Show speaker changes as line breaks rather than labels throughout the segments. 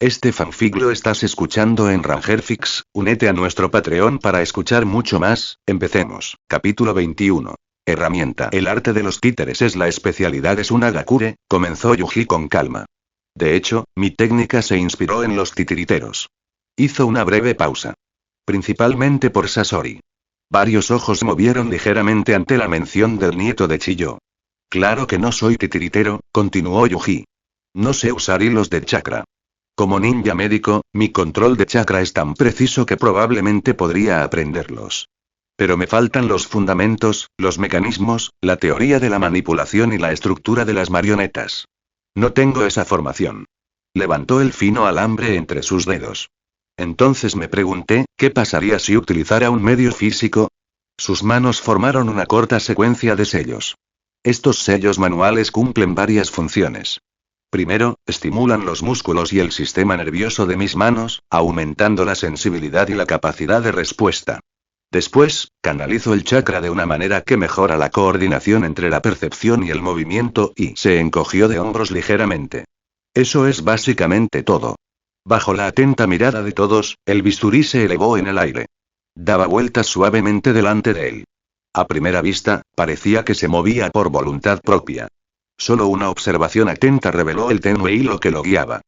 Este fanfic lo estás escuchando en Rangerfix, únete a nuestro Patreon para escuchar mucho más, empecemos. Capítulo 21. Herramienta. El arte de los títeres es la especialidad de Sunagakure, comenzó Yuji con calma. De hecho, mi técnica se inspiró en los titiriteros. Hizo una breve pausa. Principalmente por Sasori. Varios ojos se movieron ligeramente ante la mención del nieto de Chiyo. Claro que no soy titiritero, continuó Yuji. No sé usar hilos de chakra. Como ninja médico, mi control de chakra es tan preciso que probablemente podría aprenderlos. Pero me faltan los fundamentos, los mecanismos, la teoría de la manipulación y la estructura de las marionetas. No tengo esa formación. Levantó el fino alambre entre sus dedos. Entonces me pregunté, ¿qué pasaría si utilizara un medio físico? Sus manos formaron una corta secuencia de sellos. Estos sellos manuales cumplen varias funciones. Primero, estimulan los músculos y el sistema nervioso de mis manos, aumentando la sensibilidad y la capacidad de respuesta. Después, canalizo el chakra de una manera que mejora la coordinación entre la percepción y el movimiento y se encogió de hombros ligeramente. Eso es básicamente todo. Bajo la atenta mirada de todos, el bisturí se elevó en el aire. Daba vueltas suavemente delante de él. A primera vista, parecía que se movía por voluntad propia. Solo una observación atenta reveló el tenue hilo que lo guiaba.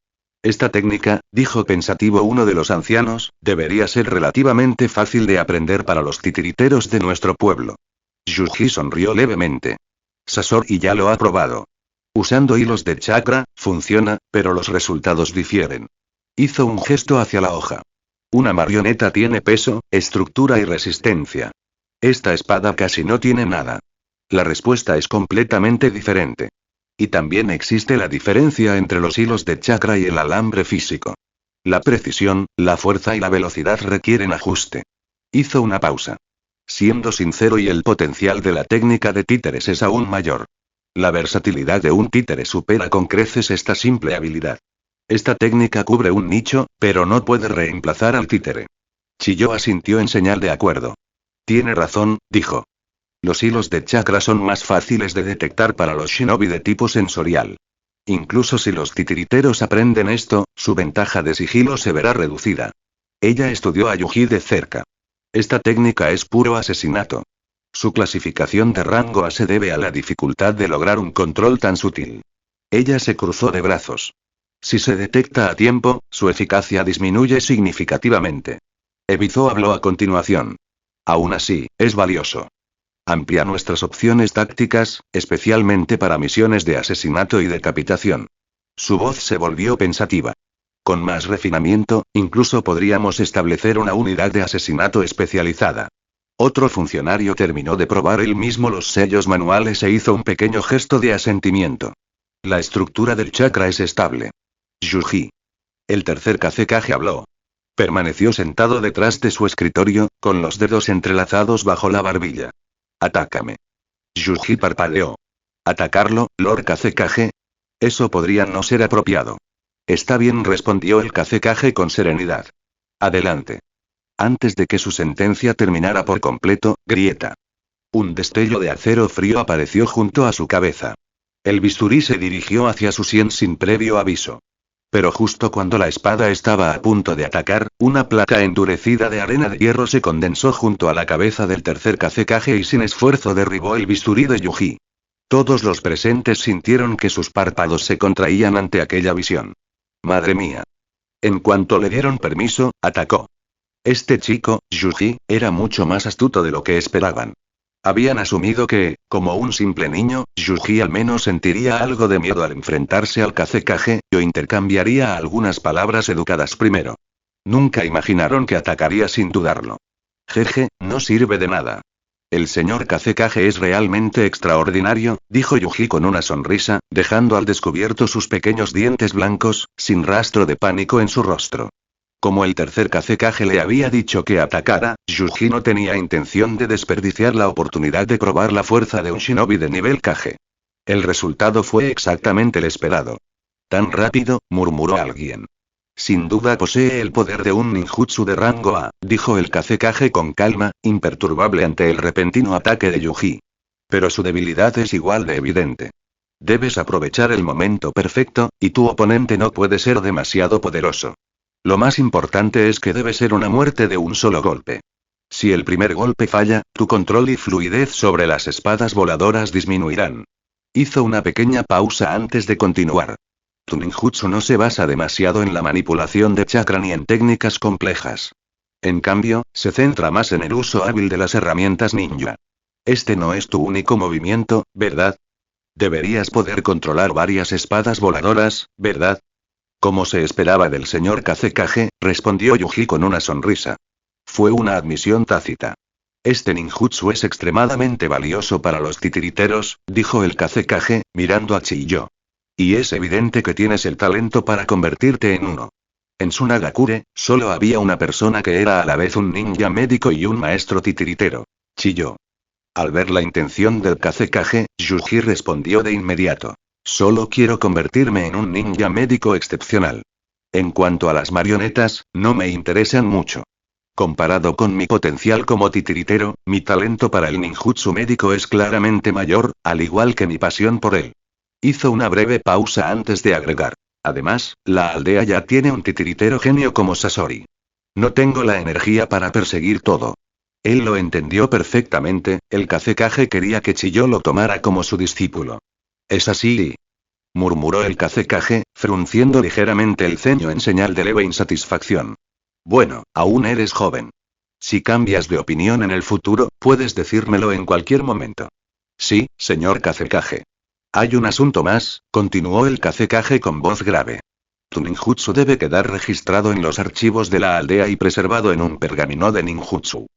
Esta técnica, dijo pensativo uno de los ancianos, debería ser relativamente fácil de aprender para los titiriteros de nuestro pueblo. Yuji sonrió levemente. Sasori ya lo ha probado. Usando hilos de chakra, funciona, pero los resultados difieren. Hizo un gesto hacia la hoja. Una marioneta tiene peso, estructura y resistencia. Esta espada casi no tiene nada. La respuesta es completamente diferente. Y también existe la diferencia entre los hilos de chakra y el alambre físico. La precisión, la fuerza y la velocidad requieren ajuste. Hizo una pausa. Siendo sincero, y el potencial de la técnica de títeres es aún mayor. La versatilidad de un títere supera con creces esta simple habilidad. Esta técnica cubre un nicho, pero no puede reemplazar al títere. Chiyo asintió en señal de acuerdo. Tiene razón, dijo. Los hilos de chakra son más fáciles de detectar para los shinobi de tipo sensorial. Incluso si los titiriteros aprenden esto, su ventaja de sigilo se verá reducida. Ella estudió a Yuji de cerca. Esta técnica es puro asesinato. Su clasificación de rango A se debe a la dificultad de lograr un control tan sutil. Ella se cruzó de brazos. Si se detecta a tiempo, su eficacia disminuye significativamente. Ebizo habló a continuación. Aún así, es valioso. Amplía nuestras opciones tácticas, especialmente para misiones de asesinato y decapitación. Su voz se volvió pensativa. Con más refinamiento, incluso podríamos establecer una unidad de asesinato especializada. Otro funcionario terminó de probar él mismo los sellos manuales e hizo un pequeño gesto de asentimiento. La estructura del chakra es estable. Yuji. El tercer Kazekage habló. Permaneció sentado detrás de su escritorio, con los dedos entrelazados bajo la barbilla. Atácame. Yuji parpadeó. ¿Atacarlo, Lord Kazekage? Eso podría no ser apropiado. Está bien, respondió el Kazekage con serenidad. Adelante. Antes de que su sentencia terminara por completo, grieta. Un destello de acero frío apareció junto a su cabeza. El bisturí se dirigió hacia su sien sin previo aviso. Pero justo cuando la espada estaba a punto de atacar, una placa endurecida de arena de hierro se condensó junto a la cabeza del tercer Kazekage y sin esfuerzo derribó el bisturí de Yuji. Todos los presentes sintieron que sus párpados se contraían ante aquella visión. Madre mía. En cuanto le dieron permiso, atacó. Este chico, Yuji, era mucho más astuto de lo que esperaban. Habían asumido que, como un simple niño, Yuji al menos sentiría algo de miedo al enfrentarse al Kazekage, o intercambiaría algunas palabras educadas primero. Nunca imaginaron que atacaría sin dudarlo. Jeje, no sirve de nada. El señor Kazekage es realmente extraordinario, dijo Yuji con una sonrisa, dejando al descubierto sus pequeños dientes blancos, sin rastro de pánico en su rostro. Como el tercer Kazekage le había dicho que atacara, Yuji no tenía intención de desperdiciar la oportunidad de probar la fuerza de un shinobi de nivel Kage. El resultado fue exactamente el esperado. Tan rápido, murmuró alguien. Sin duda posee el poder de un ninjutsu de rango A, dijo el Kazekage con calma, imperturbable ante el repentino ataque de Yuji. Pero su debilidad es igual de evidente. Debes aprovechar el momento perfecto, y tu oponente no puede ser demasiado poderoso. Lo más importante es que debe ser una muerte de un solo golpe. Si el primer golpe falla, tu control y fluidez sobre las espadas voladoras disminuirán. Hizo una pequeña pausa antes de continuar. Tu ninjutsu no se basa demasiado en la manipulación de chakra ni en técnicas complejas. En cambio, se centra más en el uso hábil de las herramientas ninja. Este no es tu único movimiento, ¿verdad? Deberías poder controlar varias espadas voladoras, ¿verdad? Como se esperaba del señor Kazekage, respondió Yuji con una sonrisa. Fue una admisión tácita. Este ninjutsu es extremadamente valioso para los titiriteros, dijo el Kazekage, mirando a Chiyo. Y es evidente que tienes el talento para convertirte en uno. En Sunagakure, solo había una persona que era a la vez un ninja médico y un maestro titiritero. Chiyo. Al ver la intención del Kazekage, Yuji respondió de inmediato. Solo quiero convertirme en un ninja médico excepcional. En cuanto a las marionetas, no me interesan mucho. Comparado con mi potencial como titiritero, mi talento para el ninjutsu médico es claramente mayor, al igual que mi pasión por él. Hizo una breve pausa antes de agregar. Además, la aldea ya tiene un titiritero genio como Sasori. No tengo la energía para perseguir todo. Él lo entendió perfectamente, el Kazekage quería que Chiyo lo tomara como su discípulo. ¿Es así? Murmuró el Kazekage, frunciendo ligeramente el ceño en señal de leve insatisfacción. Bueno, aún eres joven. Si cambias de opinión en el futuro, puedes decírmelo en cualquier momento. Sí, señor Kazekage. Hay un asunto más, continuó el Kazekage con voz grave. Tu ninjutsu debe quedar registrado en los archivos de la aldea y preservado en un pergamino de ninjutsu.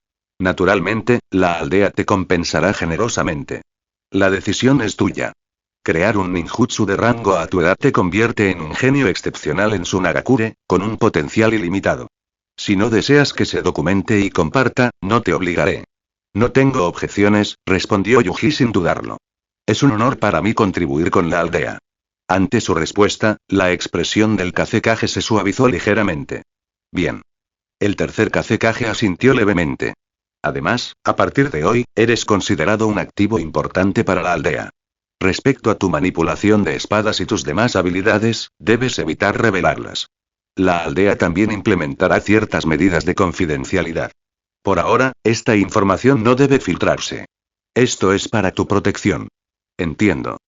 Naturalmente, la aldea te compensará generosamente. La decisión es tuya. Crear un ninjutsu de rango a tu edad te convierte en un genio excepcional en Sunagakure, con un potencial ilimitado. Si no deseas que se documente y comparta, no te obligaré. No tengo objeciones, respondió Yuji sin dudarlo. Es un honor para mí contribuir con la aldea. Ante su respuesta, la expresión del Kazekage se suavizó ligeramente. Bien. El tercer Kazekage asintió levemente. Además, a partir de hoy, eres considerado un activo importante para la aldea. Respecto a tu manipulación de espadas y tus demás habilidades, debes evitar revelarlas. La aldea también implementará ciertas medidas de confidencialidad. Por ahora, esta información no debe filtrarse. Esto es para tu protección. Entiendo.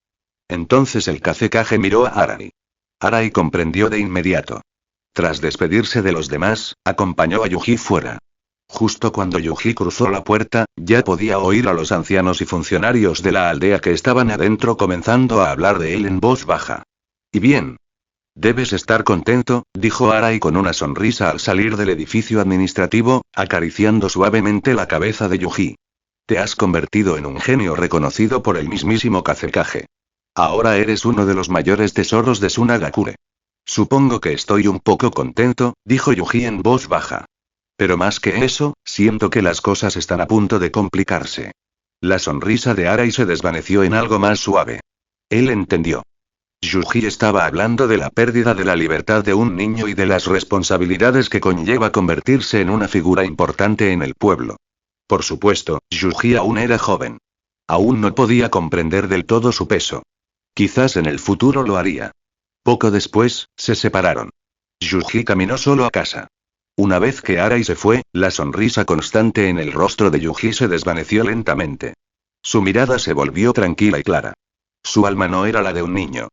Entonces el Kazekage miró a Arai. Arai comprendió de inmediato. Tras despedirse de los demás, acompañó a Yuji fuera. Justo cuando Yuji cruzó la puerta, ya podía oír a los ancianos y funcionarios de la aldea que estaban adentro comenzando a hablar de él en voz baja. Y bien. Debes estar contento, dijo Arai con una sonrisa al salir del edificio administrativo, acariciando suavemente la cabeza de Yuji. Te has convertido en un genio reconocido por el mismísimo Kazekage. Ahora eres uno de los mayores tesoros de Sunagakure. Supongo que estoy un poco contento, dijo Yuji en voz baja. Pero más que eso, siento que las cosas están a punto de complicarse. La sonrisa de Arai se desvaneció en algo más suave. Él entendió. Yuji estaba hablando de la pérdida de la libertad de un niño y de las responsabilidades que conlleva convertirse en una figura importante en el pueblo. Por supuesto, Yuji aún era joven. Aún no podía comprender del todo su peso. Quizás en el futuro lo haría. Poco después, se separaron. Yuji caminó solo a casa. Una vez que Arai se fue, la sonrisa constante en el rostro de Yuji se desvaneció lentamente. Su mirada se volvió tranquila y clara. Su alma no era la de un niño.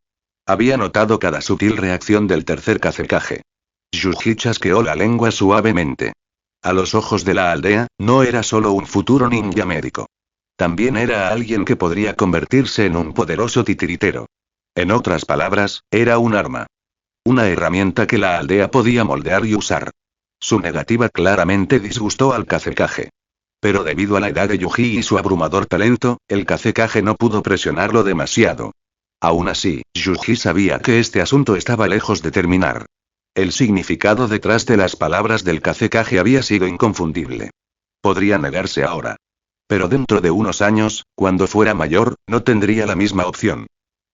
Había notado cada sutil reacción del tercer Kazekage. Yuji chasqueó la lengua suavemente. A los ojos de la aldea, no era solo un futuro ninja médico. También era alguien que podría convertirse en un poderoso titiritero. En otras palabras, era un arma. Una herramienta que la aldea podía moldear y usar. Su negativa claramente disgustó al Kazekage. Pero debido a la edad de Yuji y su abrumador talento, el Kazekage no pudo presionarlo demasiado. Aún así, Yuji sabía que este asunto estaba lejos de terminar. El significado detrás de las palabras del Kazekage había sido inconfundible. Podría negarse ahora. Pero dentro de unos años, cuando fuera mayor, no tendría la misma opción.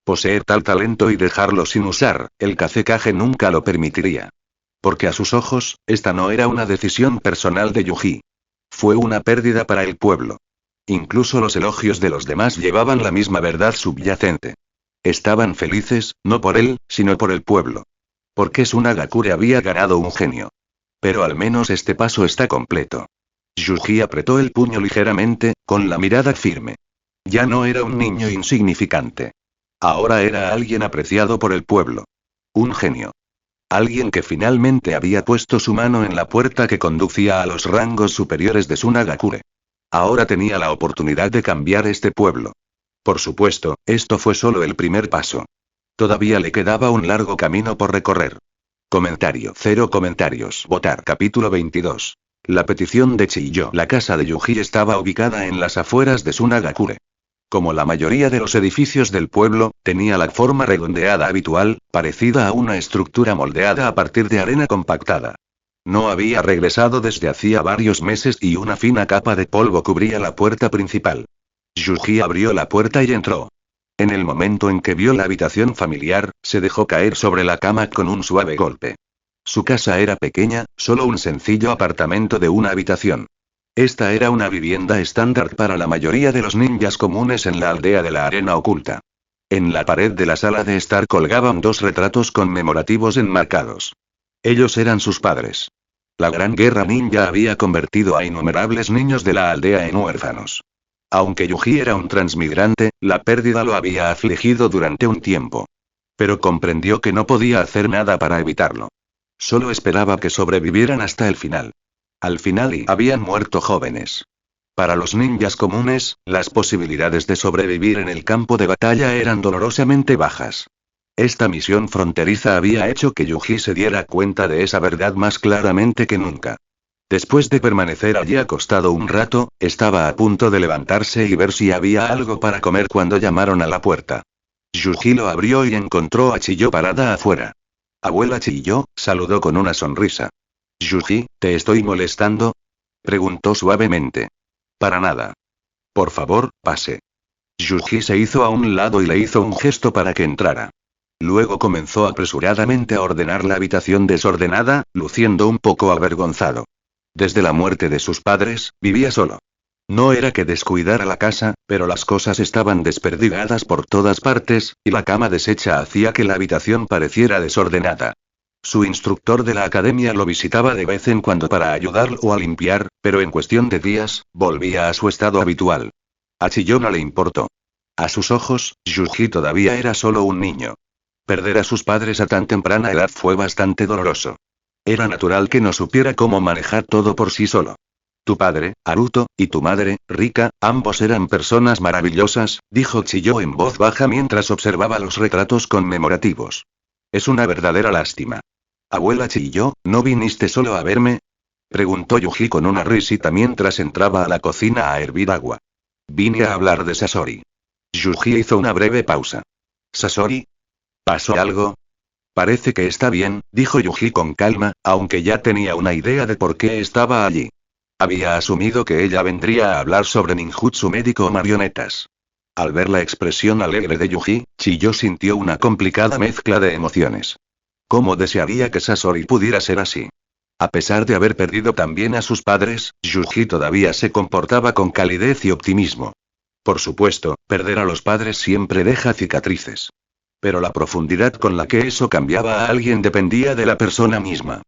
Poseer tal talento y dejarlo sin usar, el Kazekage nunca lo permitiría. Porque a sus ojos, esta no era una decisión personal de Yuji. Fue una pérdida para el pueblo. Incluso los elogios de los demás llevaban la misma verdad subyacente. Estaban felices, no por él, sino por el pueblo. Porque Sunagakure había ganado un genio. Pero al menos este paso está completo. Yuji apretó el puño ligeramente, con la mirada firme. Ya no era un niño insignificante. Ahora era alguien apreciado por el pueblo. Un genio. Alguien que finalmente había puesto su mano en la puerta que conducía a los rangos superiores de Sunagakure. Ahora tenía la oportunidad de cambiar este pueblo. Por supuesto, esto fue solo el primer paso. Todavía le quedaba un largo camino por recorrer. Comentario. 0 comentarios. Votar. Capítulo 22. La petición de Chiyo. La casa de Yuji estaba ubicada en las afueras de Sunagakure. Como la mayoría de los edificios del pueblo, tenía la forma redondeada habitual, parecida a una estructura moldeada a partir de arena compactada. No había regresado desde hacía varios meses y una fina capa de polvo cubría la puerta principal. Yuji abrió la puerta y entró. En el momento en que vio la habitación familiar, se dejó caer sobre la cama con un suave golpe. Su casa era pequeña, solo un sencillo apartamento de una habitación. Esta era una vivienda estándar para la mayoría de los ninjas comunes en la aldea de la arena oculta. En la pared de la sala de estar colgaban 2 retratos conmemorativos enmarcados. Ellos eran sus padres. La gran guerra ninja había convertido a innumerables niños de la aldea en huérfanos. Aunque Yuji era un transmigrante, la pérdida lo había afligido durante un tiempo. Pero comprendió que no podía hacer nada para evitarlo. Solo esperaba que sobrevivieran hasta el final. Al final habían muerto jóvenes. Para los ninjas comunes, las posibilidades de sobrevivir en el campo de batalla eran dolorosamente bajas. Esta misión fronteriza había hecho que Yuji se diera cuenta de esa verdad más claramente que nunca. Después de permanecer allí acostado un rato, estaba a punto de levantarse y ver si había algo para comer cuando llamaron a la puerta. Yuji lo abrió y encontró a Chiyo parada afuera. Abuela Chiyo, saludó con una sonrisa. Yuji, ¿te estoy molestando? Preguntó suavemente. Para nada. Por favor, pase. Yuji se hizo a un lado y le hizo un gesto para que entrara. Luego comenzó apresuradamente a ordenar la habitación desordenada, luciendo un poco avergonzado. Desde la muerte de sus padres, vivía solo. No era que descuidara la casa, pero las cosas estaban desperdigadas por todas partes, y la cama deshecha hacía que la habitación pareciera desordenada. Su instructor de la academia lo visitaba de vez en cuando para ayudarlo a limpiar, pero en cuestión de días, volvía a su estado habitual. A Chiyo no le importó. A sus ojos, Yuji todavía era solo un niño. Perder a sus padres a tan temprana edad fue bastante doloroso. Era natural que no supiera cómo manejar todo por sí solo. Tu padre, Haruto, y tu madre, Rika, ambos eran personas maravillosas, dijo Chiyo en voz baja mientras observaba los retratos conmemorativos. Es una verdadera lástima. Abuela Chiyo, ¿no viniste solo a verme? Preguntó Yuji con una risita mientras entraba a la cocina a hervir agua. Vine a hablar de Sasori. Yuji hizo una breve pausa. ¿Sasori? ¿Pasó algo? Parece que está bien, dijo Yuji con calma, aunque ya tenía una idea de por qué estaba allí. Había asumido que ella vendría a hablar sobre ninjutsu médico o marionetas. Al ver la expresión alegre de Yuji, Chiyo sintió una complicada mezcla de emociones. ¿Cómo desearía que Sasori pudiera ser así? A pesar de haber perdido también a sus padres, Yuji todavía se comportaba con calidez y optimismo. Por supuesto, perder a los padres siempre deja cicatrices. Pero la profundidad con la que eso cambiaba a alguien dependía de la persona misma.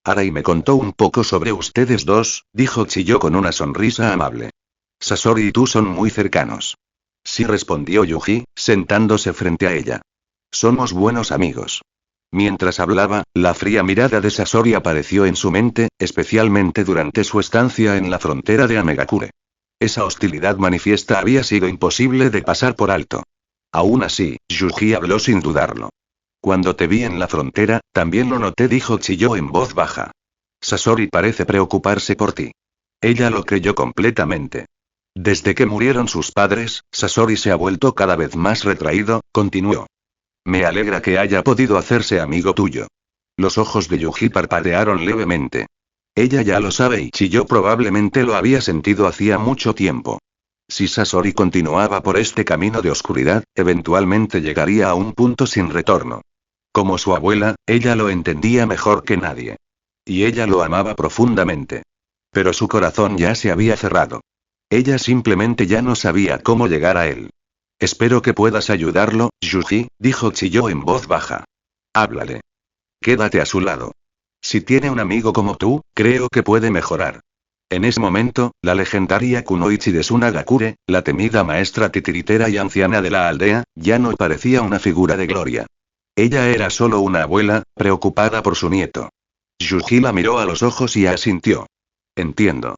Arai me contó un poco sobre ustedes dos, dijo Chiyo con una sonrisa amable. Sasori y tú son muy cercanos. Sí, respondió Yuji, sentándose frente a ella. Somos buenos amigos. Mientras hablaba, la fría mirada de Sasori apareció en su mente, especialmente durante su estancia en la frontera de Amegakure. Esa hostilidad manifiesta había sido imposible de pasar por alto. Aún así, Yuji habló sin dudarlo. Cuando te vi en la frontera, también lo noté, dijo Chiyo en voz baja. Sasori parece preocuparse por ti. Ella lo creyó completamente. Desde que murieron sus padres, Sasori se ha vuelto cada vez más retraído, continuó. Me alegra que haya podido hacerse amigo tuyo. Los ojos de Yuji parpadearon levemente. Ella ya lo sabe y Chiyo probablemente lo había sentido hacía mucho tiempo. Si Sasori continuaba por este camino de oscuridad, eventualmente llegaría a un punto sin retorno. Como su abuela, ella lo entendía mejor que nadie. Y ella lo amaba profundamente. Pero su corazón ya se había cerrado. Ella simplemente ya no sabía cómo llegar a él. Espero que puedas ayudarlo, Yuji, dijo Chiyou en voz baja. Háblale. Quédate a su lado. Si tiene un amigo como tú, creo que puede mejorar. En ese momento, la legendaria Kunoichi de Tsunagakure, la temida maestra titiritera y anciana de la aldea, ya no parecía una figura de gloria. Ella era solo una abuela, preocupada por su nieto. Yuji la miró a los ojos y asintió. Entiendo.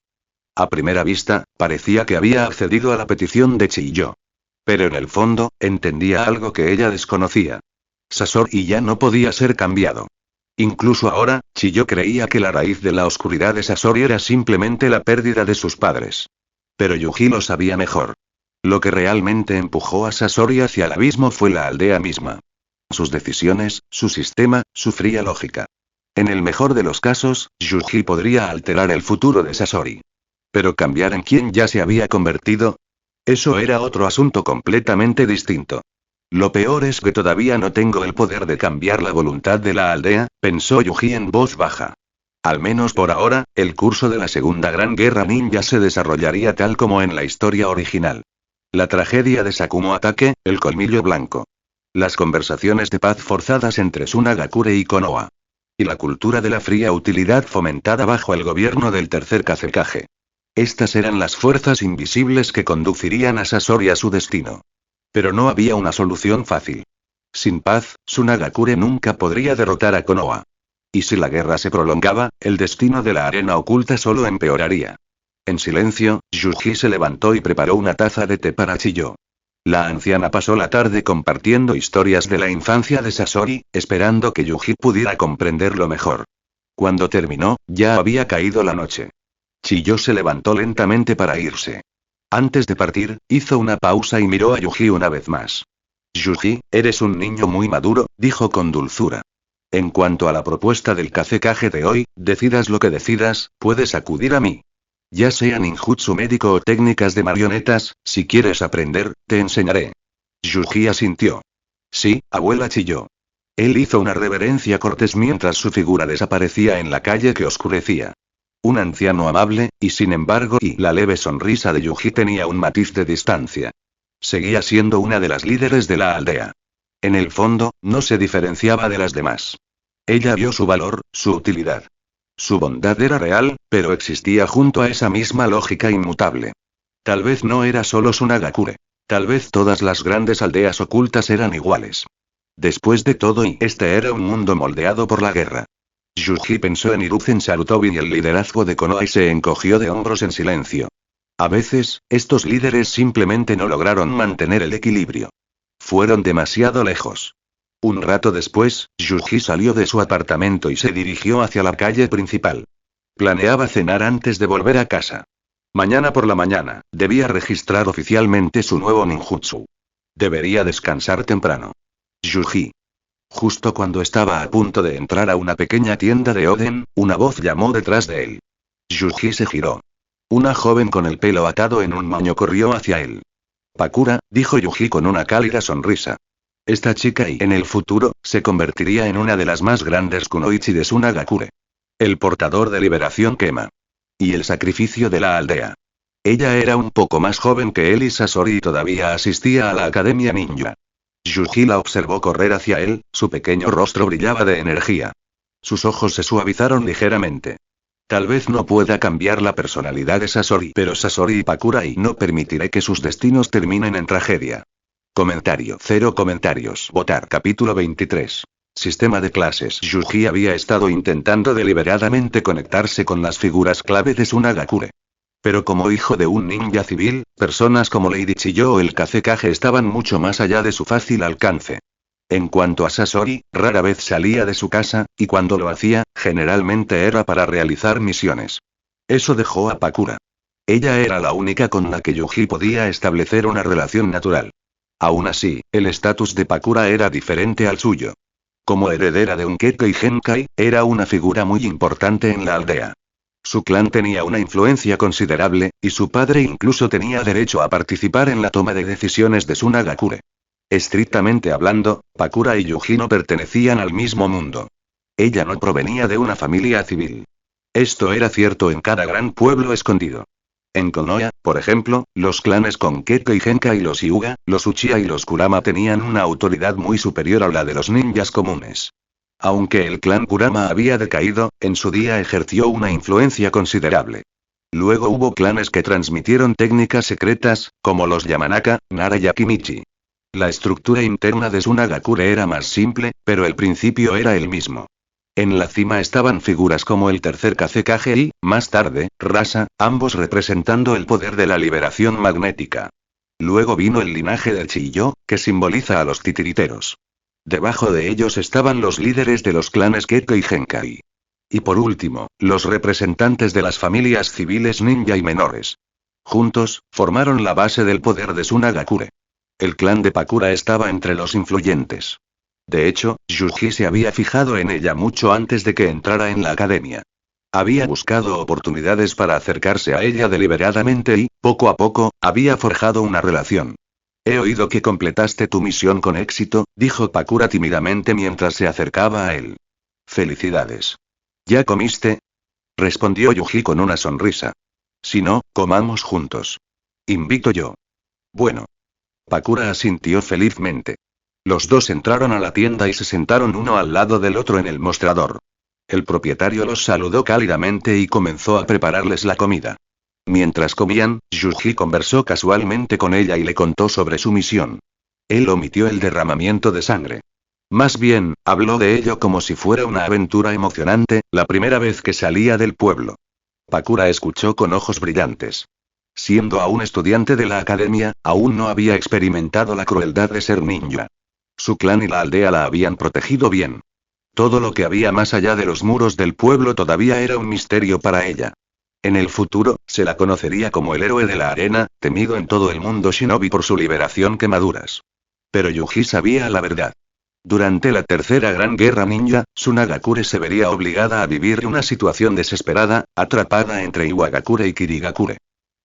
A primera vista, parecía que había accedido a la petición de Chiyou. Pero en el fondo, entendía algo que ella desconocía. Sasori ya no podía ser cambiado. Incluso ahora, Chiyou creía que la raíz de la oscuridad de Sasori era simplemente la pérdida de sus padres. Pero Yuji lo sabía mejor. Lo que realmente empujó a Sasori hacia el abismo fue la aldea misma. Sus decisiones, su sistema, su fría lógica. En el mejor de los casos, Yuji podría alterar el futuro de Sasori. Pero cambiar en quien ya se había convertido. Eso era otro asunto completamente distinto. Lo peor es que todavía no tengo el poder de cambiar la voluntad de la aldea, pensó Yuji en voz baja. Al menos por ahora, el curso de la Segunda Gran Guerra Ninja se desarrollaría tal como en la historia original. La tragedia de Sakumo Atake, el colmillo blanco. Las conversaciones de paz forzadas entre Tsunagakure y Konoha. Y la cultura de la fría utilidad fomentada bajo el gobierno del tercer Kazekage. Estas eran las fuerzas invisibles que conducirían a Sasori a su destino. Pero no había una solución fácil. Sin paz, Tsunagakure nunca podría derrotar a Konoha. Y si la guerra se prolongaba, el destino de la arena oculta solo empeoraría. En silencio, Yuji se levantó y preparó una taza de té para Chiyou. La anciana pasó la tarde compartiendo historias de la infancia de Sasori, esperando que Yuji pudiera comprenderlo mejor. Cuando terminó, ya había caído la noche. Chiyou se levantó lentamente para irse. Antes de partir, hizo una pausa y miró a Yuji una vez más. Yuji, eres un niño muy maduro, dijo con dulzura. En cuanto a la propuesta del Kazekage de hoy, decidas lo que decidas, puedes acudir a mí. Ya sea ninjutsu médico o técnicas de marionetas, si quieres aprender, te enseñaré. Yuji asintió. Sí, abuela Chiyou. Él hizo una reverencia cortés mientras su figura desaparecía en la calle que oscurecía. Un anciano amable, y sin embargo, la leve sonrisa de Yuji tenía un matiz de distancia. Seguía siendo una de las líderes de la aldea. En el fondo, no se diferenciaba de las demás. Ella vio su valor, su utilidad. Su bondad era real, pero existía junto a esa misma lógica inmutable. Tal vez no era solo Tsunagakure. Tal vez todas las grandes aldeas ocultas eran iguales. Después de todo, este era un mundo moldeado por la guerra. Yuji pensó en Hiruzen Sarutobi y el liderazgo de Konoha y se encogió de hombros en silencio. A veces, estos líderes simplemente no lograron mantener el equilibrio. Fueron demasiado lejos. Un rato después, Yuji salió de su apartamento y se dirigió hacia la calle principal. Planeaba cenar antes de volver a casa. Mañana por la mañana, debía registrar oficialmente su nuevo ninjutsu. Debería descansar temprano. Yuji. Justo cuando estaba a punto de entrar a una pequeña tienda de Oden, una voz llamó detrás de él. Yuji se giró. Una joven con el pelo atado en un moño corrió hacia él. Pakura, dijo Yuji con una cálida sonrisa. Esta chica en el futuro, se convertiría en una de las más grandes kunoichi de Tsunagakure. El portador de liberación quema. Y el sacrificio de la aldea. Ella era un poco más joven que él y Sasori todavía asistía a la academia ninja. Yuji la observó correr hacia él, su pequeño rostro brillaba de energía. Sus ojos se suavizaron ligeramente. Tal vez no pueda cambiar la personalidad de Sasori, pero Sasori y Pakura y no permitiré que sus destinos terminen en tragedia. Comentario. 0 comentarios. Votar. Capítulo 23. Sistema de clases. Yuji había estado intentando deliberadamente conectarse con las figuras clave de Tsunagakure. Pero como hijo de un ninja civil, personas como Lady Chiyou o el Kazekage estaban mucho más allá de su fácil alcance. En cuanto a Sasori, rara vez salía de su casa, y cuando lo hacía, generalmente era para realizar misiones. Eso dejó a Pakura. Ella era la única con la que Yuji podía establecer una relación natural. Aún así, el estatus de Pakura era diferente al suyo. Como heredera de un Kekkei Genkai, era una figura muy importante en la aldea. Su clan tenía una influencia considerable, y su padre incluso tenía derecho a participar en la toma de decisiones de Tsunagakure. Estrictamente hablando, Pakura y Yuji no pertenecían al mismo mundo. Ella no provenía de una familia civil. Esto era cierto en cada gran pueblo escondido. En Konoha, por ejemplo, los clanes Konkeke y Genka y los Hyuga, los Uchiha y los Kurama tenían una autoridad muy superior a la de los ninjas comunes. Aunque el clan Kurama había decaído, en su día ejerció una influencia considerable. Luego hubo clanes que transmitieron técnicas secretas, como los Yamanaka, Nara y Akimichi. La estructura interna de Tsunagakure era más simple, pero el principio era el mismo. En la cima estaban figuras como el tercer Kazekage y, más tarde, Rasa, ambos representando el poder de la liberación magnética. Luego vino el linaje de Chiyo, que simboliza a los titiriteros. Debajo de ellos estaban los líderes de los clanes Keke y Genkai. Y por último, los representantes de las familias civiles ninja y menores. Juntos, formaron la base del poder de Tsunagakure. El clan de Pakura estaba entre los influyentes. De hecho, Yuji se había fijado en ella mucho antes de que entrara en la academia. Había buscado oportunidades para acercarse a ella deliberadamente y, poco a poco, había forjado una relación. He oído que completaste tu misión con éxito, dijo Pakura tímidamente mientras se acercaba a él. Felicidades. ¿Ya comiste? Respondió Yuji con una sonrisa. Si no, comamos juntos. Invito yo. Bueno. Pakura asintió felizmente. Los dos entraron a la tienda y se sentaron uno al lado del otro en el mostrador. El propietario los saludó cálidamente y comenzó a prepararles la comida. Mientras comían, Yuji conversó casualmente con ella y le contó sobre su misión. Él omitió el derramamiento de sangre. Más bien, habló de ello como si fuera una aventura emocionante, la primera vez que salía del pueblo. Pakura escuchó con ojos brillantes. Siendo aún estudiante de la academia, aún no había experimentado la crueldad de ser ninja. Su clan y la aldea la habían protegido bien. Todo lo que había más allá de los muros del pueblo todavía era un misterio para ella. En el futuro, se la conocería como el héroe de la arena, temido en todo el mundo shinobi por su liberación quemaduras. Pero Yuji sabía la verdad. Durante la tercera gran guerra ninja, Tsunagakure se vería obligada a vivir una situación desesperada, atrapada entre Iwagakure y Kirigakure.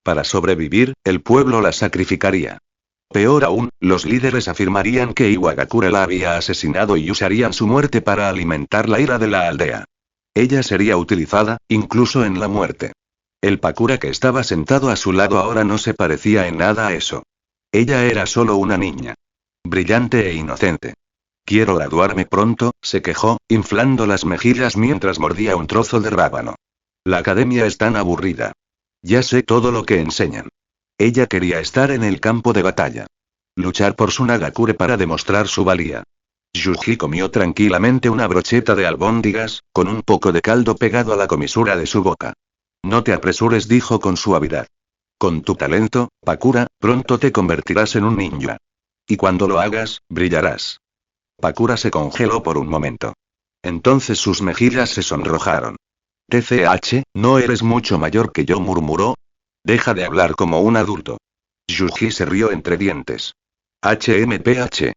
Para sobrevivir, el pueblo la sacrificaría. Peor aún, los líderes afirmarían que Iwagakure la había asesinado y usarían su muerte para alimentar la ira de la aldea. Ella sería utilizada, incluso en la muerte. El Pakura que estaba sentado a su lado ahora no se parecía en nada a eso. Ella era solo una niña. Brillante e inocente. Quiero graduarme pronto, se quejó, inflando las mejillas mientras mordía un trozo de rábano. La academia es tan aburrida. Ya sé todo lo que enseñan. Ella quería estar en el campo de batalla. Luchar por Tsunagakure para demostrar su valía. Yuji comió tranquilamente una brocheta de albóndigas, con un poco de caldo pegado a la comisura de su boca. No te apresures, dijo con suavidad. Con tu talento, Pakura, pronto te convertirás en un ninja. Y cuando lo hagas, brillarás. Pakura se congeló por un momento. Entonces sus mejillas se sonrojaron. TCH, ¿no eres mucho mayor que yo?, murmuró. Deja de hablar como un adulto. Yuji se rió entre dientes. HMPH.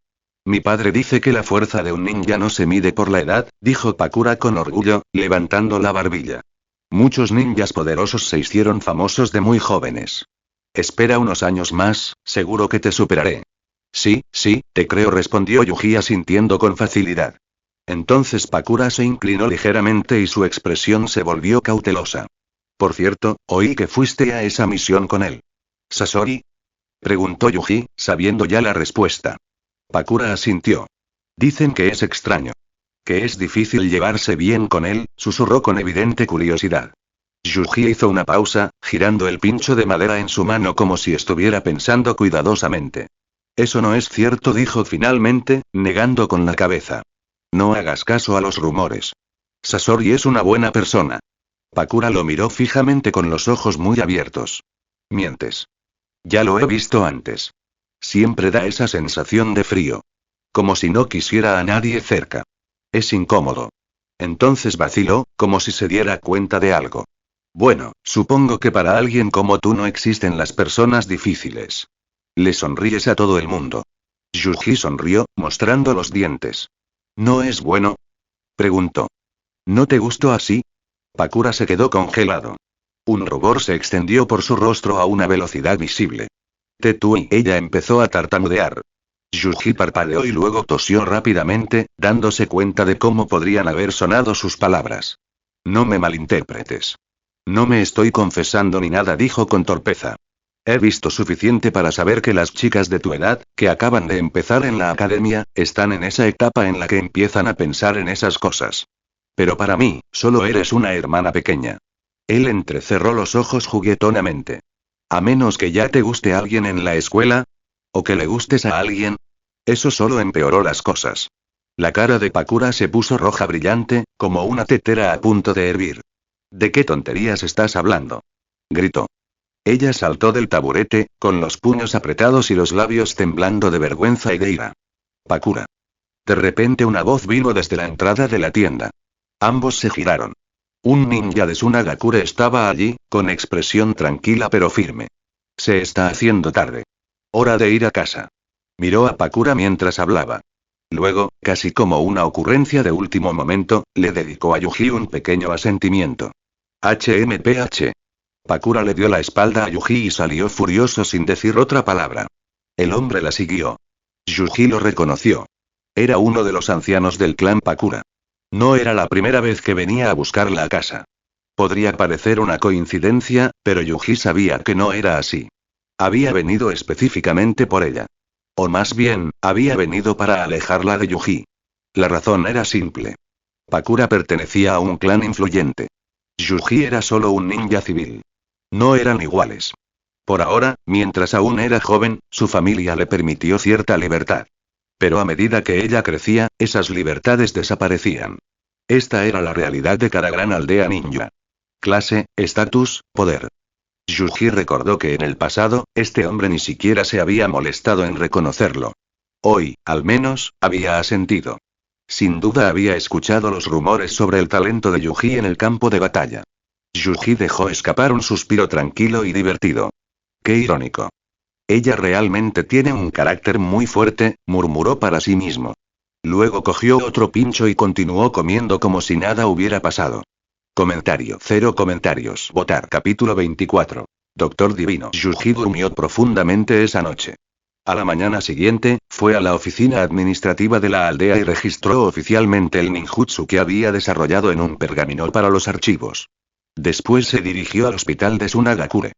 Mi padre dice que la fuerza de un ninja no se mide por la edad, dijo Pakura con orgullo, levantando la barbilla. Muchos ninjas poderosos se hicieron famosos de muy jóvenes. Espera unos años más, seguro que te superaré. Sí, sí, te creo, respondió Yuji asintiendo con facilidad. Entonces Pakura se inclinó ligeramente y su expresión se volvió cautelosa. Por cierto, oí que fuiste a esa misión con él. ¿Sasori? Preguntó Yuji, sabiendo ya la respuesta. Pakura asintió. Dicen que es extraño. Que es difícil llevarse bien con él, susurró con evidente curiosidad. Yuji hizo una pausa, girando el pincho de madera en su mano como si estuviera pensando cuidadosamente. Eso no es cierto, dijo finalmente, negando con la cabeza. No hagas caso a los rumores. Sasori es una buena persona. Pakura lo miró fijamente con los ojos muy abiertos. Mientes. Ya lo he visto antes. Siempre da esa sensación de frío. Como si no quisiera a nadie cerca. Es incómodo. Entonces vaciló, como si se diera cuenta de algo. Bueno, supongo que para alguien como tú no existen las personas difíciles. Le sonríes a todo el mundo. Yuji sonrió, mostrando los dientes. ¿No es bueno? Preguntó. ¿No te gustó así? Pakura se quedó congelado. Un rubor se extendió por su rostro a una velocidad visible. Tetui, ella empezó a tartamudear. Yuji parpadeó y luego tosió rápidamente, dándose cuenta de cómo podrían haber sonado sus palabras. No me malinterpretes. No me estoy confesando ni nada, dijo con torpeza. He visto suficiente para saber que las chicas de tu edad, que acaban de empezar en la academia, están en esa etapa en la que empiezan a pensar en esas cosas. Pero para mí, solo eres una hermana pequeña. Él entrecerró los ojos juguetonamente. A menos que ya te guste alguien en la escuela, o que le gustes a alguien. Eso solo empeoró las cosas. La cara de Pakura se puso roja brillante, como una tetera a punto de hervir. ¿De qué tonterías estás hablando? Gritó. Ella saltó del taburete, con los puños apretados y los labios temblando de vergüenza y de ira. Pakura. De repente una voz vino desde la entrada de la tienda. Ambos se giraron. Un ninja de Sunagakure estaba allí, con expresión tranquila pero firme. Se está haciendo tarde. Hora de ir a casa. Miró a Pakura mientras hablaba. Luego, casi como una ocurrencia de último momento, le dedicó a Yuji un pequeño asentimiento. HMPH. Pakura le dio la espalda a Yuji y salió furioso sin decir otra palabra. El hombre la siguió. Yuji lo reconoció. Era uno de los ancianos del clan Pakura. No era la primera vez que venía a buscarla a casa. Podría parecer una coincidencia, pero Yuji sabía que no era así. Había venido específicamente por ella. O más bien, había venido para alejarla de Yuji. La razón era simple. Pakura pertenecía a un clan influyente. Yuji era solo un ninja civil. No eran iguales. Por ahora, mientras aún era joven, su familia le permitió cierta libertad. Pero a medida que ella crecía, esas libertades desaparecían. Esta era la realidad de cada gran aldea ninja. Clase, estatus, poder. Yuji recordó que en el pasado, este hombre ni siquiera se había molestado en reconocerlo. Hoy, al menos, había asentido. Sin duda había escuchado los rumores sobre el talento de Yuji en el campo de batalla. Yuji dejó escapar un suspiro tranquilo y divertido. Qué irónico. Ella realmente tiene un carácter muy fuerte, murmuró para sí mismo. Luego cogió otro pincho y continuó comiendo como si nada hubiera pasado. Comentario. 0 comentarios. Votar. Capítulo 24. Doctor Divino. Yuji durmió profundamente esa noche. A la mañana siguiente, fue a la oficina administrativa de la aldea y registró oficialmente el ninjutsu que había desarrollado en un pergamino para los archivos. Después se dirigió al hospital de Sunagakure.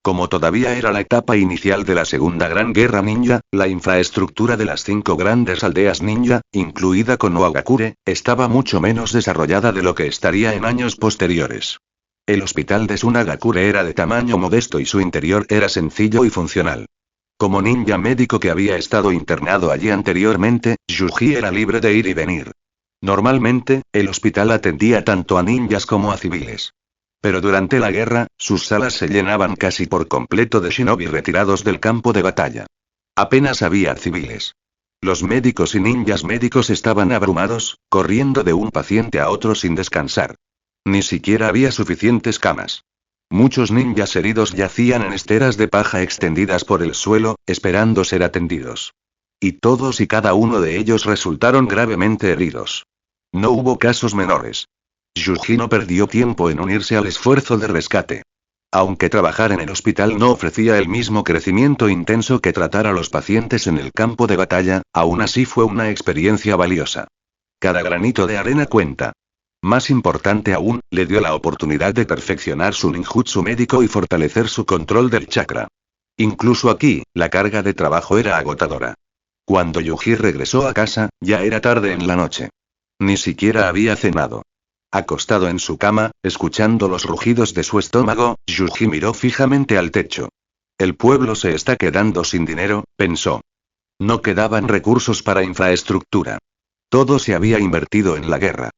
Como todavía era la etapa inicial de la Segunda Gran Guerra Ninja, la infraestructura de las 5 grandes aldeas ninja, incluida Konohagakure, estaba mucho menos desarrollada de lo que estaría en años posteriores. El hospital de Sunagakure era de tamaño modesto y su interior era sencillo y funcional. Como ninja médico que había estado internado allí anteriormente, Yuji era libre de ir y venir. Normalmente, el hospital atendía tanto a ninjas como a civiles. Pero durante la guerra, sus salas se llenaban casi por completo de shinobi retirados del campo de batalla. Apenas había civiles. Los médicos y ninjas médicos estaban abrumados, corriendo de un paciente a otro sin descansar. Ni siquiera había suficientes camas. Muchos ninjas heridos yacían en esteras de paja extendidas por el suelo, esperando ser atendidos. Y todos y cada uno de ellos resultaron gravemente heridos. No hubo casos menores. Yuji no perdió tiempo en unirse al esfuerzo de rescate. Aunque trabajar en el hospital no ofrecía el mismo crecimiento intenso que tratar a los pacientes en el campo de batalla, aún así fue una experiencia valiosa. Cada granito de arena cuenta. Más importante aún, le dio la oportunidad de perfeccionar su ninjutsu médico y fortalecer su control del chakra. Incluso aquí, la carga de trabajo era agotadora. Cuando Yuji regresó a casa, ya era tarde en la noche. Ni siquiera había cenado. Acostado en su cama, escuchando los rugidos de su estómago, Yuji miró fijamente al techo. El pueblo se está quedando sin dinero, pensó. No quedaban recursos para infraestructura. Todo se había invertido en la guerra.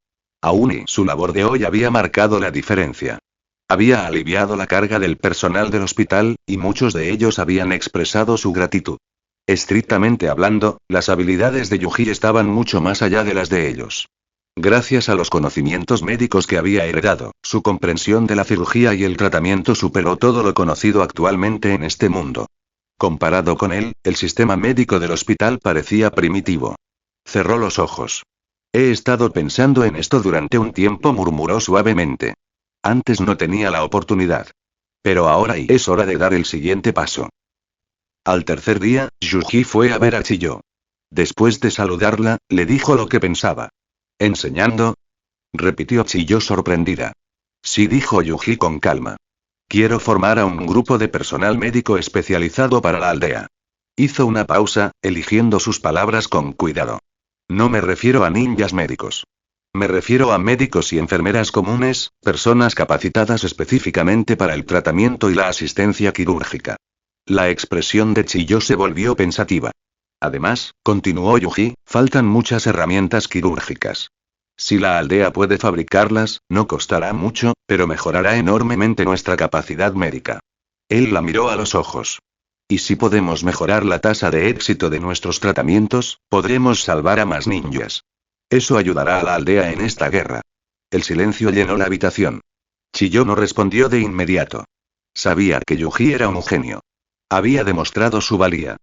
Aún y su labor de hoy había marcado la diferencia. Había aliviado la carga del personal del hospital, y muchos de ellos habían expresado su gratitud. Estrictamente hablando, las habilidades de Yuji estaban mucho más allá de las de ellos. Gracias a los conocimientos médicos que había heredado, su comprensión de la cirugía y el tratamiento superó todo lo conocido actualmente en este mundo. Comparado con él, el sistema médico del hospital parecía primitivo. Cerró los ojos. He estado pensando en esto durante un tiempo, murmuró suavemente. Antes no tenía la oportunidad. Pero ahora es hora de dar el siguiente paso. Al tercer día, Yuji fue a ver a Chiyo. Después de saludarla, le dijo lo que pensaba. ¿Enseñando? Repitió Chiyo sorprendida. Sí, dijo Yuji con calma. Quiero formar a un grupo de personal médico especializado para la aldea. Hizo una pausa, eligiendo sus palabras con cuidado. No me refiero a ninjas médicos. Me refiero a médicos y enfermeras comunes, personas capacitadas específicamente para el tratamiento y la asistencia quirúrgica. La expresión de Chiyo se volvió pensativa. Además, continuó Yuji, faltan muchas herramientas quirúrgicas. Si la aldea puede fabricarlas, no costará mucho, pero mejorará enormemente nuestra capacidad médica. Él la miró a los ojos. Y si podemos mejorar la tasa de éxito de nuestros tratamientos, podremos salvar a más ninjas. Eso ayudará a la aldea en esta guerra. El silencio llenó la habitación. Chiyo no respondió de inmediato. Sabía que Yuji era un genio. Había demostrado su valía.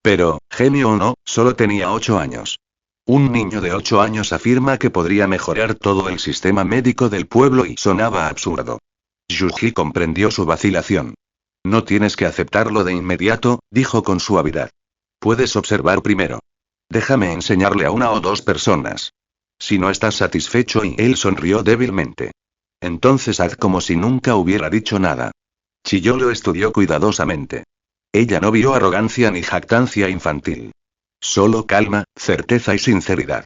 Pero, genio o no, solo tenía 8 años. Un niño de 8 años afirma que podría mejorar todo el sistema médico del pueblo y sonaba absurdo. Yuji comprendió su vacilación. No tienes que aceptarlo de inmediato, dijo con suavidad. Puedes observar primero. Déjame enseñarle a 1 o 2 personas. Si no estás satisfecho y él sonrió débilmente. Entonces haz como si nunca hubiera dicho nada. Chiyo lo estudió cuidadosamente. Ella no vio arrogancia ni jactancia infantil. Solo calma, certeza y sinceridad.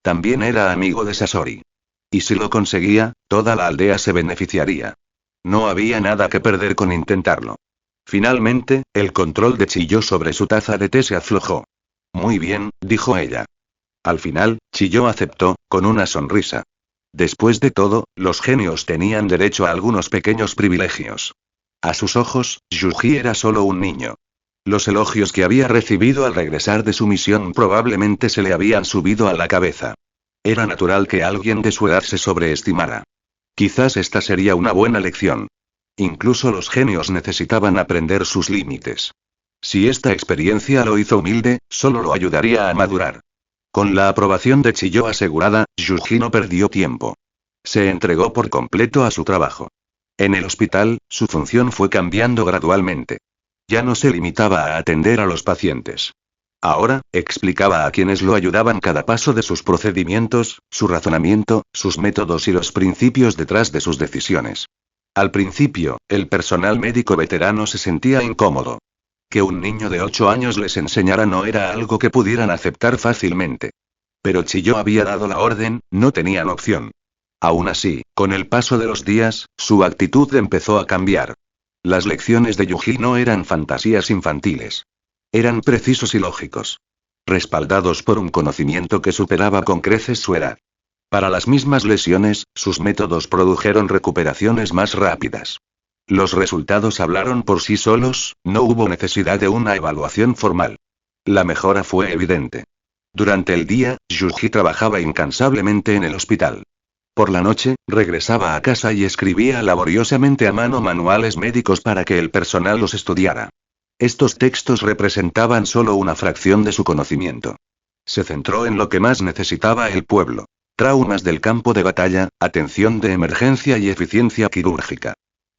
También era amigo de Sasori. Y si lo conseguía, toda la aldea se beneficiaría. No había nada que perder con intentarlo. Finalmente, el control de Chiyo sobre su taza de té se aflojó. Muy bien, dijo ella. Al final, Chiyo aceptó, con una sonrisa. Después de todo, los genios tenían derecho a algunos pequeños privilegios. A sus ojos, Yuji era solo un niño. Los elogios que había recibido al regresar de su misión probablemente se le habían subido a la cabeza. Era natural que alguien de su edad se sobreestimara. Quizás esta sería una buena lección. Incluso los genios necesitaban aprender sus límites. Si esta experiencia lo hizo humilde, solo lo ayudaría a madurar. Con la aprobación de Chiyo asegurada, Yuji no perdió tiempo. Se entregó por completo a su trabajo. En el hospital, su función fue cambiando gradualmente. Ya no se limitaba a atender a los pacientes. Ahora, explicaba a quienes lo ayudaban cada paso de sus procedimientos, su razonamiento, sus métodos y los principios detrás de sus decisiones. Al principio, el personal médico veterano se sentía incómodo. Que un niño de 8 años les enseñara no era algo que pudieran aceptar fácilmente. Pero Chiyo había dado la orden, no tenían opción. Aún así, con el paso de los días, su actitud empezó a cambiar. Las lecciones de Yuji no eran fantasías infantiles. Eran precisos y lógicos. Respaldados por un conocimiento que superaba con creces su edad. Para las mismas lesiones, sus métodos produjeron recuperaciones más rápidas. Los resultados hablaron por sí solos, no hubo necesidad de una evaluación formal. La mejora fue evidente. Durante el día, Yuji trabajaba incansablemente en el hospital. Por la noche, regresaba a casa y escribía laboriosamente a mano manuales médicos para que el personal los estudiara. Estos textos representaban solo una fracción de su conocimiento. Se centró en lo que más necesitaba el pueblo. Traumas del campo de batalla, atención de emergencia y eficiencia quirúrgica.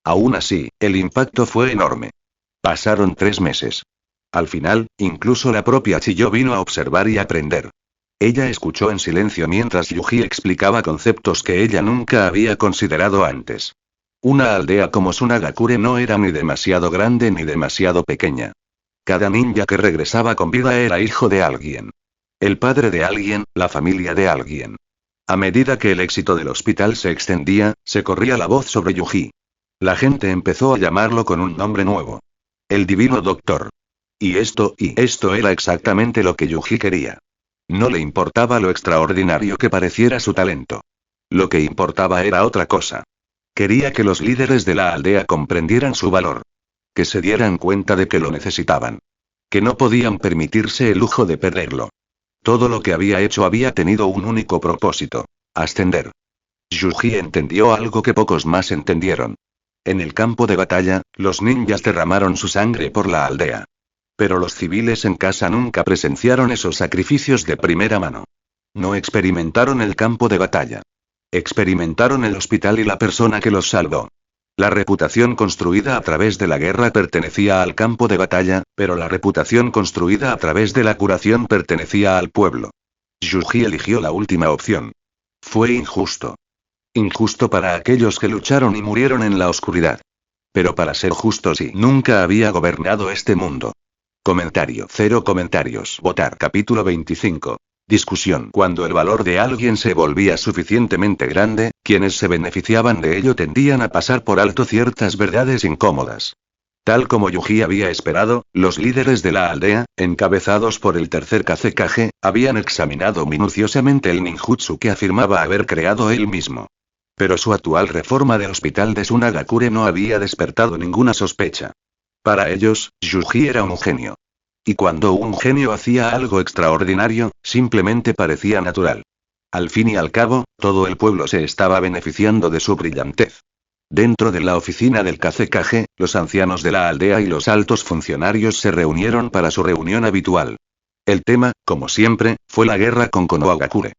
Aún así, el impacto fue enorme. Pasaron 3 meses. Al final, incluso la propia Chiyo vino a observar y aprender. Ella escuchó en silencio mientras Yuji explicaba conceptos que ella nunca había considerado antes. Una aldea como Sunagakure no era ni demasiado grande ni demasiado pequeña. Cada ninja que regresaba con vida era hijo de alguien. El padre de alguien, la familia de alguien. A medida que el éxito del hospital se extendía, se corría la voz sobre Yuji. La gente empezó a llamarlo con un nombre nuevo. El Divino Doctor. Y esto era exactamente lo que Yuji quería. No le importaba lo extraordinario que pareciera su talento. Lo que importaba era otra cosa. Quería que los líderes de la aldea comprendieran su valor. Que se dieran cuenta de que lo necesitaban. Que no podían permitirse el lujo de perderlo. Todo lo que había hecho había tenido un único propósito. Ascender. Yuji entendió algo que pocos más entendieron. En el campo de batalla, los ninjas derramaron su sangre por la aldea. Pero los civiles en casa nunca presenciaron esos sacrificios de primera mano. No experimentaron el campo de batalla. Experimentaron el hospital y la persona que los salvó. La reputación construida a través de la guerra pertenecía al campo de batalla, pero la reputación construida a través de la curación pertenecía al pueblo. Yuji eligió la última opción. Fue injusto. Injusto para aquellos que lucharon y murieron en la oscuridad. Pero para ser justo sí, nunca había gobernado este mundo. Comentario. 0 comentarios. Votar. Capítulo 25. Discusión. Cuando el valor de alguien se volvía suficientemente grande, quienes se beneficiaban de ello tendían a pasar por alto ciertas verdades incómodas. Tal como Yuji había esperado, los líderes de la aldea, encabezados por el tercer Kazekage, habían examinado minuciosamente el ninjutsu que afirmaba haber creado él mismo. Pero su actual reforma del hospital de Sunagakure no había despertado ninguna sospecha. Para ellos, Yuji era un genio. Y cuando un genio hacía algo extraordinario, simplemente parecía natural. Al fin y al cabo, todo el pueblo se estaba beneficiando de su brillantez. Dentro de la oficina del Kazekage, los ancianos de la aldea y los altos funcionarios se reunieron para su reunión habitual. El tema, como siempre, fue la guerra con Konohagakure.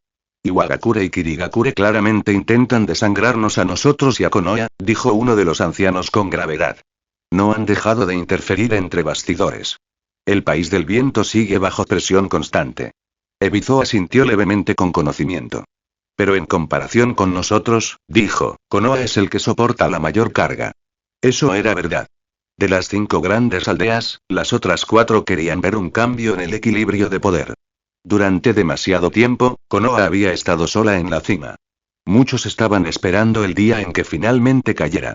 Iwagakure y Kirigakure claramente intentan desangrarnos a nosotros y a Konoha, dijo uno de los ancianos con gravedad. No han dejado de interferir entre bastidores. El país del viento sigue bajo presión constante. Ebizo asintió levemente con conocimiento. Pero en comparación con nosotros, dijo, Konoha es el que soporta la mayor carga. Eso era verdad. De las 5 grandes aldeas, las otras 4 querían ver un cambio en el equilibrio de poder. Durante demasiado tiempo, Konoha había estado sola en la cima. Muchos estaban esperando el día en que finalmente cayera.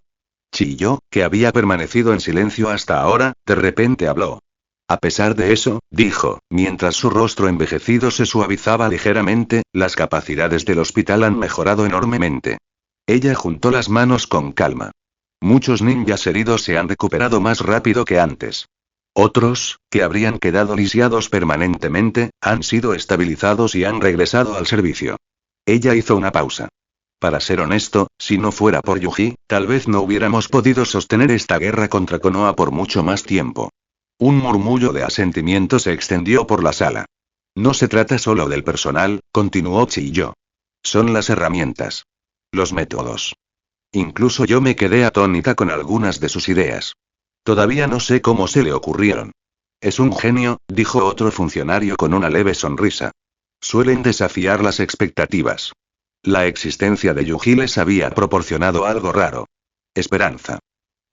Chiyo, que había permanecido en silencio hasta ahora, de repente habló. A pesar de eso, dijo, mientras su rostro envejecido se suavizaba ligeramente, las capacidades del hospital han mejorado enormemente. Ella juntó las manos con calma. Muchos ninjas heridos se han recuperado más rápido que antes. Otros, que habrían quedado lisiados permanentemente, han sido estabilizados y han regresado al servicio. Ella hizo una pausa. Para ser honesto, si no fuera por Yuji, tal vez no hubiéramos podido sostener esta guerra contra Konoha por mucho más tiempo. Un murmullo de asentimiento se extendió por la sala. No se trata solo del personal, continuó Chiyo. Son las herramientas. Los métodos. Incluso yo me quedé atónita con algunas de sus ideas. Todavía no sé cómo se le ocurrieron. Es un genio, dijo otro funcionario con una leve sonrisa. Suelen desafiar las expectativas. La existencia de Yuji les había proporcionado algo raro. Esperanza.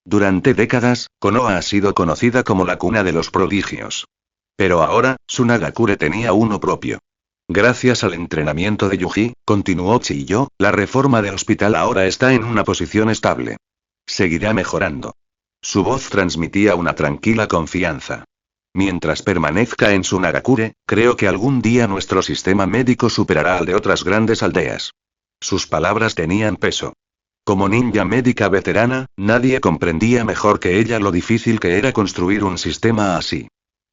Durante décadas, Konoha ha sido conocida como la cuna de los prodigios. Pero ahora, Sunagakure tenía uno propio. Gracias al entrenamiento de Yuji, continuó Chiyo, la reforma del hospital ahora está en una posición estable. Seguirá mejorando. Su voz transmitía una tranquila confianza. Mientras permanezca en Sunagakure, creo que algún día nuestro sistema médico superará al de otras grandes aldeas. Sus palabras tenían peso. Como ninja médica veterana, nadie comprendía mejor que ella lo difícil que era construir un sistema así.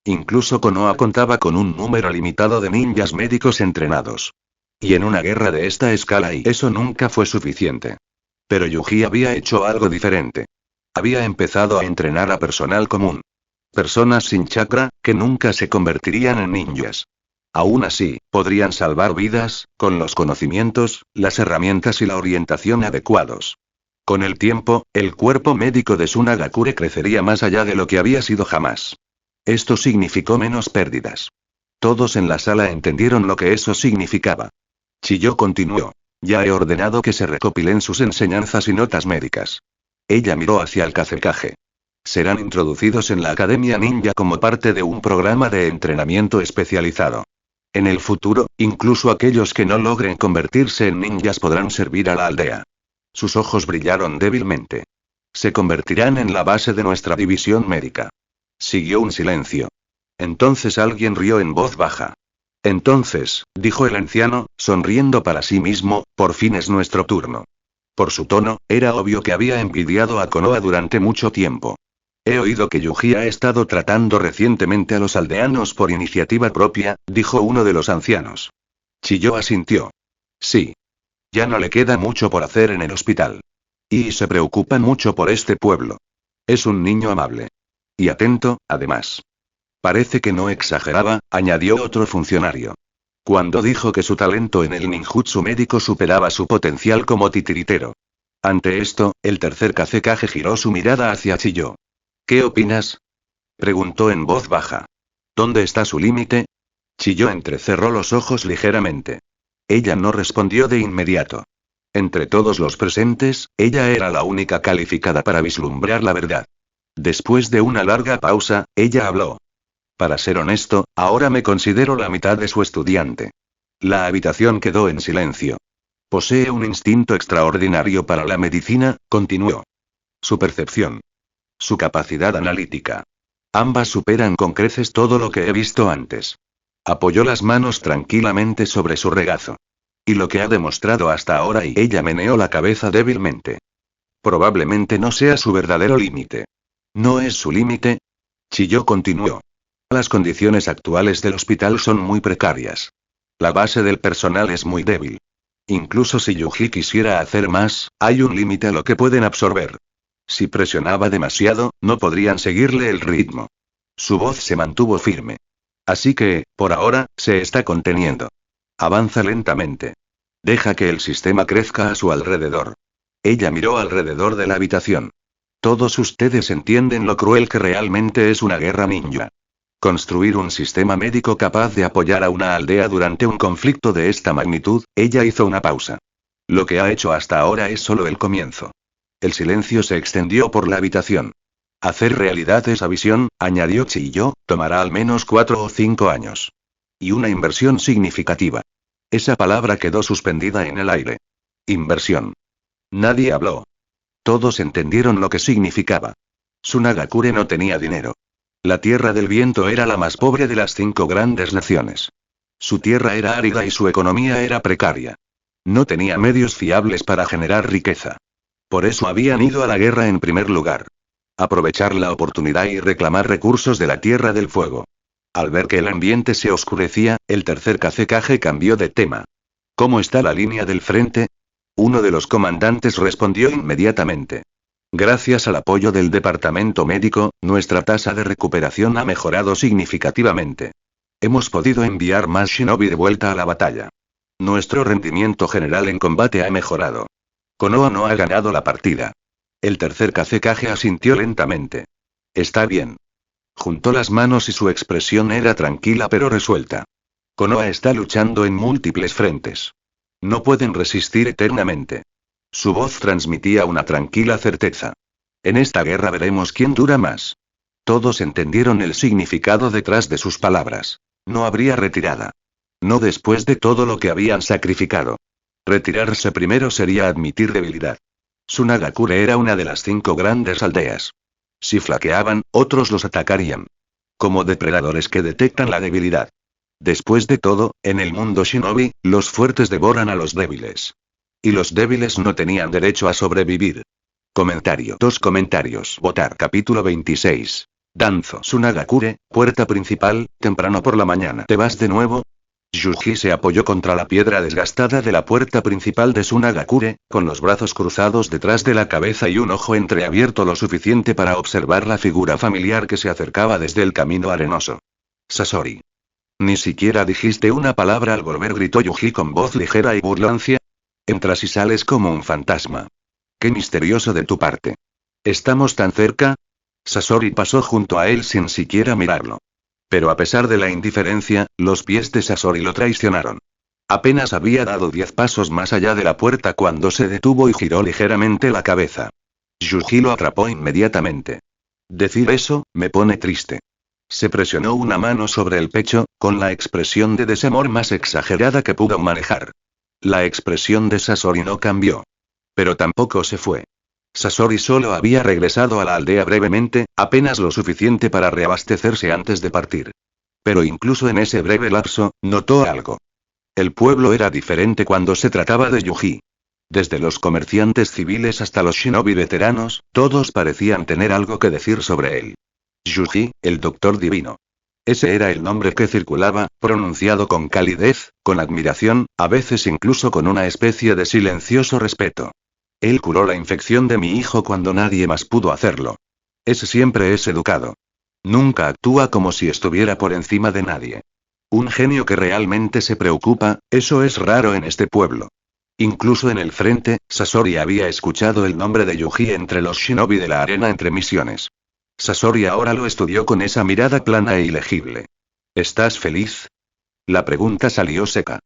Incluso Konoha contaba con un número limitado de ninjas médicos entrenados. Y en una guerra de esta escala eso nunca fue suficiente. Pero Yuji había hecho algo diferente. Había empezado a entrenar a personal común. Personas sin chakra, que nunca se convertirían en ninjas. Aún así, podrían salvar vidas, con los conocimientos, las herramientas y la orientación adecuados. Con el tiempo, el cuerpo médico de Sunagakure crecería más allá de lo que había sido jamás. Esto significó menos pérdidas. Todos en la sala entendieron lo que eso significaba. Chiyo continuó. Ya he ordenado que se recopilen sus enseñanzas y notas médicas. Ella miró hacia el Kazekage. Serán introducidos en la Academia Ninja como parte de un programa de entrenamiento especializado. En el futuro, incluso aquellos que no logren convertirse en ninjas podrán servir a la aldea. Sus ojos brillaron débilmente. Se convertirán en la base de nuestra división médica. Siguió un silencio. Entonces alguien rió en voz baja. Entonces, dijo el anciano, sonriendo para sí mismo, por fin es nuestro turno. Por su tono, era obvio que había envidiado a Konoha durante mucho tiempo. He oído que Yuji ha estado tratando recientemente a los aldeanos por iniciativa propia, dijo uno de los ancianos. Chiyo asintió. Sí. Ya no le queda mucho por hacer en el hospital. Y se preocupa mucho por este pueblo. Es un niño amable. Y atento, además. Parece que no exageraba, añadió otro funcionario. Cuando dijo que su talento en el ninjutsu médico superaba su potencial como titiritero. Ante esto, el tercer Kazekage giró su mirada hacia Chiyo. ¿Qué opinas? Preguntó en voz baja. ¿Dónde está su límite? Chiyo entrecerró los ojos ligeramente. Ella no respondió de inmediato. Entre todos los presentes, ella era la única calificada para vislumbrar la verdad. Después de una larga pausa, ella habló. Para ser honesto, ahora me considero la mitad de su estudiante. La habitación quedó en silencio. Posee un instinto extraordinario para la medicina, continuó. Su percepción. Su capacidad analítica. Ambas superan con creces todo lo que he visto antes. Apoyó las manos tranquilamente sobre su regazo. Y lo que ha demostrado hasta ahora, y ella meneó la cabeza débilmente. Probablemente no sea su verdadero límite. ¿No es su límite? Chilló continuó. Las condiciones actuales del hospital son muy precarias. La base del personal es muy débil. Incluso si Yuji quisiera hacer más, hay un límite a lo que pueden absorber. Si presionaba demasiado, no podrían seguirle el ritmo. Su voz se mantuvo firme. Así que, por ahora, se está conteniendo. Avanza lentamente. Deja que el sistema crezca a su alrededor. Ella miró alrededor de la habitación. Todos ustedes entienden lo cruel que realmente es una guerra ninja. Construir un sistema médico capaz de apoyar a una aldea durante un conflicto de esta magnitud, ella hizo una pausa. Lo que ha hecho hasta ahora es solo el comienzo. El silencio se extendió por la habitación. Hacer realidad esa visión, añadió Chiyo, tomará al menos 4 o 5 años. Y una inversión significativa. Esa palabra quedó suspendida en el aire. Inversión. Nadie habló. Todos entendieron lo que significaba. Tsunagakure no tenía dinero. La Tierra del Viento era la más pobre de las 5 grandes naciones. Su tierra era árida y su economía era precaria. No tenía medios fiables para generar riqueza. Por eso habían ido a la guerra en primer lugar. Aprovechar la oportunidad y reclamar recursos de la Tierra del Fuego. Al ver que el ambiente se oscurecía, el tercer Kazekage cambió de tema. ¿Cómo está la línea del frente? Uno de los comandantes respondió inmediatamente. Gracias al apoyo del departamento médico, nuestra tasa de recuperación ha mejorado significativamente. Hemos podido enviar más shinobi de vuelta a la batalla. Nuestro rendimiento general en combate ha mejorado. Konoha no ha ganado la partida. El tercer Kazekage asintió lentamente. Está bien. Juntó las manos y su expresión era tranquila pero resuelta. Konoha está luchando en múltiples frentes. No pueden resistir eternamente. Su voz transmitía una tranquila certeza. En esta guerra veremos quién dura más. Todos entendieron el significado detrás de sus palabras. No habría retirada. No después de todo lo que habían sacrificado. Retirarse primero sería admitir debilidad. Tsunagakure era una de las 5 grandes aldeas. Si flaqueaban, otros los atacarían. Como depredadores que detectan la debilidad. Después de todo, en el mundo shinobi, los fuertes devoran a los débiles. Y los débiles no tenían derecho a sobrevivir. Comentario. 2 comentarios. Votar. Capítulo 26. Danzo. Tsunagakure, puerta principal, temprano por la mañana. ¿Te vas de nuevo? Yuji se apoyó contra la piedra desgastada de la puerta principal de Tsunagakure, con los brazos cruzados detrás de la cabeza y un ojo entreabierto lo suficiente para observar la figura familiar que se acercaba desde el camino arenoso. Sasori. Ni siquiera dijiste una palabra al volver, gritó Yuji con voz ligera y burlancia. Entras y sales como un fantasma. Qué misterioso de tu parte. ¿Estamos tan cerca? Sasori pasó junto a él sin siquiera mirarlo. Pero a pesar de la indiferencia, los pies de Sasori lo traicionaron. Apenas había dado 10 pasos más allá de la puerta cuando se detuvo y giró ligeramente la cabeza. Yuji lo atrapó inmediatamente. Decir eso, me pone triste. Se presionó una mano sobre el pecho, con la expresión de desamor más exagerada que pudo manejar. La expresión de Sasori no cambió. Pero tampoco se fue. Sasori solo había regresado a la aldea brevemente, apenas lo suficiente para reabastecerse antes de partir. Pero incluso en ese breve lapso, notó algo. El pueblo era diferente cuando se trataba de Yuji. Desde los comerciantes civiles hasta los shinobi veteranos, todos parecían tener algo que decir sobre él. Yuji, el doctor divino. Ese era el nombre que circulaba, pronunciado con calidez, con admiración, a veces incluso con una especie de silencioso respeto. Él curó la infección de mi hijo cuando nadie más pudo hacerlo. Ese siempre es educado. Nunca actúa como si estuviera por encima de nadie. Un genio que realmente se preocupa, eso es raro en este pueblo. Incluso en el frente, Sasori había escuchado el nombre de Yuji entre los shinobi de la arena entre misiones. Sasori ahora lo estudió con esa mirada plana e ilegible. ¿Estás feliz? La pregunta salió seca.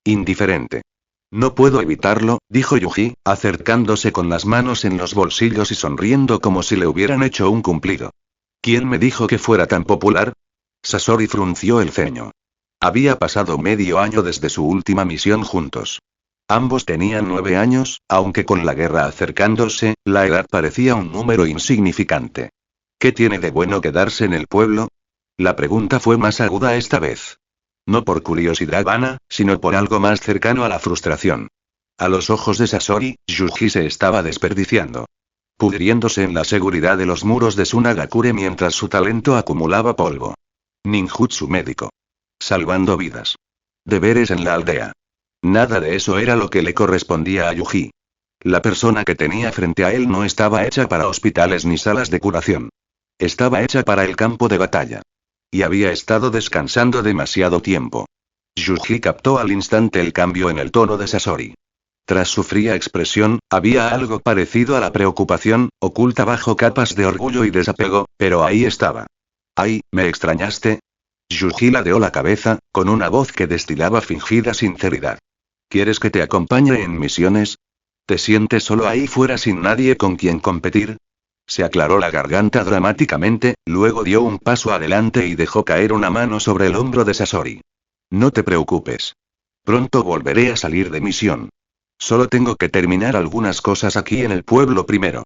Indiferente. No puedo evitarlo, dijo Yuji, acercándose con las manos en los bolsillos y sonriendo como si le hubieran hecho un cumplido. ¿Quién me dijo que fuera tan popular? Sasori frunció el ceño. Había pasado medio año desde su última misión juntos. Ambos tenían 9 años, aunque con la guerra acercándose, la edad parecía un número insignificante. ¿Qué tiene de bueno quedarse en el pueblo? La pregunta fue más aguda esta vez. No por curiosidad vana, sino por algo más cercano a la frustración. A los ojos de Sasori, Yuji se estaba desperdiciando. Pudriéndose en la seguridad de los muros de Sunagakure mientras su talento acumulaba polvo. Ninjutsu médico. Salvando vidas. Deberes en la aldea. Nada de eso era lo que le correspondía a Yuji. La persona que tenía frente a él no estaba hecha para hospitales ni salas de curación. Estaba hecha para el campo de batalla. Y había estado descansando demasiado tiempo. Yuji captó al instante el cambio en el tono de Sasori. Tras su fría expresión, había algo parecido a la preocupación, oculta bajo capas de orgullo y desapego, pero ahí estaba. «Ay, ¿me extrañaste?» Yuji ladeó la cabeza, con una voz que destilaba fingida sinceridad. ¿Quieres que te acompañe en misiones? ¿Te sientes solo ahí fuera sin nadie con quien competir? Se aclaró la garganta dramáticamente, luego dio un paso adelante y dejó caer una mano sobre el hombro de Sasori. No te preocupes. Pronto volveré a salir de misión. Solo tengo que terminar algunas cosas aquí en el pueblo primero.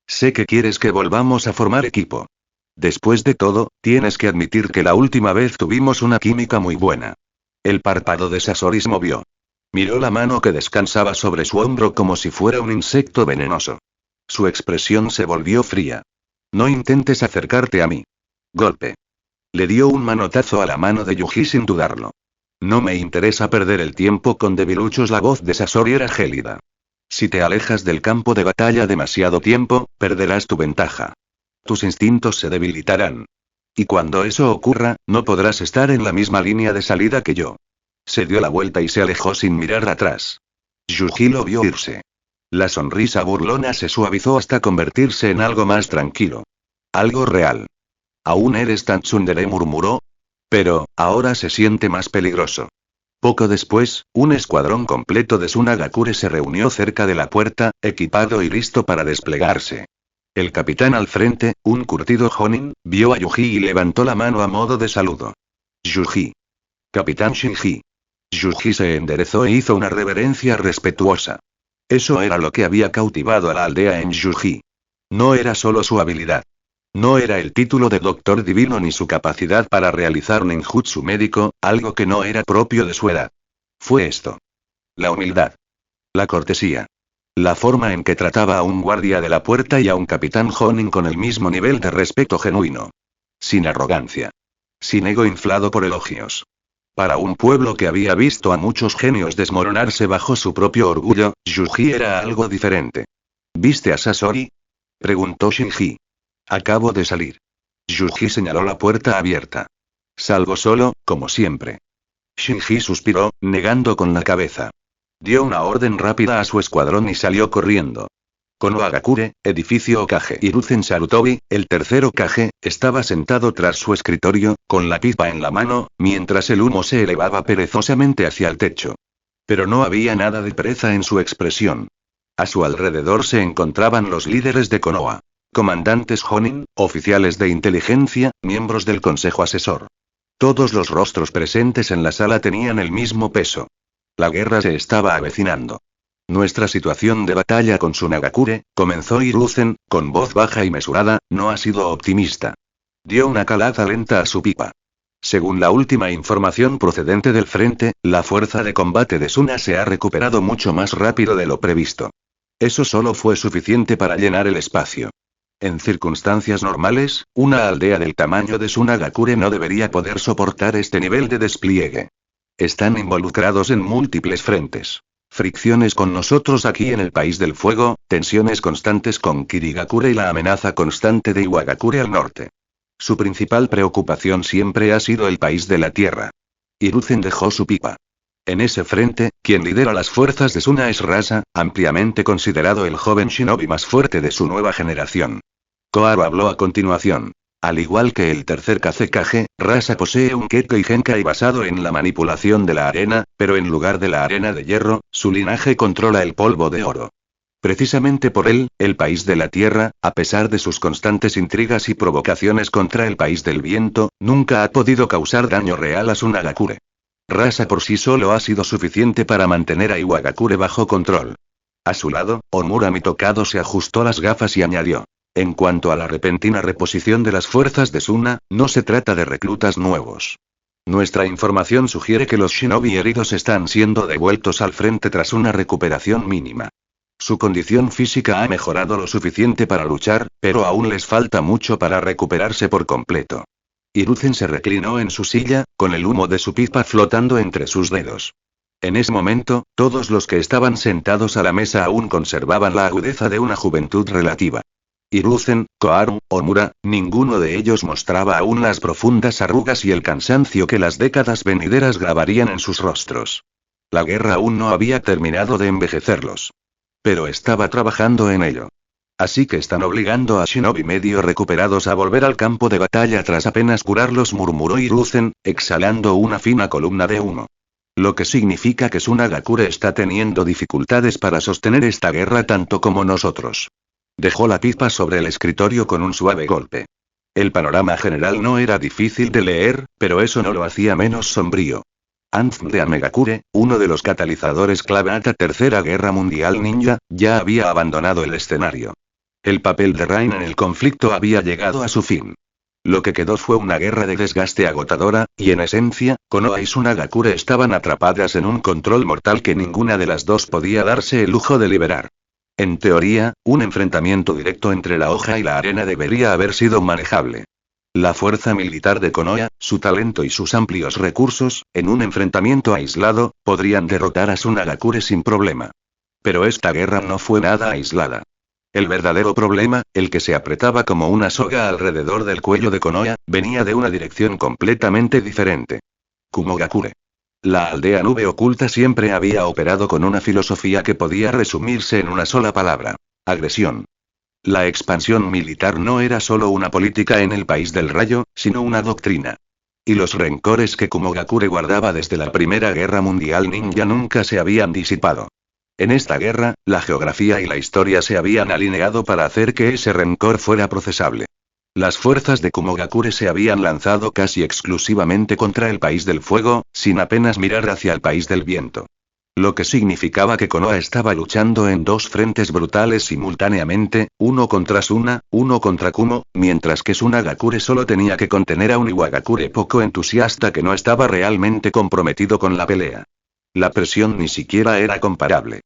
Sé que quieres que volvamos a formar equipo. Después de todo, tienes que admitir que la última vez tuvimos una química muy buena. El párpado de Sasori se movió. Miró la mano que descansaba sobre su hombro como si fuera un insecto venenoso. Su expresión se volvió fría. No intentes acercarte a mí. Golpe. Le dio un manotazo a la mano de Yuji sin dudarlo. No me interesa perder el tiempo con debiluchos. La voz de Sasori era gélida. Si te alejas del campo de batalla demasiado tiempo, perderás tu ventaja. Tus instintos se debilitarán. Y cuando eso ocurra, no podrás estar en la misma línea de salida que yo. Se dio la vuelta y se alejó sin mirar atrás. Yuji lo vio irse. La sonrisa burlona se suavizó hasta convertirse en algo más tranquilo. Algo real. ¿Aún eres tan tsundere?, murmuró. Pero, ahora se siente más peligroso. Poco después, un escuadrón completo de Sunagakure se reunió cerca de la puerta, equipado y listo para desplegarse. El capitán al frente, un curtido Jonin, vio a Yuji y levantó la mano a modo de saludo. Yuji. Capitán Shinji. Yuji se enderezó e hizo una reverencia respetuosa. Eso era lo que había cautivado a la aldea en Yuji. No era solo su habilidad. No era el título de doctor divino ni su capacidad para realizar ninjutsu médico, algo que no era propio de su edad. Fue esto. La humildad. La cortesía. La forma en que trataba a un guardia de la puerta y a un capitán Jonin con el mismo nivel de respeto genuino. Sin arrogancia. Sin ego inflado por elogios. Para un pueblo que había visto a muchos genios desmoronarse bajo su propio orgullo, Yuji era algo diferente. ¿Viste a Sasori?, preguntó Shinji. Acabo de salir. Yuji señaló la puerta abierta. Salgo solo, como siempre. Shinji suspiró, negando con la cabeza. Dio una orden rápida a su escuadrón y salió corriendo. Konohagakure, edificio Okage Hiruzen Sarutobi, el tercer Okage, estaba sentado tras su escritorio, con la pipa en la mano, mientras el humo se elevaba perezosamente hacia el techo. Pero no había nada de pereza en su expresión. A su alrededor se encontraban los líderes de Konoha. Comandantes Jonin, oficiales de inteligencia, miembros del consejo asesor. Todos los rostros presentes en la sala tenían el mismo peso. La guerra se estaba avecinando. Nuestra situación de batalla con Sunagakure, comenzó Hiruzen, con voz baja y mesurada, no ha sido optimista. Dio una calada lenta a su pipa. Según la última información procedente del frente, la fuerza de combate de Suna se ha recuperado mucho más rápido de lo previsto. Eso solo fue suficiente para llenar el espacio. En circunstancias normales, una aldea del tamaño de Sunagakure no debería poder soportar este nivel de despliegue. Están involucrados en múltiples frentes. Fricciones con nosotros aquí en el País del Fuego, tensiones constantes con Kirigakure y la amenaza constante de Iwagakure al norte. Su principal preocupación siempre ha sido el país de la tierra. Hiruzen dejó su pipa. En ese frente, quien lidera las fuerzas de Suna es Rasa, ampliamente considerado el joven shinobi más fuerte de su nueva generación. Koharu habló a continuación. Al igual que el tercer Kazekage, Rasa posee un Kekkei Genkai basado en la manipulación de la arena, pero en lugar de la arena de hierro, su linaje controla el polvo de oro. Precisamente por él, el país de la tierra, a pesar de sus constantes intrigas y provocaciones contra el país del viento, nunca ha podido causar daño real a Sunagakure. Rasa por sí solo ha sido suficiente para mantener a Iwagakure bajo control. A su lado, Omura Mitokado se ajustó las gafas y añadió. En cuanto a la repentina reposición de las fuerzas de Suna, no se trata de reclutas nuevos. Nuestra información sugiere que los shinobi heridos están siendo devueltos al frente tras una recuperación mínima. Su condición física ha mejorado lo suficiente para luchar, pero aún les falta mucho para recuperarse por completo. Hiruzen se reclinó en su silla, con el humo de su pipa flotando entre sus dedos. En ese momento, todos los que estaban sentados a la mesa aún conservaban la agudeza de una juventud relativa. Hiruzen, Koharu, Omura, ninguno de ellos mostraba aún las profundas arrugas y el cansancio que las décadas venideras grabarían en sus rostros. La guerra aún no había terminado de envejecerlos. Pero estaba trabajando en ello. Así que están obligando a shinobi medio recuperados a volver al campo de batalla tras apenas curarlos, murmuró Hiruzen, exhalando una fina columna de humo. Lo que significa que Sunagakure está teniendo dificultades para sostener esta guerra tanto como nosotros. Dejó la pipa sobre el escritorio con un suave golpe. El panorama general no era difícil de leer, pero eso no lo hacía menos sombrío. Anzm de Amegakure, uno de los catalizadores clave a la Tercera Guerra Mundial Ninja, ya había abandonado el escenario. El papel de Rain en el conflicto había llegado a su fin. Lo que quedó fue una guerra de desgaste agotadora, y en esencia, Konoha y Sunagakure estaban atrapadas en un control mortal que ninguna de las dos podía darse el lujo de liberar. En teoría, un enfrentamiento directo entre la hoja y la arena debería haber sido manejable. La fuerza militar de Konoha, su talento y sus amplios recursos, en un enfrentamiento aislado, podrían derrotar a Sunagakure sin problema. Pero esta guerra no fue nada aislada. El verdadero problema, el que se apretaba como una soga alrededor del cuello de Konoha, venía de una dirección completamente diferente. Kumogakure. La aldea nube oculta siempre había operado con una filosofía que podía resumirse en una sola palabra: agresión. La expansión militar no era solo una política en el país del rayo, sino una doctrina. Y los rencores que Kumogakure guardaba desde la Primera Guerra Mundial Ninja nunca se habían disipado. En esta guerra, la geografía y la historia se habían alineado para hacer que ese rencor fuera procesable. Las fuerzas de Kumogakure se habían lanzado casi exclusivamente contra el país del fuego, sin apenas mirar hacia el país del viento. Lo que significaba que Konoha estaba luchando en dos frentes brutales simultáneamente, uno contra Suna, uno contra Kumo, mientras que Sunagakure solo tenía que contener a un Iwagakure poco entusiasta que no estaba realmente comprometido con la pelea. La presión ni siquiera era comparable.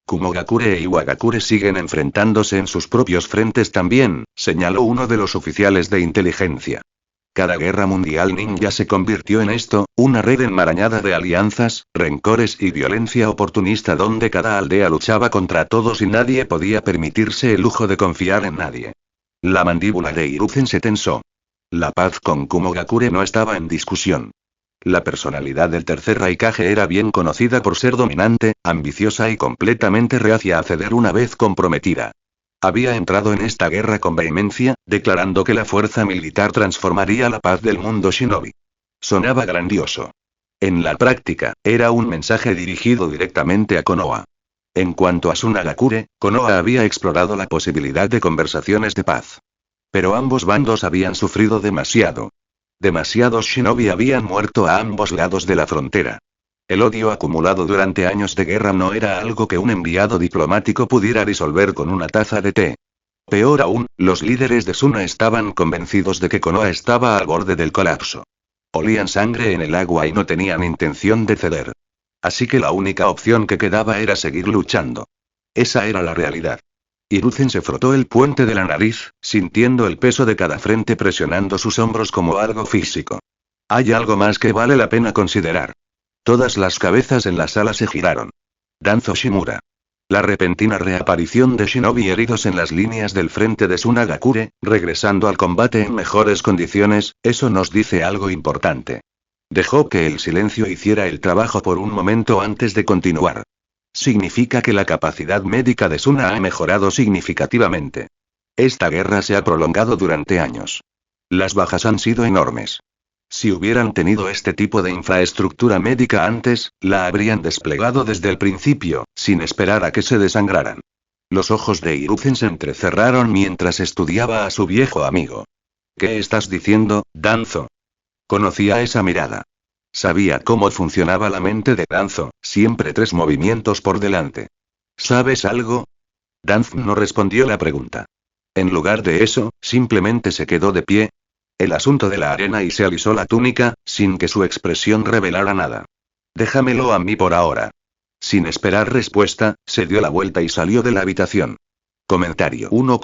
Kumogakure e Iwagakure siguen enfrentándose en sus propios frentes también, señaló uno de los oficiales de inteligencia. Cada guerra mundial ninja se convirtió en esto, una red enmarañada de alianzas, rencores y violencia oportunista donde cada aldea luchaba contra todos y nadie podía permitirse el lujo de confiar en nadie. La mandíbula de Hiruzen se tensó. La paz con Kumogakure no estaba en discusión. La personalidad del tercer Raikage era bien conocida por ser dominante, ambiciosa y completamente reacia a ceder una vez comprometida. Había entrado en esta guerra con vehemencia, declarando que la fuerza militar transformaría la paz del mundo shinobi. Sonaba grandioso. En la práctica, era un mensaje dirigido directamente a Konoha. En cuanto a Sunagakure, Konoha había explorado la posibilidad de conversaciones de paz. Pero ambos bandos habían sufrido demasiado. Demasiados shinobi habían muerto a ambos lados de la frontera. El odio acumulado durante años de guerra no era algo que un enviado diplomático pudiera disolver con una taza de té. Peor aún, los líderes de Suna estaban convencidos de que Konoha estaba al borde del colapso. Olían sangre en el agua y no tenían intención de ceder. Así que la única opción que quedaba era seguir luchando. Esa era la realidad. Hiruzen se frotó el puente de la nariz, sintiendo el peso de cada frente presionando sus hombros como algo físico. Hay algo más que vale la pena considerar. Todas las cabezas en la sala se giraron. Danzo Shimura. La repentina reaparición de shinobi heridos en las líneas del frente de Sunagakure, regresando al combate en mejores condiciones, eso nos dice algo importante. Dejó que el silencio hiciera el trabajo por un momento antes de continuar. Significa que la capacidad médica de Suna ha mejorado significativamente. Esta guerra se ha prolongado durante años. Las bajas han sido enormes. Si hubieran tenido este tipo de infraestructura médica antes, la habrían desplegado desde el principio, sin esperar a que se desangraran. Los ojos de Hiruzen se entrecerraron mientras estudiaba a su viejo amigo. ¿Qué estás diciendo, Danzo? Conocía esa mirada. Sabía cómo funcionaba la mente de Danzo, siempre 3 movimientos por delante. ¿Sabes algo? Danzo no respondió la pregunta. En lugar de eso, simplemente se quedó de pie. El asunto de la arena y se alisó la túnica, sin que su expresión revelara nada. Déjamelo a mí por ahora. Sin esperar respuesta, se dio la vuelta y salió de la habitación. Comentario 1.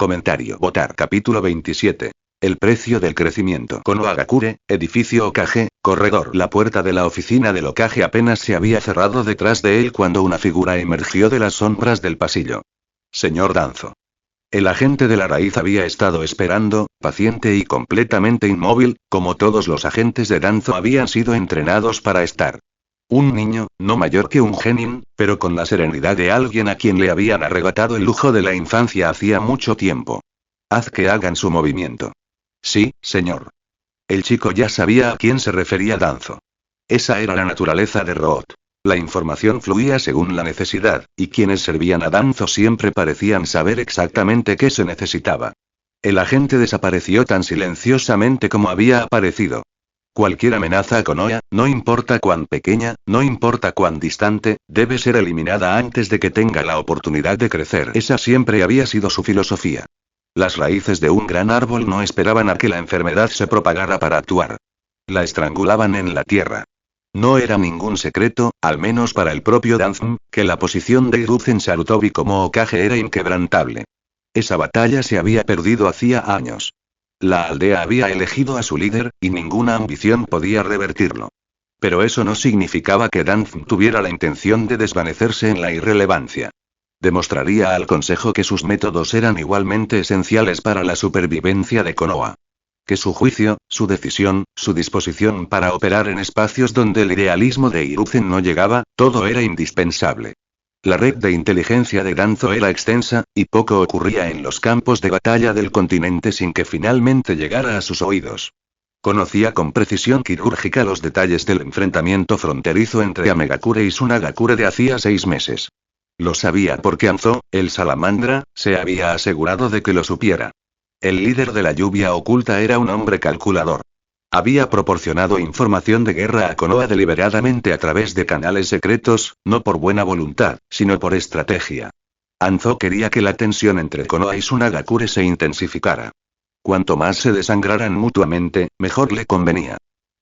Votar. Capítulo 27. El precio del crecimiento. Konohagakure, edificio Okage, corredor. La puerta de la oficina del Okage apenas se había cerrado detrás de él cuando una figura emergió de las sombras del pasillo. Señor Danzo. El agente de la raíz había estado esperando, paciente y completamente inmóvil, como todos los agentes de Danzo habían sido entrenados para estar. Un niño, no mayor que un genin, pero con la serenidad de alguien a quien le habían arrebatado el lujo de la infancia hacía mucho tiempo. Haz que hagan su movimiento. Sí, señor. El chico ya sabía a quién se refería Danzo. Esa era la naturaleza de Root. La información fluía según la necesidad, y quienes servían a Danzo siempre parecían saber exactamente qué se necesitaba. El agente desapareció tan silenciosamente como había aparecido. Cualquier amenaza a Konoha, no importa cuán pequeña, no importa cuán distante, debe ser eliminada antes de que tenga la oportunidad de crecer. Esa siempre había sido su filosofía. Las raíces de un gran árbol no esperaban a que la enfermedad se propagara para actuar. La estrangulaban en la tierra. No era ningún secreto, al menos para el propio Danzo, que la posición de Hiruzen Sarutobi como Hokage era inquebrantable. Esa batalla se había perdido hacía años. La aldea había elegido a su líder, y ninguna ambición podía revertirlo. Pero eso no significaba que Danzo tuviera la intención de desvanecerse en la irrelevancia. Demostraría al consejo que sus métodos eran igualmente esenciales para la supervivencia de Konoha. Que su juicio, su decisión, su disposición para operar en espacios donde el idealismo de Hiruzen no llegaba, todo era indispensable. La red de inteligencia de Danzo era extensa, y poco ocurría en los campos de batalla del continente sin que finalmente llegara a sus oídos. Conocía con precisión quirúrgica los detalles del enfrentamiento fronterizo entre Amegakure y Sunagakure de hacía 6 meses. Lo sabía porque Anzo, el salamandra, se había asegurado de que lo supiera. El líder de la lluvia oculta era un hombre calculador. Había proporcionado información de guerra a Konoha deliberadamente a través de canales secretos, no por buena voluntad, sino por estrategia. Anzo quería que la tensión entre Konoha y Sunagakure se intensificara. Cuanto más se desangraran mutuamente, mejor le convenía.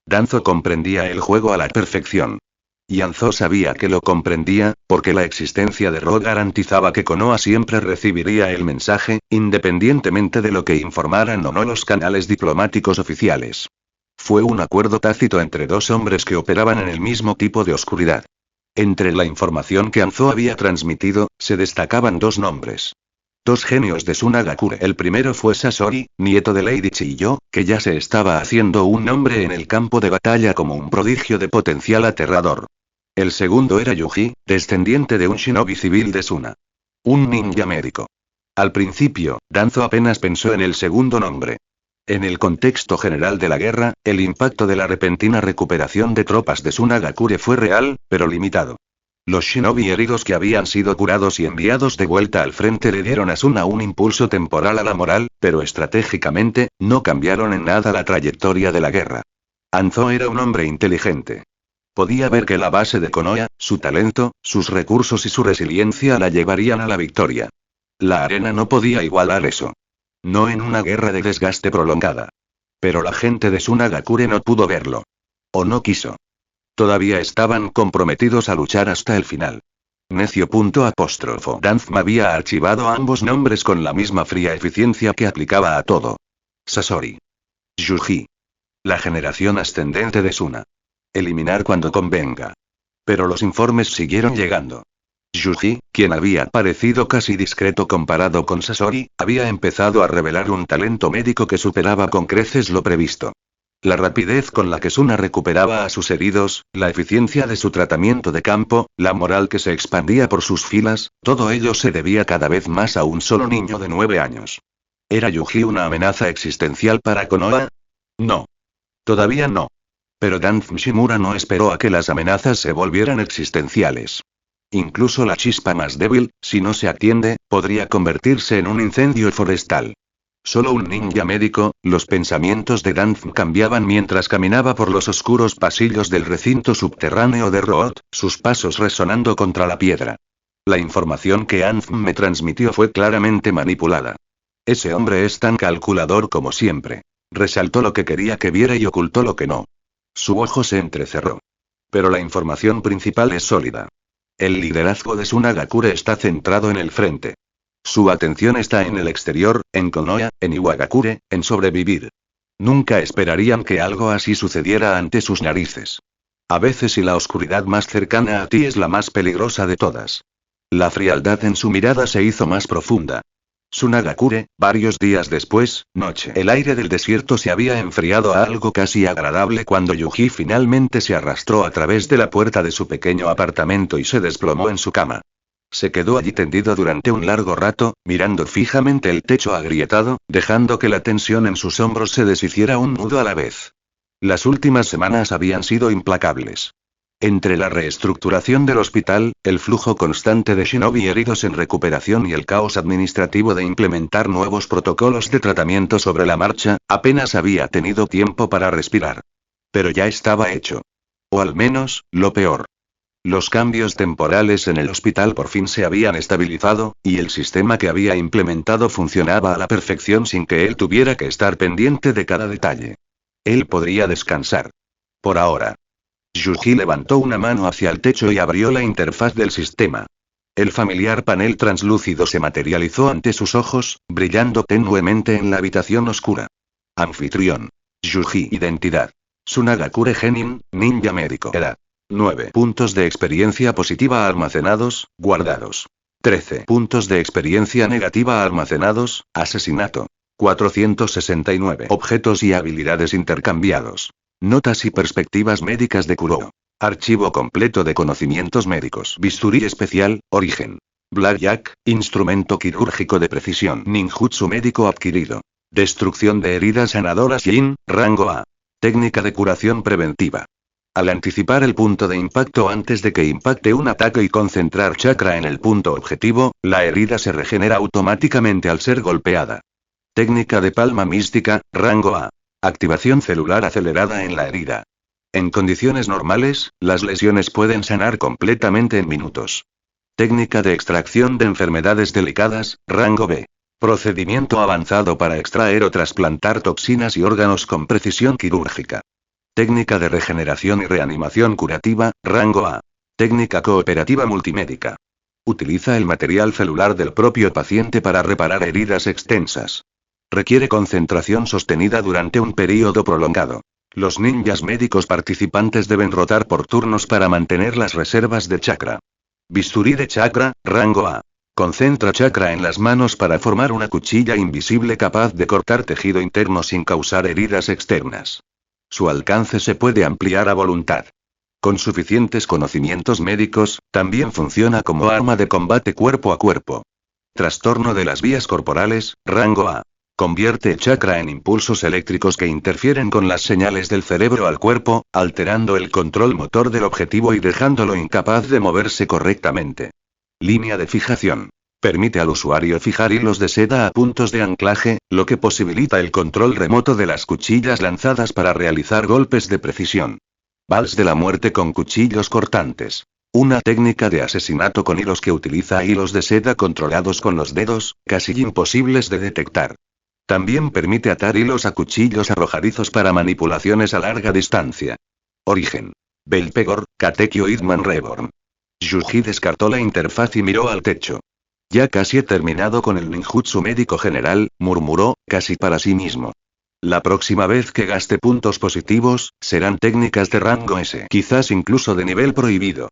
Danzo comprendía el juego a la perfección. Y Anzo sabía que lo comprendía, porque la existencia de Ro garantizaba que Konoha siempre recibiría el mensaje, independientemente de lo que informaran o no los canales diplomáticos oficiales. Fue un acuerdo tácito entre 2 hombres que operaban en el mismo tipo de oscuridad. Entre la información que Anzo había transmitido, se destacaban 2 nombres. 2 genios de Sunagakure. El primero fue Sasori, nieto de Lady Chiyo, que ya se estaba haciendo un nombre en el campo de batalla como un prodigio de potencial aterrador. El segundo era Yuji, descendiente de un shinobi civil de Suna. Un ninja médico. Al principio, Danzo apenas pensó en el segundo nombre. En el contexto general de la guerra, el impacto de la repentina recuperación de tropas de Sunagakure fue real, pero limitado. Los shinobi heridos que habían sido curados y enviados de vuelta al frente le dieron a Suna un impulso temporal a la moral, pero estratégicamente, no cambiaron en nada la trayectoria de la guerra. Anzo era un hombre inteligente. Podía ver que la base de Konoha, su talento, sus recursos y su resiliencia la llevarían a la victoria. La arena no podía igualar eso. No en una guerra de desgaste prolongada. Pero la gente de Sunagakure no pudo verlo. O no quiso. Todavía estaban comprometidos a luchar hasta el final. Necio. Danzo había archivado ambos nombres con la misma fría eficiencia que aplicaba a todo. Sasori. Yuji. La generación ascendente de Suna. Eliminar cuando convenga. Pero los informes siguieron llegando. Yuji, quien había parecido casi discreto comparado con Sasori, había empezado a revelar un talento médico que superaba con creces lo previsto. La rapidez con la que Suna recuperaba a sus heridos, la eficiencia de su tratamiento de campo, la moral que se expandía por sus filas, todo ello se debía cada vez más a un solo niño de 9 años. ¿Era Yuji una amenaza existencial para Konoha? No. Todavía no. Pero Danf Shimura no esperó a que las amenazas se volvieran existenciales. Incluso la chispa más débil, si no se atiende, podría convertirse en un incendio forestal. Solo un ninja médico, los pensamientos de Danf cambiaban mientras caminaba por los oscuros pasillos del recinto subterráneo de Root, sus pasos resonando contra la piedra. La información que Anf me transmitió fue claramente manipulada. Ese hombre es tan calculador como siempre. Resaltó lo que quería que viera y ocultó lo que no. Su ojo se entrecerró. Pero la información principal es sólida. El liderazgo de Sunagakure está centrado en el frente. Su atención está en el exterior, en Konoha, en Iwagakure, en sobrevivir. Nunca esperarían que algo así sucediera ante sus narices. A veces y la oscuridad más cercana a ti es la más peligrosa de todas. La frialdad en su mirada se hizo más profunda. Sunagakure, varios días después, noche. El aire del desierto se había enfriado a algo casi agradable cuando Yuji finalmente se arrastró a través de la puerta de su pequeño apartamento y se desplomó en su cama. Se quedó allí tendido durante un largo rato, mirando fijamente el techo agrietado, dejando que la tensión en sus hombros se deshiciera un nudo a la vez. Las últimas semanas habían sido implacables. Entre la reestructuración del hospital, el flujo constante de shinobi heridos en recuperación y el caos administrativo de implementar nuevos protocolos de tratamiento sobre la marcha, apenas había tenido tiempo para respirar. Pero ya estaba hecho. O al menos, lo peor. Los cambios temporales en el hospital por fin se habían estabilizado, y el sistema que había implementado funcionaba a la perfección sin que él tuviera que estar pendiente de cada detalle. Él podría descansar. Por ahora. Yuji levantó una mano hacia el techo y abrió la interfaz del sistema. El familiar panel translúcido se materializó ante sus ojos, brillando tenuemente en la habitación oscura. Anfitrión. Yuji. Identidad. Sunagakure Genin, ninja médico. Edad. 9 puntos de experiencia positiva almacenados, guardados. 13 puntos de experiencia negativa almacenados, asesinato. 469 objetos y habilidades intercambiados. Notas y perspectivas médicas de Kuro. Archivo completo de conocimientos médicos. Bisturí especial, origen. Blackjack, instrumento quirúrgico de precisión. Ninjutsu médico adquirido. Destrucción de heridas sanadoras Yin, rango A. Técnica de curación preventiva. Al anticipar el punto de impacto antes de que impacte un ataque y concentrar chakra en el punto objetivo, la herida se regenera automáticamente al ser golpeada. Técnica de palma mística, rango A. Activación celular acelerada en la herida. En condiciones normales, las lesiones pueden sanar completamente en minutos. Técnica de extracción de enfermedades delicadas, rango B. Procedimiento avanzado para extraer o trasplantar toxinas y órganos con precisión quirúrgica. Técnica de regeneración y reanimación curativa, rango A. Técnica cooperativa multimédica. Utiliza el material celular del propio paciente para reparar heridas extensas. Requiere concentración sostenida durante un período prolongado. Los ninjas médicos participantes deben rotar por turnos para mantener las reservas de chakra. Bisturí de chakra, rango A. Concentra chakra en las manos para formar una cuchilla invisible capaz de cortar tejido interno sin causar heridas externas. Su alcance se puede ampliar a voluntad. Con suficientes conocimientos médicos, también funciona como arma de combate cuerpo a cuerpo. Trastorno de las vías corporales, rango A. Convierte chakra en impulsos eléctricos que interfieren con las señales del cerebro al cuerpo, alterando el control motor del objetivo y dejándolo incapaz de moverse correctamente. Línea de fijación. Permite al usuario fijar hilos de seda a puntos de anclaje, lo que posibilita el control remoto de las cuchillas lanzadas para realizar golpes de precisión. Vals de la muerte con cuchillos cortantes. Una técnica de asesinato con hilos que utiliza hilos de seda controlados con los dedos, casi imposibles de detectar. También permite atar hilos a cuchillos arrojadizos para manipulaciones a larga distancia. Origen. Belpegor, Katekyo Hitman Reborn. Yuji descartó la interfaz y miró al techo. Ya casi he terminado con el ninjutsu médico general, murmuró, casi para sí mismo. La próxima vez que gaste puntos positivos, serán técnicas de rango S, quizás incluso de nivel prohibido.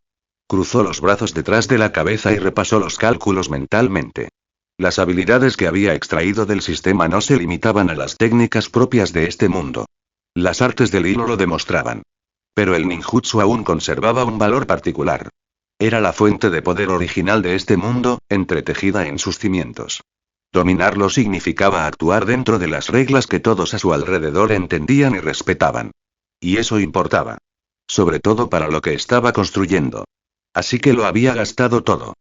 Cruzó los brazos detrás de la cabeza y repasó los cálculos mentalmente. Las habilidades que había extraído del sistema no se limitaban a las técnicas propias de este mundo. Las artes del hilo lo demostraban. Pero el ninjutsu aún conservaba un valor particular. Era la fuente de poder original de este mundo, entretejida en sus cimientos. Dominarlo significaba actuar dentro de las reglas que todos a su alrededor entendían y respetaban. Y eso importaba. Sobre todo para lo que estaba construyendo. Así que lo había gastado todo.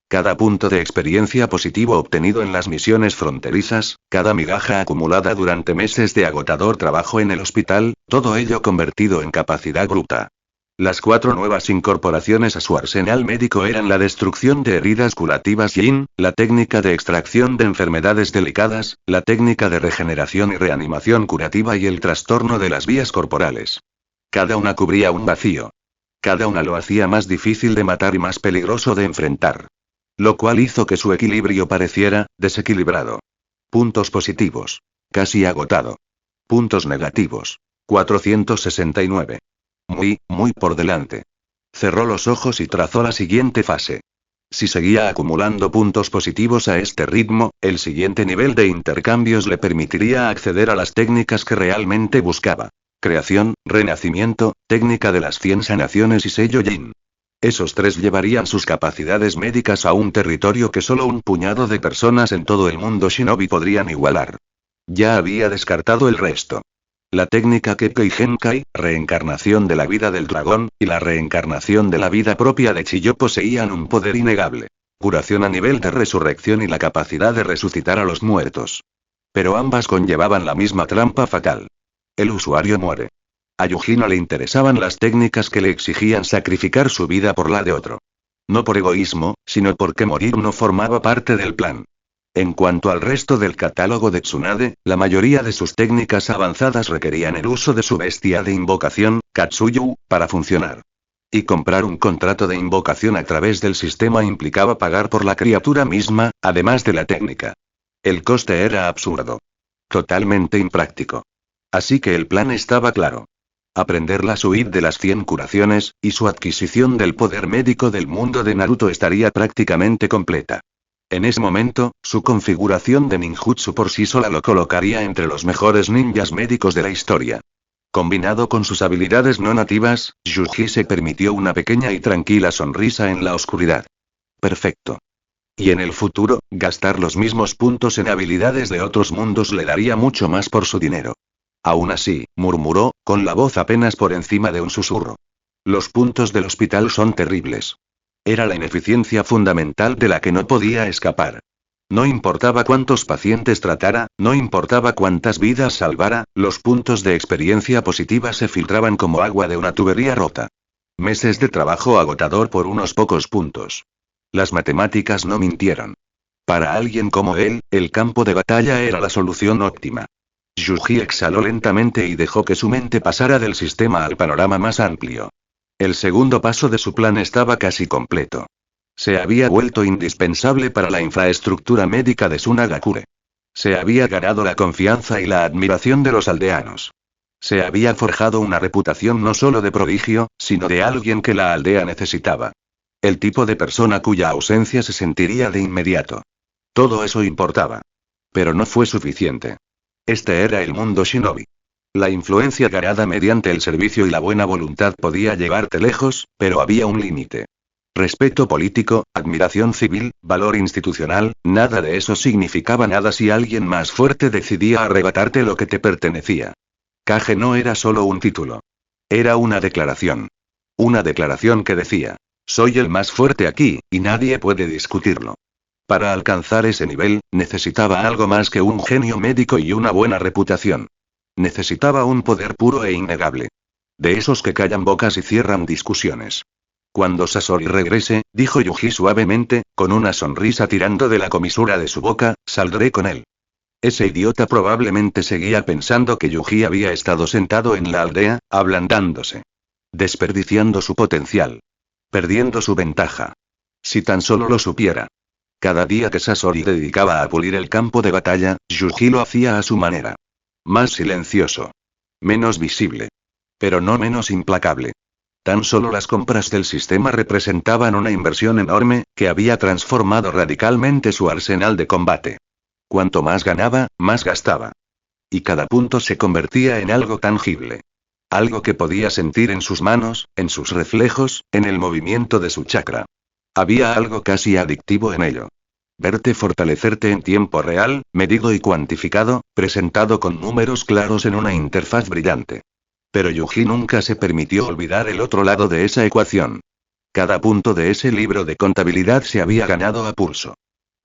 Cada punto de experiencia positivo obtenido en las misiones fronterizas, cada migaja acumulada durante meses de agotador trabajo en el hospital, todo ello convertido en capacidad bruta. Las 4 nuevas incorporaciones a su arsenal médico eran la destrucción de heridas curativas Yin, la técnica de extracción de enfermedades delicadas, la técnica de regeneración y reanimación curativa y el trastorno de las vías corporales. Cada una cubría un vacío. Cada una lo hacía más difícil de matar y más peligroso de enfrentar. Lo cual hizo que su equilibrio pareciera desequilibrado. Puntos positivos. Casi agotado. Puntos negativos. 469. Muy por delante. Cerró los ojos y trazó la siguiente fase. Si seguía acumulando puntos positivos a este ritmo, el siguiente nivel de intercambios le permitiría acceder a las técnicas que realmente buscaba. Creación, renacimiento, técnica de las 100 sanaciones y sello Yin. Esos 3 llevarían sus capacidades médicas a un territorio que solo un puñado de personas en todo el mundo Shinobi podrían igualar. Ya había descartado el resto. La técnica Kekkei Genkai, reencarnación de la vida del dragón, y la reencarnación de la vida propia de Chiyo poseían un poder innegable. Curación a nivel de resurrección y la capacidad de resucitar a los muertos. Pero ambas conllevaban la misma trampa fatal. El usuario muere. A Yuji no le interesaban las técnicas que le exigían sacrificar su vida por la de otro. No por egoísmo, sino porque morir no formaba parte del plan. En cuanto al resto del catálogo de Tsunade, la mayoría de sus técnicas avanzadas requerían el uso de su bestia de invocación, Katsuyu, para funcionar. Y comprar un contrato de invocación a través del sistema implicaba pagar por la criatura misma, además de la técnica. El coste era absurdo. Totalmente impráctico. Así que el plan estaba claro. Aprender la suite de las 100 curaciones, y su adquisición del poder médico del mundo de Naruto estaría prácticamente completa. En ese momento, su configuración de ninjutsu por sí sola lo colocaría entre los mejores ninjas médicos de la historia. Combinado con sus habilidades no nativas, Yuji se permitió una pequeña y tranquila sonrisa en la oscuridad. Perfecto. Y en el futuro, gastar los mismos puntos en habilidades de otros mundos le daría mucho más por su dinero. Aún así, murmuró, con la voz apenas por encima de un susurro. Los puntos del hospital son terribles. Era la ineficiencia fundamental de la que no podía escapar. No importaba cuántos pacientes tratara, no importaba cuántas vidas salvara, los puntos de experiencia positiva se filtraban como agua de una tubería rota. Meses de trabajo agotador por unos pocos puntos. Las matemáticas no mintieron. Para alguien como él, el campo de batalla era la solución óptima. Yuji exhaló lentamente y dejó que su mente pasara del sistema al panorama más amplio. El segundo paso de su plan estaba casi completo. Se había vuelto indispensable para la infraestructura médica de Sunagakure. Se había ganado la confianza y la admiración de los aldeanos. Se había forjado una reputación no solo de prodigio, sino de alguien que la aldea necesitaba. El tipo de persona cuya ausencia se sentiría de inmediato. Todo eso importaba. Pero no fue suficiente. Este era el mundo Shinobi. La influencia ganada mediante el servicio y la buena voluntad podía llevarte lejos, pero había un límite. Respeto político, admiración civil, valor institucional, nada de eso significaba nada si alguien más fuerte decidía arrebatarte lo que te pertenecía. Kage no era solo un título. Era una declaración. Una declaración que decía: soy el más fuerte aquí, y nadie puede discutirlo. Para alcanzar ese nivel, necesitaba algo más que un genio médico y una buena reputación. Necesitaba un poder puro e innegable. De esos que callan bocas y cierran discusiones. Cuando Sasori regrese, dijo Yuji suavemente, con una sonrisa tirando de la comisura de su boca, saldré con él. Ese idiota probablemente seguía pensando que Yuji había estado sentado en la aldea, ablandándose. Desperdiciando su potencial. Perdiendo su ventaja. Si tan solo lo supiera. Cada día que Sasori dedicaba a pulir el campo de batalla, Yuji lo hacía a su manera. Más silencioso. Menos visible. Pero no menos implacable. Tan solo las compras del sistema representaban una inversión enorme, que había transformado radicalmente su arsenal de combate. Cuanto más ganaba, más gastaba. Y cada punto se convertía en algo tangible. Algo que podía sentir en sus manos, en sus reflejos, en el movimiento de su chakra. Había algo casi adictivo en ello. Verte fortalecerte en tiempo real, medido y cuantificado, presentado con números claros en una interfaz brillante. Pero Yuji nunca se permitió olvidar el otro lado de esa ecuación. Cada punto de ese libro de contabilidad se había ganado a pulso.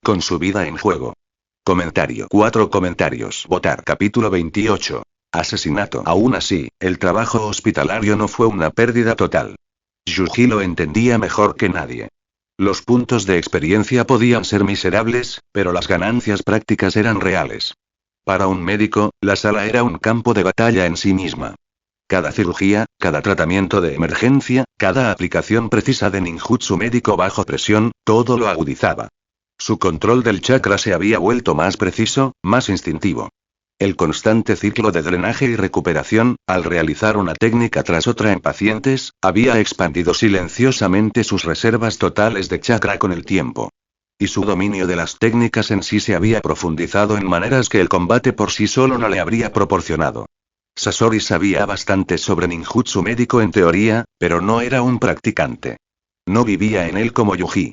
Con su vida en juego. Comentario. 4 comentarios. Votar. Capítulo 28. Asesinato. Aún así, el trabajo hospitalario no fue una pérdida total. Yuji lo entendía mejor que nadie. Los puntos de experiencia podían ser miserables, pero las ganancias prácticas eran reales. Para un médico, la sala era un campo de batalla en sí misma. Cada cirugía, cada tratamiento de emergencia, cada aplicación precisa de ninjutsu médico bajo presión, todo lo agudizaba. Su control del chakra se había vuelto más preciso, más instintivo. El constante ciclo de drenaje y recuperación, al realizar una técnica tras otra en pacientes, había expandido silenciosamente sus reservas totales de chakra con el tiempo. Y su dominio de las técnicas en sí se había profundizado en maneras que el combate por sí solo no le habría proporcionado. Sasori sabía bastante sobre ninjutsu médico en teoría, pero no era un practicante. No vivía en él como Yuji.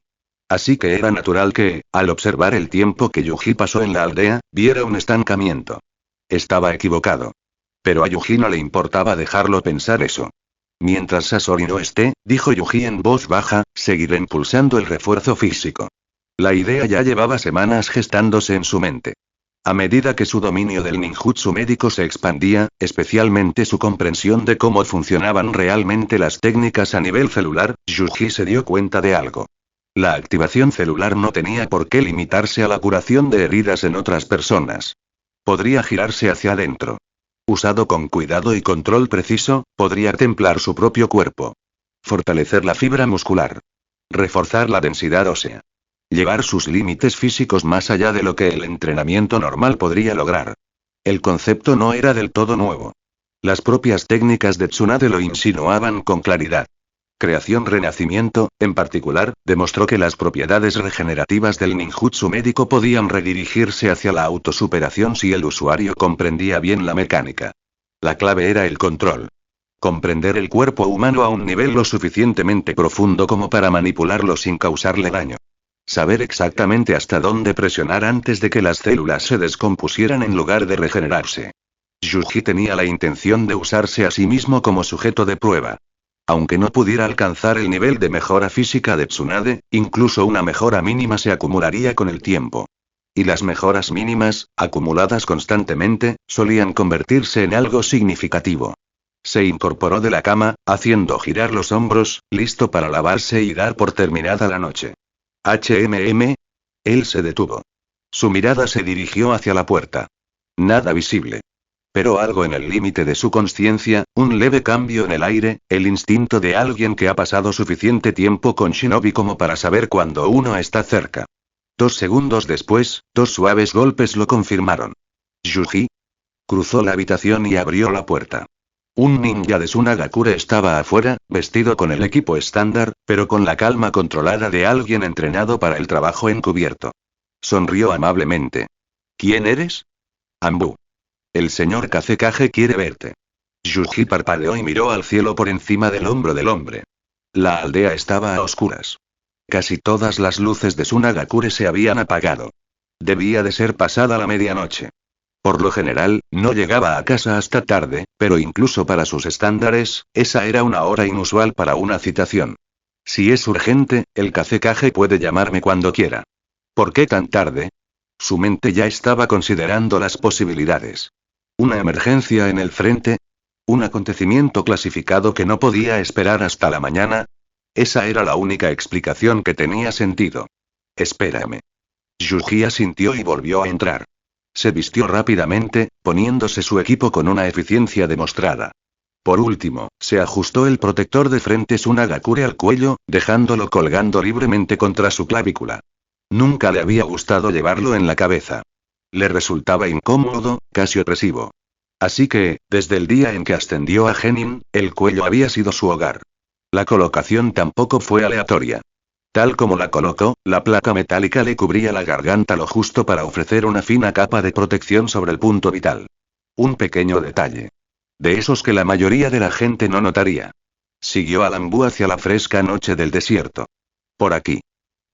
Así que era natural que, al observar el tiempo que Yuji pasó en la aldea, viera un estancamiento. Estaba equivocado. Pero a Yuji no le importaba dejarlo pensar eso. Mientras Sasori no esté, dijo Yuji en voz baja, seguiré impulsando el refuerzo físico. La idea ya llevaba semanas gestándose en su mente. A medida que su dominio del ninjutsu médico se expandía, especialmente su comprensión de cómo funcionaban realmente las técnicas a nivel celular, Yuji se dio cuenta de algo. La activación celular no tenía por qué limitarse a la curación de heridas en otras personas. Podría girarse hacia adentro. Usado con cuidado y control preciso, podría templar su propio cuerpo. Fortalecer la fibra muscular. Reforzar la densidad ósea. Llevar sus límites físicos más allá de lo que el entrenamiento normal podría lograr. El concepto no era del todo nuevo. Las propias técnicas de Tsunade lo insinuaban con claridad. Creación-renacimiento, en particular, demostró que las propiedades regenerativas del ninjutsu médico podían redirigirse hacia la autosuperación si el usuario comprendía bien la mecánica. La clave era el control. Comprender el cuerpo humano a un nivel lo suficientemente profundo como para manipularlo sin causarle daño. Saber exactamente hasta dónde presionar antes de que las células se descompusieran en lugar de regenerarse. Yuji tenía la intención de usarse a sí mismo como sujeto de prueba. Aunque no pudiera alcanzar el nivel de mejora física de Tsunade, incluso una mejora mínima se acumularía con el tiempo. Y las mejoras mínimas, acumuladas constantemente, solían convertirse en algo significativo. Se incorporó de la cama, haciendo girar los hombros, listo para lavarse y dar por terminada la noche. Él se detuvo. Su mirada se dirigió hacia la puerta. Nada visible. Pero algo en el límite de su conciencia, un leve cambio en el aire, el instinto de alguien que ha pasado suficiente tiempo con Shinobi como para saber cuando uno está cerca. 2 segundos después, 2 suaves golpes lo confirmaron. Yuji cruzó la habitación y abrió la puerta. Un ninja de Sunagakure estaba afuera, vestido con el equipo estándar, pero con la calma controlada de alguien entrenado para el trabajo encubierto. Sonrió amablemente. ¿Quién eres? Ambu. El señor Kazekage quiere verte. Yuji parpadeó y miró al cielo por encima del hombro del hombre. La aldea estaba a oscuras. Casi todas las luces de Sunagakure se habían apagado. Debía de ser pasada la medianoche. Por lo general, no llegaba a casa hasta tarde, pero incluso para sus estándares, esa era una hora inusual para una citación. Si es urgente, el Kazekage puede llamarme cuando quiera. ¿Por qué tan tarde? Su mente ya estaba considerando las posibilidades. ¿Una emergencia en el frente? ¿Un acontecimiento clasificado que no podía esperar hasta la mañana? Esa era la única explicación que tenía sentido. Espérame. Yuji asintió y volvió a entrar. Se vistió rápidamente, poniéndose su equipo con una eficiencia demostrada. Por último, se ajustó el protector de frente Sunagakure al cuello, dejándolo colgando libremente contra su clavícula. Nunca le había gustado llevarlo en la cabeza. Le resultaba incómodo, casi opresivo. Así que, desde el día en que ascendió a Genin, el cuello había sido su hogar. La colocación tampoco fue aleatoria. Tal como la colocó, la placa metálica le cubría la garganta lo justo para ofrecer una fina capa de protección sobre el punto vital. Un pequeño detalle. De esos que la mayoría de la gente no notaría. Siguió a Lambu hacia la fresca noche del desierto. Por aquí.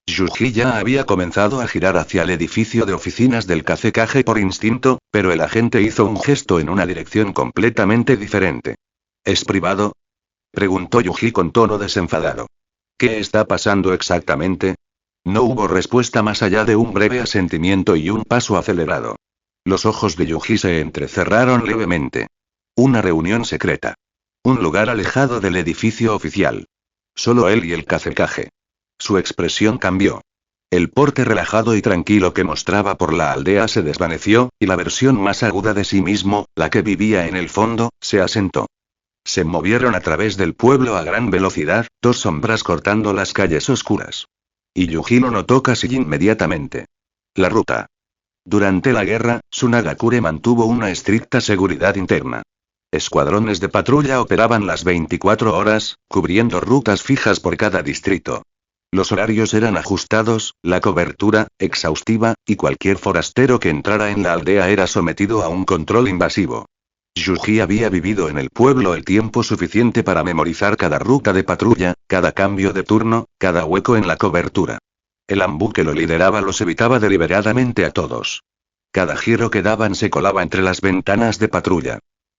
Yuji ya había comenzado a girar hacia el edificio de oficinas del Kazekage por instinto, pero el agente hizo un gesto en una dirección completamente diferente. ¿Es privado?, preguntó Yuji con tono desenfadado. ¿Qué está pasando exactamente? No hubo respuesta más allá de un breve asentimiento y un paso acelerado. Los ojos de Yuji se entrecerraron levemente. Una reunión secreta. Un lugar alejado del edificio oficial. Solo él y el Kazekage. Su expresión cambió. El porte relajado y tranquilo que mostraba por la aldea se desvaneció, y la versión más aguda de sí mismo, la que vivía en el fondo, se asentó. Se movieron a través del pueblo a gran velocidad, dos sombras cortando las calles oscuras. Y Yuji lo notó casi inmediatamente. La ruta. Durante la guerra, Tsunagakure mantuvo una estricta seguridad interna. Escuadrones de patrulla operaban las 24 horas, cubriendo rutas fijas por cada distrito. Los horarios eran ajustados, la cobertura, exhaustiva, y cualquier forastero que entrara en la aldea era sometido a un control invasivo. Yuji había vivido en el pueblo el tiempo suficiente para memorizar cada ruta de patrulla, cada cambio de turno, cada hueco en la cobertura. El ambú que lo lideraba los evitaba deliberadamente a todos. Cada giro que daban se colaba entre las ventanas de patrulla.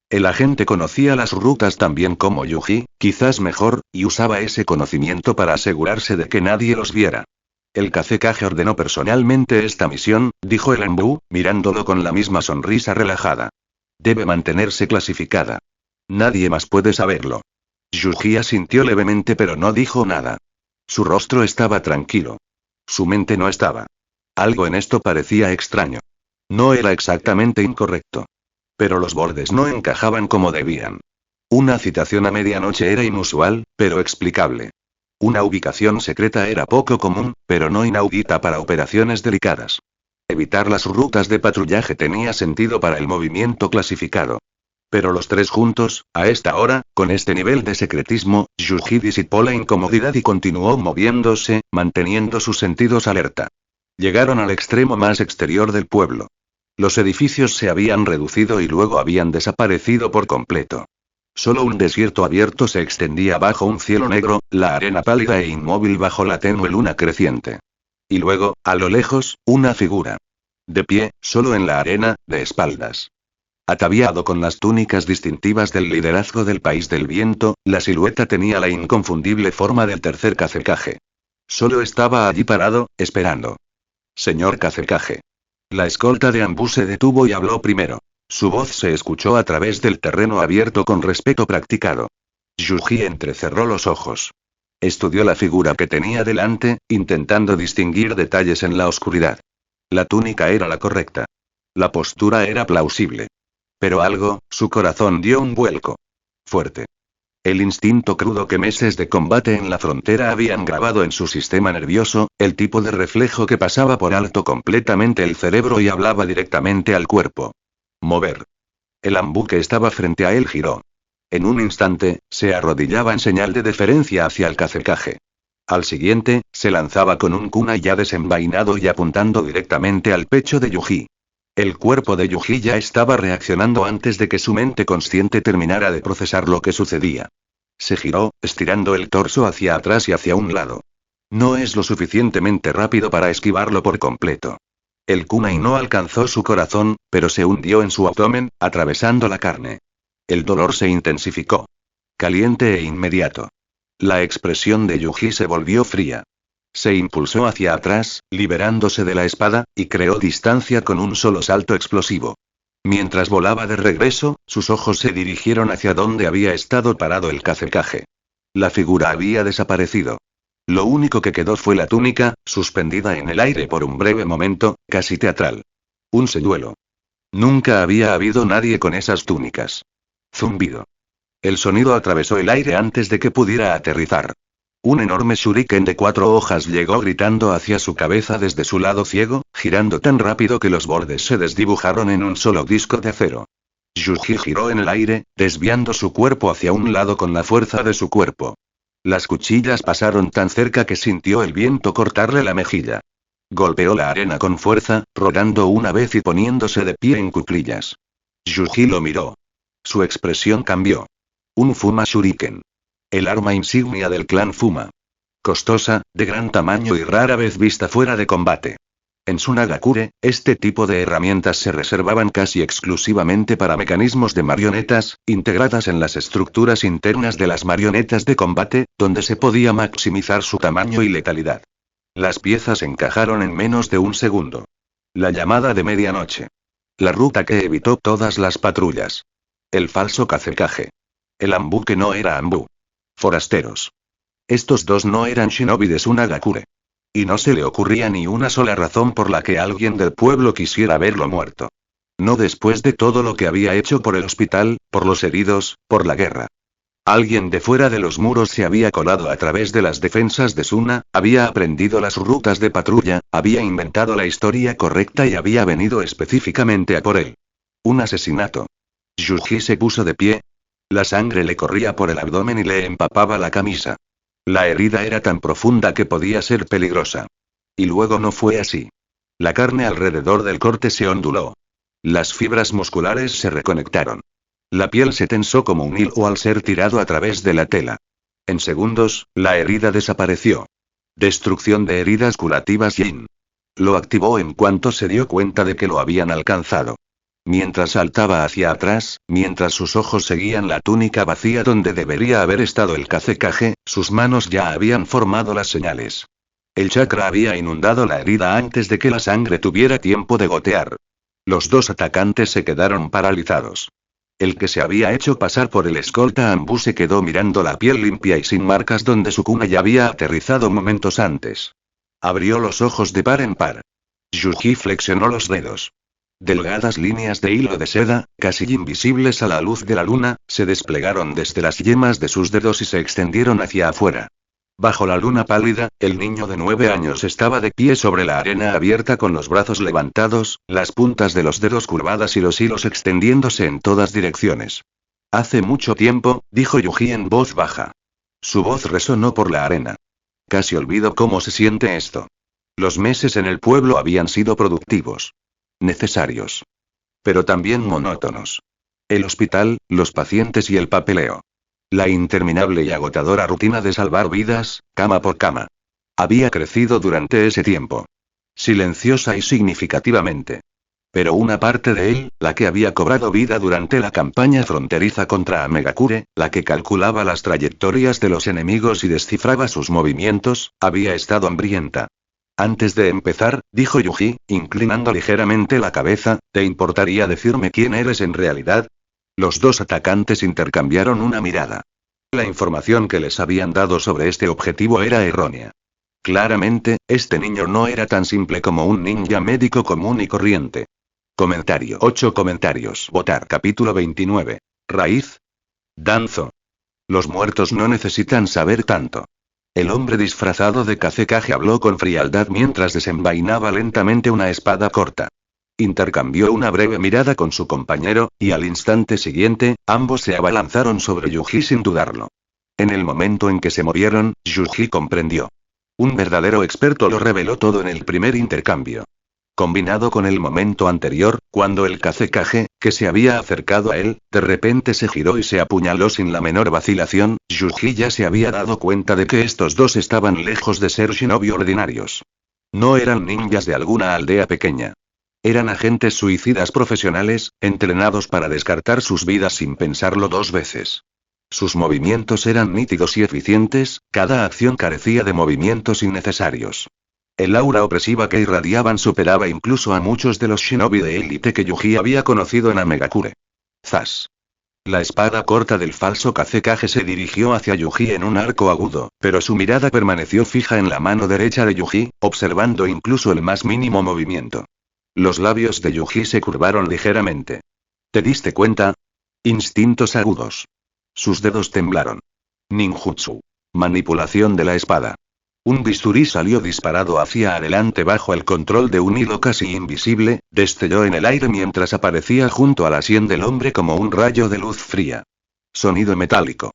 El agente conocía las rutas tan bien como Yuji, quizás mejor, y usaba ese conocimiento para asegurarse de que nadie los viera. El Kazekage ordenó personalmente esta misión, dijo el ambú, mirándolo con la misma sonrisa relajada. Debe mantenerse clasificada. Nadie más puede saberlo. Yuji asintió levemente pero no dijo nada. Su rostro estaba tranquilo. Su mente no estaba. Algo en esto parecía extraño. No era exactamente incorrecto. Pero los bordes no encajaban como debían. Una citación a medianoche era inusual, pero explicable. Una ubicación secreta era poco común, pero no inaudita para operaciones delicadas. Evitar las rutas de patrullaje tenía sentido para el movimiento clasificado. Pero los tres juntos, a esta hora, con este nivel de secretismo, Yuji disipó la incomodidad y continuó moviéndose, manteniendo sus sentidos alerta. Llegaron al extremo más exterior del pueblo. Los edificios se habían reducido y luego habían desaparecido por completo. Solo un desierto abierto se extendía bajo un cielo negro, la arena pálida e inmóvil bajo la tenue luna creciente. Y luego, a lo lejos, una figura. De pie, solo en la arena, de espaldas. Ataviado con las túnicas distintivas del liderazgo del País del Viento, la silueta tenía la inconfundible forma del tercer Kazekage. Solo estaba allí parado, esperando. Señor Kazekage. La escolta de ambú se detuvo y habló primero. Su voz se escuchó a través del terreno abierto con respeto practicado. Yuji entrecerró los ojos. Estudió la figura que tenía delante, intentando distinguir detalles en la oscuridad. La túnica era la correcta. La postura era plausible. Pero algo, su corazón dio un vuelco. Fuerte. El instinto crudo que meses de combate en la frontera habían grabado en su sistema nervioso, el tipo de reflejo que pasaba por alto completamente el cerebro y hablaba directamente al cuerpo. Mover. El ambú que estaba frente a él giró. En un instante, se arrodillaba en señal de deferencia hacia el Kazekage. Al siguiente, se lanzaba con un kunai ya desenvainado y apuntando directamente al pecho de Yuji. El cuerpo de Yuji ya estaba reaccionando antes de que su mente consciente terminara de procesar lo que sucedía. Se giró, estirando el torso hacia atrás y hacia un lado. No es lo suficientemente rápido para esquivarlo por completo. El kunai no alcanzó su corazón, pero se hundió en su abdomen, atravesando la carne. El dolor se intensificó. Caliente e inmediato. La expresión de Yuji se volvió fría. Se impulsó hacia atrás, liberándose de la espada, y creó distancia con un solo salto explosivo. Mientras volaba de regreso, sus ojos se dirigieron hacia donde había estado parado el Kazekage. La figura había desaparecido. Lo único que quedó fue la túnica, suspendida en el aire por un breve momento, casi teatral. Un señuelo. Nunca había habido nadie con esas túnicas. Zumbido. El sonido atravesó el aire antes de que pudiera aterrizar. Un enorme shuriken de 4 hojas llegó gritando hacia su cabeza desde su lado ciego, girando tan rápido que los bordes se desdibujaron en un solo disco de acero. Yuji giró en el aire, desviando su cuerpo hacia un lado con la fuerza de su cuerpo. Las cuchillas pasaron tan cerca que sintió el viento cortarle la mejilla. Golpeó la arena con fuerza, rodando una vez y poniéndose de pie en cuclillas. Yuji lo miró. Su expresión cambió. Un Fuma Shuriken. El arma insignia del clan Fuma. costosa, de gran tamaño y rara vez vista fuera de combate. En Sunagakure, este tipo de herramientas se reservaban casi exclusivamente para mecanismos de marionetas, integradas en las estructuras internas de las marionetas de combate, donde se podía maximizar su tamaño y letalidad. Las piezas encajaron en menos de un segundo. La llamada de medianoche. La ruta que evitó todas las patrullas. El falso Kazekage. El ambú que no era ambú. Forasteros. Estos dos no eran shinobi de Sunagakure. Y no se le ocurría ni una sola razón por la que alguien del pueblo quisiera verlo muerto. No después de todo lo que había hecho por el hospital, por los heridos, por la guerra. Alguien de fuera de los muros se había colado a través de las defensas de Suna, había aprendido las rutas de patrulla, había inventado la historia correcta y había venido específicamente a por él. Un asesinato. Yuji se puso de pie. La sangre le corría por el abdomen y le empapaba la camisa. La herida era tan profunda que podía ser peligrosa. Y luego no fue así. La carne alrededor del corte se onduló. Las fibras musculares se reconectaron. La piel se tensó como un hilo al ser tirado a través de la tela. En segundos, la herida desapareció. Destrucción de heridas curativas Yin. Lo activó en cuanto se dio cuenta de que lo habían alcanzado. Mientras saltaba hacia atrás, mientras sus ojos seguían la túnica vacía donde debería haber estado el Kazekage, sus manos ya habían formado las señales. El chakra había inundado la herida antes de que la sangre tuviera tiempo de gotear. Los dos atacantes se quedaron paralizados. El que se había hecho pasar por el escolta ambú se quedó mirando la piel limpia y sin marcas donde Sukuna ya había aterrizado momentos antes. Abrió los ojos de par en par. Yuji flexionó los dedos. Delgadas líneas de hilo de seda, casi invisibles a la luz de la luna, se desplegaron desde las yemas de sus dedos y se extendieron hacia afuera. Bajo la luna pálida, el niño de 9 años estaba de pie sobre la arena abierta con los brazos levantados, las puntas de los dedos curvadas y los hilos extendiéndose en todas direcciones. Hace mucho tiempo, dijo Yuji en voz baja. Su voz resonó por la arena. Casi olvido cómo se siente esto. Los meses en el pueblo habían sido productivos. Necesarios. Pero también monótonos. El hospital, los pacientes y el papeleo. La interminable y agotadora rutina de salvar vidas, cama por cama. Había crecido durante ese tiempo. Silenciosa y significativamente. Pero una parte de él, la que había cobrado vida durante la campaña fronteriza contra Amegakure, la que calculaba las trayectorias de los enemigos y descifraba sus movimientos, había estado hambrienta. Antes de empezar, dijo Yuji, inclinando ligeramente la cabeza, ¿te importaría decirme quién eres en realidad? Los dos atacantes intercambiaron una mirada. La información que les habían dado sobre este objetivo era errónea. Claramente, este niño no era tan simple como un ninja médico común y corriente. Comentario. 8 comentarios. Votar. Capítulo 29. Raíz. Danzo. Los muertos no necesitan saber tanto. El hombre disfrazado de Kazekage habló con frialdad mientras desenvainaba lentamente una espada corta. Intercambió una breve mirada con su compañero, y al instante siguiente, ambos se abalanzaron sobre Yuji sin dudarlo. En el momento en que se movieron, Yuji comprendió. Un verdadero experto lo reveló todo en el primer intercambio. Combinado con el momento anterior, cuando el Kazekage, que se había acercado a él, de repente se giró y se apuñaló sin la menor vacilación, Yuji ya se había dado cuenta de que estos dos estaban lejos de ser shinobi ordinarios. No eran ninjas de alguna aldea pequeña. Eran agentes suicidas profesionales, entrenados para descartar sus vidas sin pensarlo 2 veces. Sus movimientos eran nítidos y eficientes, cada acción carecía de movimientos innecesarios. El aura opresiva que irradiaban superaba incluso a muchos de los shinobi de élite que Yuji había conocido en Amegakure. ¡Zas! La espada corta del falso Kazekage se dirigió hacia Yuji en un arco agudo, pero su mirada permaneció fija en la mano derecha de Yuji, observando incluso el más mínimo movimiento. Los labios de Yuji se curvaron ligeramente. ¿Te diste cuenta? Instintos agudos. Sus dedos temblaron. Ninjutsu. Manipulación de la espada. Un bisturí salió disparado hacia adelante bajo el control de un hilo casi invisible, destelló en el aire mientras aparecía junto a la sien del hombre como un rayo de luz fría. Sonido metálico.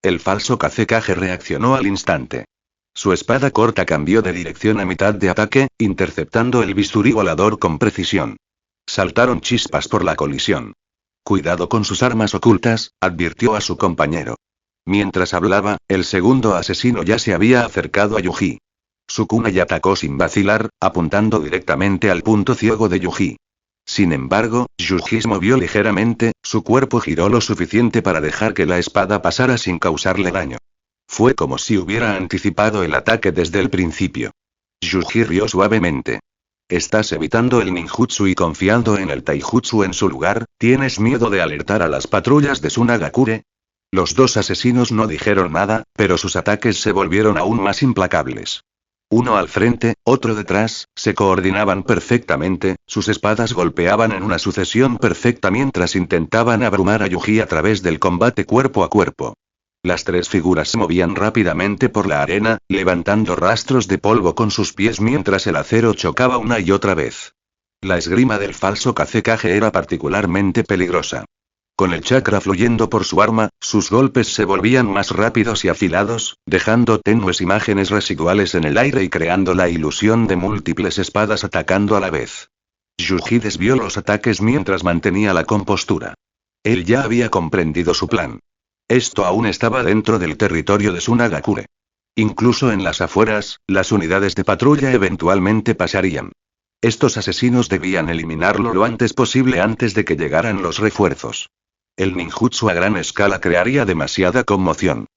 El falso Kazekage reaccionó al instante. Su espada corta cambió de dirección a mitad de ataque, interceptando el bisturí volador con precisión. Saltaron chispas por la colisión. Cuidado con sus armas ocultas, advirtió a su compañero. Mientras hablaba, el segundo asesino ya se había acercado a Yuji. Su kunai atacó sin vacilar, apuntando directamente al punto ciego de Yuji. Sin embargo, Yuji se movió ligeramente, su cuerpo giró lo suficiente para dejar que la espada pasara sin causarle daño. Fue como si hubiera anticipado el ataque desde el principio. Yuji rió suavemente. ¿Estás evitando el ninjutsu y confiando en el taijutsu en su lugar? ¿Tienes miedo de alertar a las patrullas de Tsunagakure? Los dos asesinos no dijeron nada, pero sus ataques se volvieron aún más implacables. Uno al frente, otro detrás, se coordinaban perfectamente, sus espadas golpeaban en una sucesión perfecta mientras intentaban abrumar a Yuji a través del combate cuerpo a cuerpo. Las tres figuras se movían rápidamente por la arena, levantando rastros de polvo con sus pies mientras el acero chocaba una y otra vez. La esgrima del falso Kazekage era particularmente peligrosa. Con el chakra fluyendo por su arma, sus golpes se volvían más rápidos y afilados, dejando tenues imágenes residuales en el aire y creando la ilusión de múltiples espadas atacando a la vez. Yuji desvió los ataques mientras mantenía la compostura. Él ya había comprendido su plan. Esto aún estaba dentro del territorio de Tsunagakure. Incluso en las afueras, las unidades de patrulla eventualmente pasarían. Estos asesinos debían eliminarlo lo antes posible antes de que llegaran los refuerzos. El ninjutsu a gran escala crearía demasiada conmoción.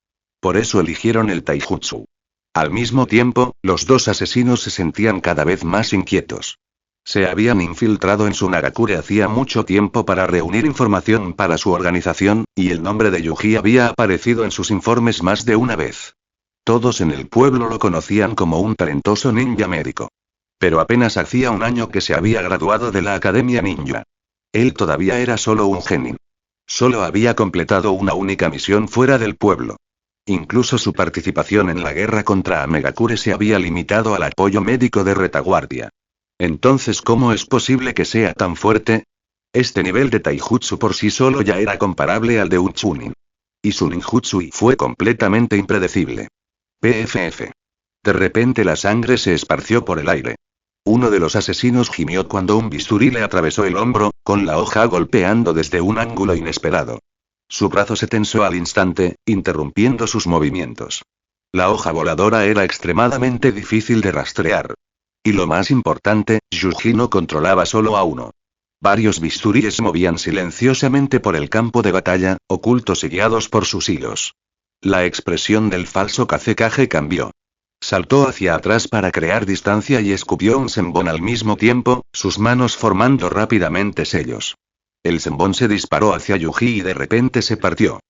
Por eso eligieron el taijutsu. Al mismo tiempo, los dos asesinos se sentían cada vez más inquietos. Se habían infiltrado en Tsunagakure hacía mucho tiempo para reunir información para su organización, y el nombre de Yuji había aparecido en sus informes más de una vez. Todos en el pueblo lo conocían como un talentoso ninja médico. Pero apenas hacía un año que se había graduado de la Academia Ninja. Él todavía era solo un genin. Solo había completado una única misión fuera del pueblo. Incluso su participación en la guerra contra Amegakure se había limitado al apoyo médico de retaguardia. Entonces, ¿cómo es posible que sea tan fuerte? Este nivel de taijutsu por sí solo ya era comparable al de un chunin. Y su ninjutsu fue completamente impredecible. PFF. De repente la sangre se esparció por el aire. Uno de los asesinos gimió cuando un bisturí le atravesó el hombro, con la hoja golpeando desde un ángulo inesperado. Su brazo se tensó al instante, interrumpiendo sus movimientos. La hoja voladora era extremadamente difícil de rastrear. Y lo más importante, Yuji no controlaba solo a uno. Varios bisturíes se movían silenciosamente por el campo de batalla, ocultos y guiados por sus hilos. La expresión del falso Kazekage cambió. Saltó hacia atrás para crear distancia y escupió un senbon al mismo tiempo, sus manos formando rápidamente sellos. El senbon se disparó hacia Yuji y de repente se partió.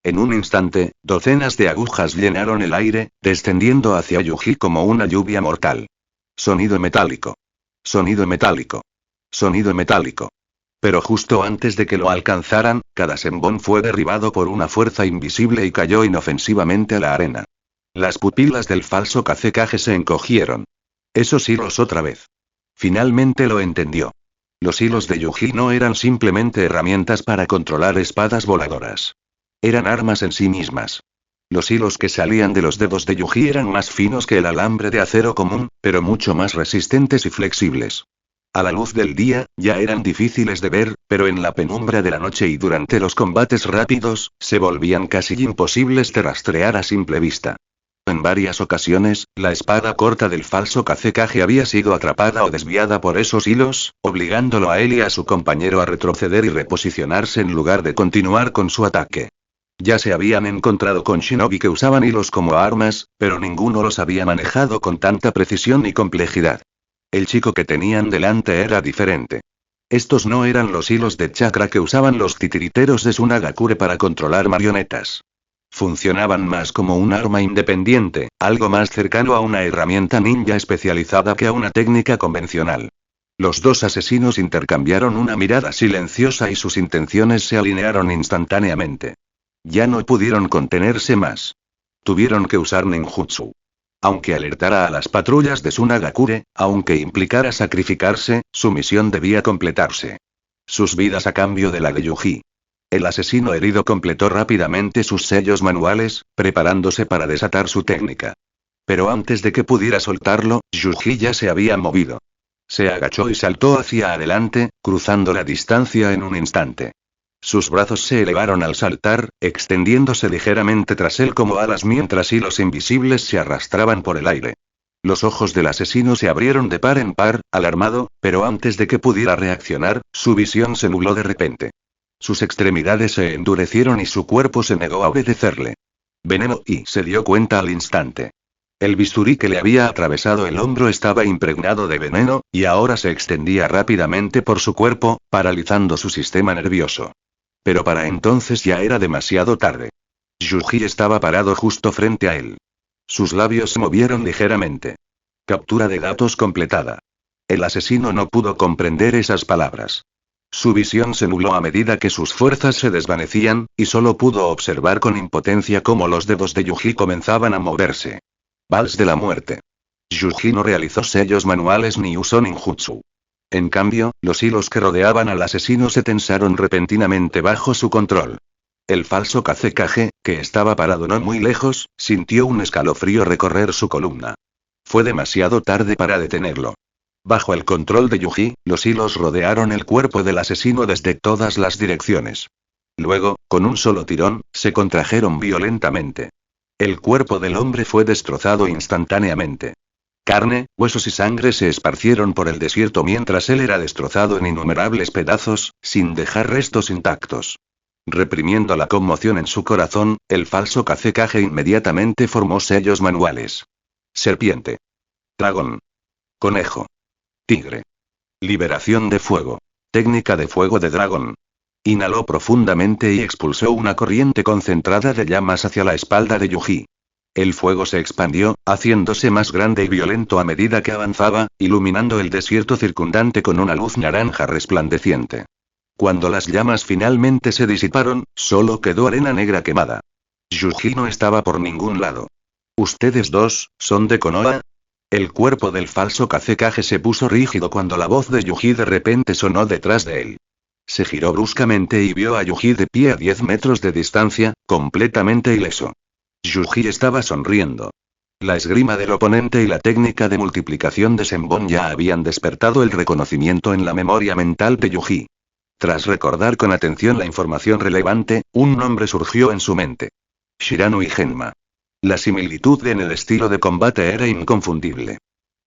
En un instante, docenas de agujas llenaron el aire, descendiendo hacia Yuji como una lluvia mortal. Sonido metálico. Sonido metálico. Sonido metálico. Pero justo antes de que lo alcanzaran, cada senbon fue derribado por una fuerza invisible y cayó inofensivamente a la arena. Las pupilas del falso Kazekage se encogieron. Esos hilos otra vez. Finalmente lo entendió. Los hilos de Yuji no eran simplemente herramientas para controlar espadas voladoras. Eran armas en sí mismas. Los hilos que salían de los dedos de Yuji eran más finos que el alambre de acero común, pero mucho más resistentes y flexibles. A la luz del día, ya eran difíciles de ver, pero en la penumbra de la noche y durante los combates rápidos, se volvían casi imposibles de rastrear a simple vista. En varias ocasiones, la espada corta del falso Kazekage había sido atrapada o desviada por esos hilos, obligándolo a él y a su compañero a retroceder y reposicionarse en lugar de continuar con su ataque. Ya se habían encontrado con shinobi que usaban hilos como armas, pero ninguno los había manejado con tanta precisión y complejidad. El chico que tenían delante era diferente. Estos no eran los hilos de chakra que usaban los titiriteros de Tsunagakure para controlar marionetas. Funcionaban más como un arma independiente, algo más cercano a una herramienta ninja especializada que a una técnica convencional. Los dos asesinos intercambiaron una mirada silenciosa y sus intenciones se alinearon instantáneamente. Ya no pudieron contenerse más. Tuvieron que usar ninjutsu. Aunque alertara a las patrullas de Tsunagakure, aunque implicara sacrificarse, su misión debía completarse. Sus vidas a cambio de la de Yuji. El asesino herido completó rápidamente sus sellos manuales, preparándose para desatar su técnica. Pero antes de que pudiera soltarlo, Yuji ya se había movido. Se agachó y saltó hacia adelante, cruzando la distancia en un instante. Sus brazos se elevaron al saltar, extendiéndose ligeramente tras él como alas mientras hilos invisibles se arrastraban por el aire. Los ojos del asesino se abrieron de par en par, alarmado, pero antes de que pudiera reaccionar, su visión se nubló de repente. Sus extremidades se endurecieron y su cuerpo se negó a obedecerle. Veneno, y se dio cuenta al instante. El bisturí que le había atravesado el hombro estaba impregnado de veneno, y ahora se extendía rápidamente por su cuerpo, paralizando su sistema nervioso. Pero para entonces ya era demasiado tarde. Yuji estaba parado justo frente a él. Sus labios se movieron ligeramente. Captura de datos completada. El asesino no pudo comprender esas palabras. Su visión se nubló a medida que sus fuerzas se desvanecían, y solo pudo observar con impotencia cómo los dedos de Yuji comenzaban a moverse. Vals de la muerte. Yuji no realizó sellos manuales ni usó ninjutsu. En cambio, los hilos que rodeaban al asesino se tensaron repentinamente bajo su control. El falso Kazekage, que estaba parado no muy lejos, sintió un escalofrío recorrer su columna. Fue demasiado tarde para detenerlo. Bajo el control de Yuji, los hilos rodearon el cuerpo del asesino desde todas las direcciones. Luego, con un solo tirón, se contrajeron violentamente. El cuerpo del hombre fue destrozado instantáneamente. Carne, huesos y sangre se esparcieron por el desierto mientras él era destrozado en innumerables pedazos, sin dejar restos intactos. Reprimiendo la conmoción en su corazón, el falso Kazekage inmediatamente formó sellos manuales. Serpiente. Dragón. Conejo. Tigre. Liberación de fuego. Técnica de fuego de dragón. Inhaló profundamente y expulsó una corriente concentrada de llamas hacia la espalda de Yuji. El fuego se expandió, haciéndose más grande y violento a medida que avanzaba, iluminando el desierto circundante con una luz naranja resplandeciente. Cuando las llamas finalmente se disiparon, solo quedó arena negra quemada. Yuji no estaba por ningún lado. ¿Ustedes dos, son de Konoha? El cuerpo del falso Kazekage se puso rígido cuando la voz de Yuji de repente sonó detrás de él. Se giró bruscamente y vio a Yuji de pie a 10 metros de distancia, completamente ileso. Yuji estaba sonriendo. La esgrima del oponente y la técnica de multiplicación de Senbon ya habían despertado el reconocimiento en la memoria mental de Yuji. Tras recordar con atención la información relevante, un nombre surgió en su mente. Shirano y Genma. La similitud en el estilo de combate era inconfundible.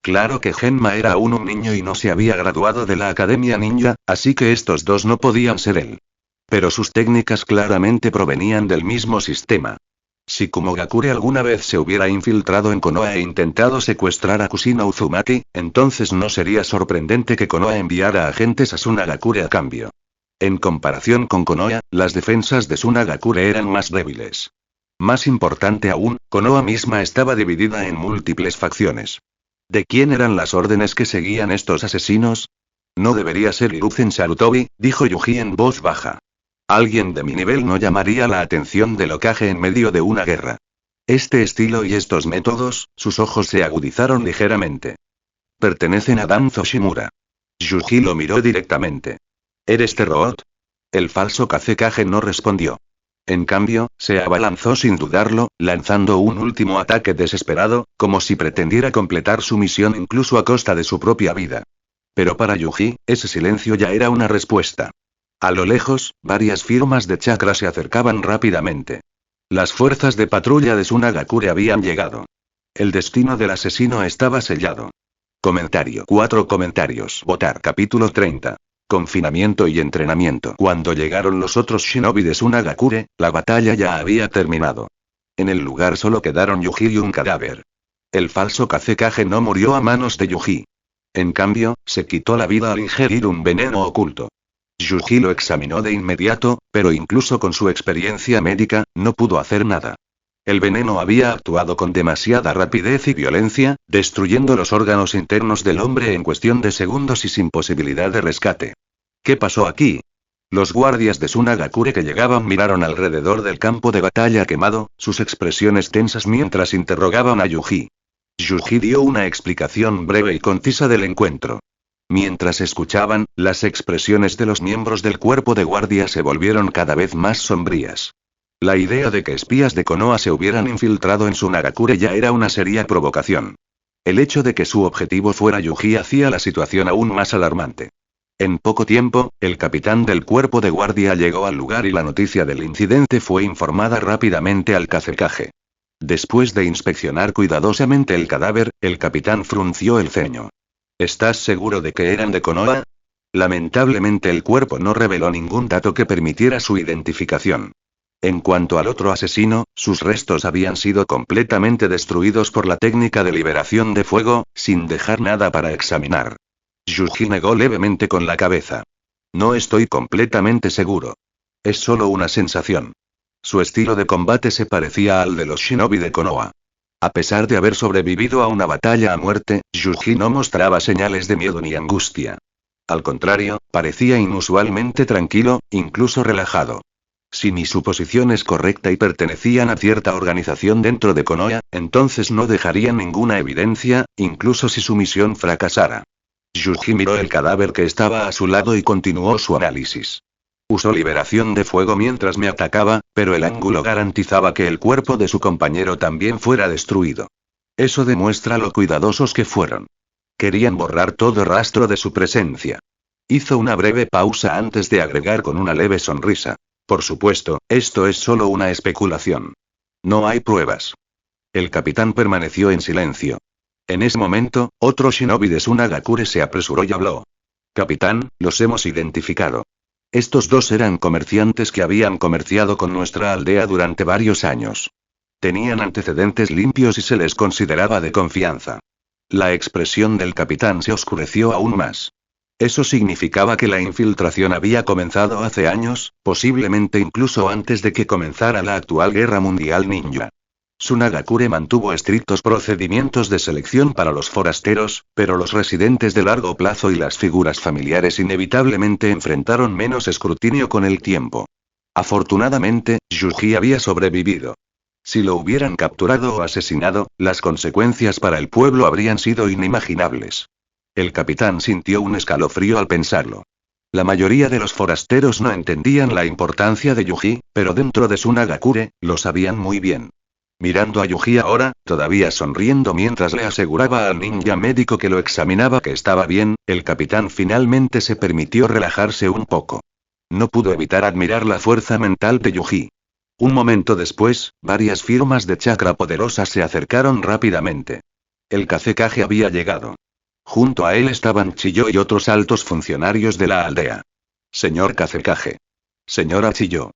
Claro que Genma era aún un niño y no se había graduado de la Academia Ninja, así que estos dos no podían ser él. Pero sus técnicas claramente provenían del mismo sistema. Si Kumogakure alguna vez se hubiera infiltrado en Konoha e intentado secuestrar a Kushina Uzumaki, entonces no sería sorprendente que Konoha enviara agentes a Tsunagakure a cambio. En comparación con Konoha, las defensas de Tsunagakure eran más débiles. Más importante aún, Konoha misma estaba dividida en múltiples facciones. ¿De quién eran las órdenes que seguían estos asesinos? No debería ser Hiruzen Sarutobi, dijo Yuji en voz baja. Alguien de mi nivel no llamaría la atención del Hokage en medio de una guerra. Este estilo y estos métodos, sus ojos se agudizaron ligeramente. Pertenecen a Danzo Shimura. Yuji lo miró directamente. ¿Eres Terroot? El falso Kazekage no respondió. En cambio, se abalanzó sin dudarlo, lanzando un último ataque desesperado, como si pretendiera completar su misión incluso a costa de su propia vida. Pero para Yuji, ese silencio ya era una respuesta. A lo lejos, varias firmas de chakra se acercaban rápidamente. Las fuerzas de patrulla de Tsunagakure habían llegado. El destino del asesino estaba sellado. Comentario. 4 comentarios. Votar. Capítulo 30. Confinamiento y entrenamiento. Cuando llegaron los otros shinobi de Tsunagakure, la batalla ya había terminado. En el lugar solo quedaron Yuji y un cadáver. El falso Kazekage no murió a manos de Yuji. En cambio, se quitó la vida al ingerir un veneno oculto. Yuji lo examinó de inmediato, pero incluso con su experiencia médica, no pudo hacer nada. El veneno había actuado con demasiada rapidez y violencia, destruyendo los órganos internos del hombre en cuestión de segundos y sin posibilidad de rescate. ¿Qué pasó aquí? Los guardias de Tsunagakure que llegaban miraron alrededor del campo de batalla quemado, sus expresiones tensas mientras interrogaban a Yuji. Yuji dio una explicación breve y concisa del encuentro. Mientras escuchaban, las expresiones de los miembros del cuerpo de guardia se volvieron cada vez más sombrías. La idea de que espías de Konoha se hubieran infiltrado en Tsunagakure ya era una seria provocación. El hecho de que su objetivo fuera Yuji hacía la situación aún más alarmante. En poco tiempo, el capitán del cuerpo de guardia llegó al lugar y la noticia del incidente fue informada rápidamente al Kazekage. Después de inspeccionar cuidadosamente el cadáver, el capitán frunció el ceño. ¿Estás seguro de que eran de Konoha? Lamentablemente el cuerpo no reveló ningún dato que permitiera su identificación. En cuanto al otro asesino, sus restos habían sido completamente destruidos por la técnica de liberación de fuego, sin dejar nada para examinar. Yuji negó levemente con la cabeza. No estoy completamente seguro. Es solo una sensación. Su estilo de combate se parecía al de los shinobi de Konoha. A pesar de haber sobrevivido a una batalla a muerte, Yuji no mostraba señales de miedo ni angustia. Al contrario, parecía inusualmente tranquilo, incluso relajado. Si mi suposición es correcta y pertenecían a cierta organización dentro de Konoha, entonces no dejarían ninguna evidencia, incluso si su misión fracasara. Yuji miró el cadáver que estaba a su lado y continuó su análisis. Usó liberación de fuego mientras me atacaba, pero el ángulo garantizaba que el cuerpo de su compañero también fuera destruido. Eso demuestra lo cuidadosos que fueron. Querían borrar todo rastro de su presencia. Hizo una breve pausa antes de agregar con una leve sonrisa. Por supuesto, esto es solo una especulación. No hay pruebas. El capitán permaneció en silencio. En ese momento, otro shinobi de Tsunagakure se apresuró y habló. Capitán, los hemos identificado. Estos dos eran comerciantes que habían comerciado con nuestra aldea durante varios años. Tenían antecedentes limpios y se les consideraba de confianza. La expresión del capitán se oscureció aún más. Eso significaba que la infiltración había comenzado hace años, posiblemente incluso antes de que comenzara la actual guerra mundial ninja. Tsunagakure mantuvo estrictos procedimientos de selección para los forasteros, pero los residentes de largo plazo y las figuras familiares inevitablemente enfrentaron menos escrutinio con el tiempo. Afortunadamente, Yuji había sobrevivido. Si lo hubieran capturado o asesinado, las consecuencias para el pueblo habrían sido inimaginables. El capitán sintió un escalofrío al pensarlo. La mayoría de los forasteros no entendían la importancia de Yuji, pero dentro de Tsunagakure, lo sabían muy bien. Mirando a Yuji ahora, todavía sonriendo mientras le aseguraba al ninja médico que lo examinaba que estaba bien, el capitán finalmente se permitió relajarse un poco. No pudo evitar admirar la fuerza mental de Yuji. Un momento después, varias firmas de chakra poderosas se acercaron rápidamente. El Kazekage había llegado. Junto a él estaban Chiyo y otros altos funcionarios de la aldea. Señor Kazekage. Señora Chiyo.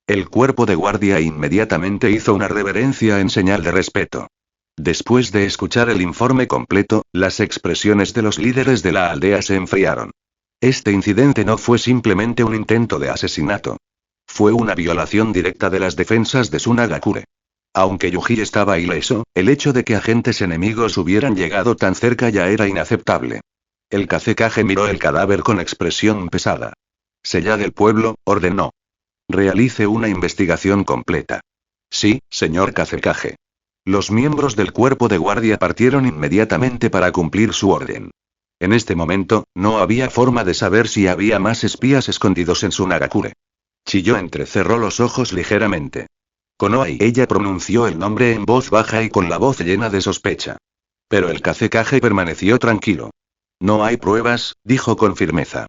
El cuerpo de guardia inmediatamente hizo una reverencia en señal de respeto. Después de escuchar el informe completo, las expresiones de los líderes de la aldea se enfriaron. Este incidente no fue simplemente un intento de asesinato. Fue una violación directa de las defensas de Tsunagakure. Aunque Yuji estaba ileso, el hecho de que agentes enemigos hubieran llegado tan cerca ya era inaceptable. El Kazekage miró el cadáver con expresión pesada. Sellad el pueblo, ordenó. Realice una investigación completa. Sí, señor Kazekage. Los miembros del cuerpo de guardia partieron inmediatamente para cumplir su orden. En este momento, no había forma de saber si había más espías escondidos en Tsunagakure. Chiyo entrecerró los ojos ligeramente. Konoha y ella pronunció el nombre en voz baja y con la voz llena de sospecha. Pero el Kazekage permaneció tranquilo. No hay pruebas, dijo con firmeza.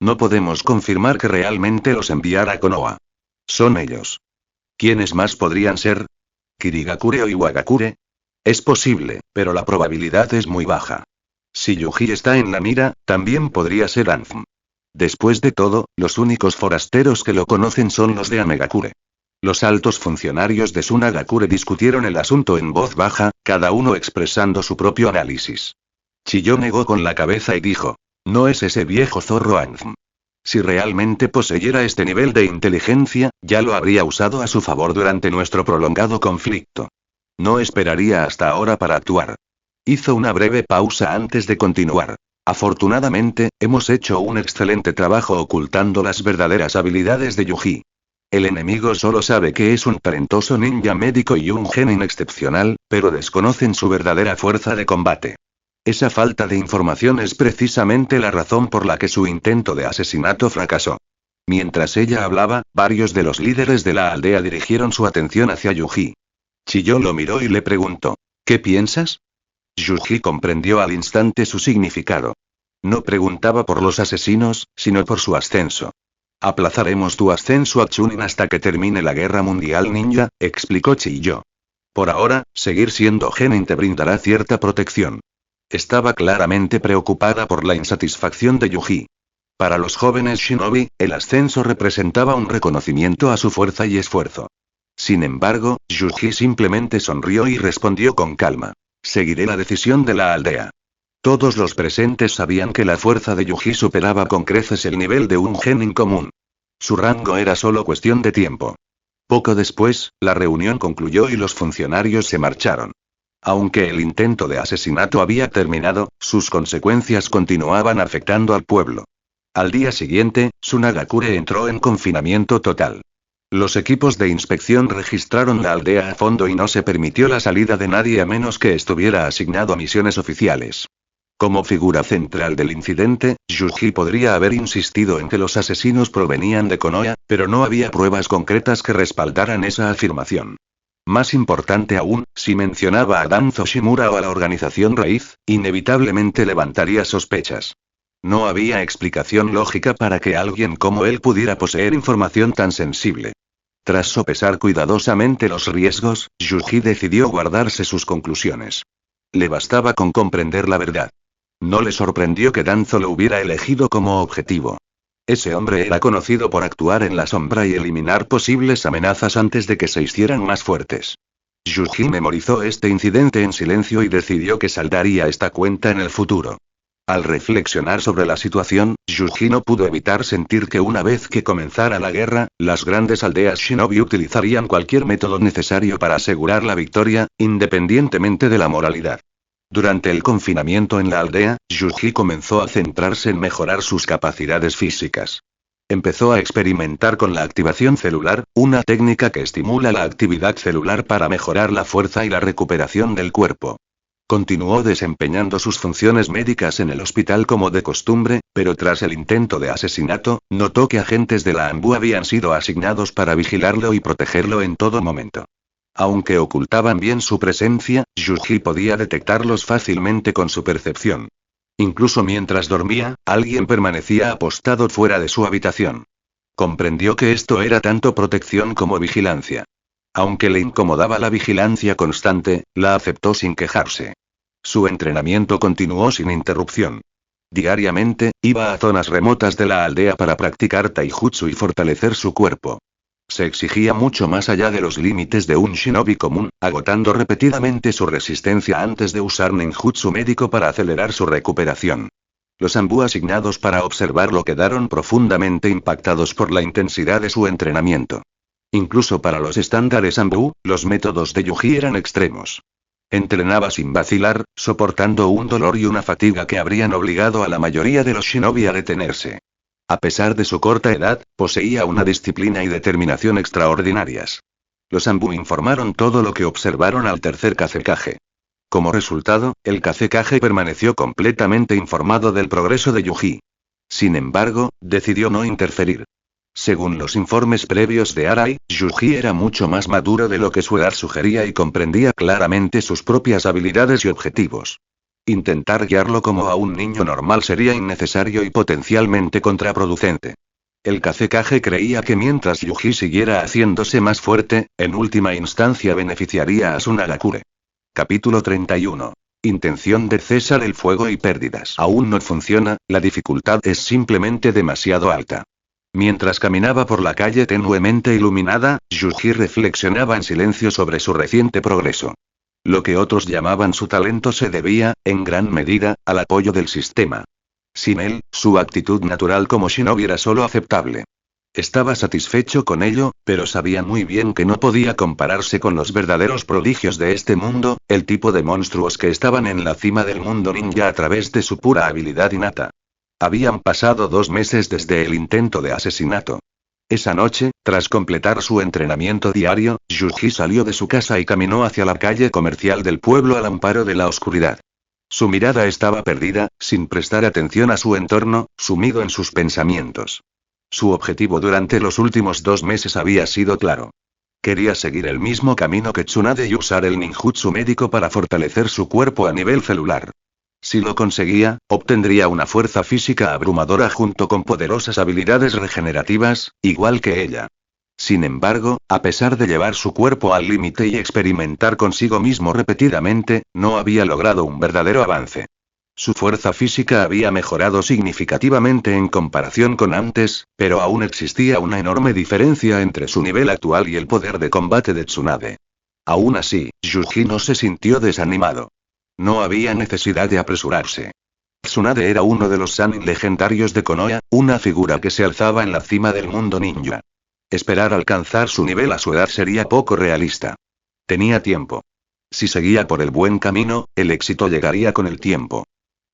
No podemos confirmar que realmente los enviara Konoha. Son ellos. ¿Quiénes más podrían ser? ¿Kirigakure o Iwagakure? Es posible, pero la probabilidad es muy baja. Si Yuji está en la mira, también podría ser Anfm. Después de todo, los únicos forasteros que lo conocen son los de Amegakure. Los altos funcionarios de Tsunagakure discutieron el asunto en voz baja, cada uno expresando su propio análisis. Chiyo negó con la cabeza y dijo: no es ese viejo zorro Anfm. Si realmente poseyera este nivel de inteligencia, ya lo habría usado a su favor durante nuestro prolongado conflicto. No esperaría hasta ahora para actuar. Hizo una breve pausa antes de continuar. Afortunadamente, hemos hecho un excelente trabajo ocultando las verdaderas habilidades de Yuji. El enemigo solo sabe que es un talentoso ninja médico y un genin excepcional, pero desconocen su verdadera fuerza de combate. Esa falta de información es precisamente la razón por la que su intento de asesinato fracasó. Mientras ella hablaba, varios de los líderes de la aldea dirigieron su atención hacia Yuji. Chiyo lo miró y le preguntó: ¿qué piensas? Yuji comprendió al instante su significado. No preguntaba por los asesinos, sino por su ascenso. Aplazaremos tu ascenso a Chunin hasta que termine la guerra mundial ninja, explicó Chiyo. Por ahora, seguir siendo genin te brindará cierta protección. Estaba claramente preocupada por la insatisfacción de Yuji. Para los jóvenes shinobi, el ascenso representaba un reconocimiento a su fuerza y esfuerzo. Sin embargo, Yuji simplemente sonrió y respondió con calma. Seguiré la decisión de la aldea. Todos los presentes sabían que la fuerza de Yuji superaba con creces el nivel de un genin común. Su rango era solo cuestión de tiempo. Poco después, la reunión concluyó y los funcionarios se marcharon. Aunque el intento de asesinato había terminado, sus consecuencias continuaban afectando al pueblo. Al día siguiente, Tsunagakure entró en confinamiento total. Los equipos de inspección registraron la aldea a fondo y no se permitió la salida de nadie a menos que estuviera asignado a misiones oficiales. Como figura central del incidente, Yuji podría haber insistido en que los asesinos provenían de Konoha, pero no había pruebas concretas que respaldaran esa afirmación. Más importante aún, si mencionaba a Danzo Shimura o a la organización raíz, inevitablemente levantaría sospechas. No había explicación lógica para que alguien como él pudiera poseer información tan sensible. Tras sopesar cuidadosamente los riesgos, Yuji decidió guardarse sus conclusiones. Le bastaba con comprender la verdad. No le sorprendió que Danzo lo hubiera elegido como objetivo. Ese hombre era conocido por actuar en la sombra y eliminar posibles amenazas antes de que se hicieran más fuertes. Yuji memorizó este incidente en silencio y decidió que saldaría esta cuenta en el futuro. Al reflexionar sobre la situación, Yuji no pudo evitar sentir que una vez que comenzara la guerra, las grandes aldeas shinobi utilizarían cualquier método necesario para asegurar la victoria, independientemente de la moralidad. Durante el confinamiento en la aldea, Yuji comenzó a centrarse en mejorar sus capacidades físicas. Empezó a experimentar con la activación celular, una técnica que estimula la actividad celular para mejorar la fuerza y la recuperación del cuerpo. Continuó desempeñando sus funciones médicas en el hospital como de costumbre, pero tras el intento de asesinato, notó que agentes de la ANBU habían sido asignados para vigilarlo y protegerlo en todo momento. Aunque ocultaban bien su presencia, Yuji podía detectarlos fácilmente con su percepción. Incluso mientras dormía, alguien permanecía apostado fuera de su habitación. Comprendió que esto era tanto protección como vigilancia. Aunque le incomodaba la vigilancia constante, la aceptó sin quejarse. Su entrenamiento continuó sin interrupción. Diariamente, iba a zonas remotas de la aldea para practicar taijutsu y fortalecer su cuerpo. Se exigía mucho más allá de los límites de un shinobi común, agotando repetidamente su resistencia antes de usar ninjutsu médico para acelerar su recuperación. Los ANBU asignados para observarlo quedaron profundamente impactados por la intensidad de su entrenamiento. Incluso para los estándares ANBU, los métodos de Yuji eran extremos. Entrenaba sin vacilar, soportando un dolor y una fatiga que habrían obligado a la mayoría de los shinobi a detenerse. A pesar de su corta edad, poseía una disciplina y determinación extraordinarias. Los ANBU informaron todo lo que observaron al tercer Kazekage. Como resultado, el Kazekage permaneció completamente informado del progreso de Yuji. Sin embargo, decidió no interferir. Según los informes previos de Arai, Yuji era mucho más maduro de lo que su edad sugería y comprendía claramente sus propias habilidades y objetivos. Intentar guiarlo como a un niño normal sería innecesario y potencialmente contraproducente. El Kazekage creía que mientras Yuji siguiera haciéndose más fuerte, en última instancia beneficiaría a Tsunagakure. Capítulo 31. Intención de cesar el fuego y pérdidas. Aún no funciona, la dificultad es simplemente demasiado alta. Mientras caminaba por la calle tenuemente iluminada, Yuji reflexionaba en silencio sobre su reciente progreso. Lo que otros llamaban su talento se debía, en gran medida, al apoyo del sistema. Sin él, su actitud natural como shinobi era solo aceptable. Estaba satisfecho con ello, pero sabía muy bien que no podía compararse con los verdaderos prodigios de este mundo, el tipo de monstruos que estaban en la cima del mundo ninja a través de su pura habilidad innata. Habían pasado 2 meses desde el intento de asesinato. Esa noche, tras completar su entrenamiento diario, Yuji salió de su casa y caminó hacia la calle comercial del pueblo al amparo de la oscuridad. Su mirada estaba perdida, sin prestar atención a su entorno, sumido en sus pensamientos. Su objetivo durante los últimos 2 meses había sido claro. Quería seguir el mismo camino que Tsunade y usar el ninjutsu médico para fortalecer su cuerpo a nivel celular. Si lo conseguía, obtendría una fuerza física abrumadora junto con poderosas habilidades regenerativas, igual que ella. Sin embargo, a pesar de llevar su cuerpo al límite y experimentar consigo mismo repetidamente, no había logrado un verdadero avance. Su fuerza física había mejorado significativamente en comparación con antes, pero aún existía una enorme diferencia entre su nivel actual y el poder de combate de Tsunade. Aún así, Yuji no se sintió desanimado. No había necesidad de apresurarse. Tsunade era uno de los Sannin legendarios de Konoha, una figura que se alzaba en la cima del mundo ninja. Esperar alcanzar su nivel a su edad sería poco realista. Tenía tiempo. Si seguía por el buen camino, el éxito llegaría con el tiempo.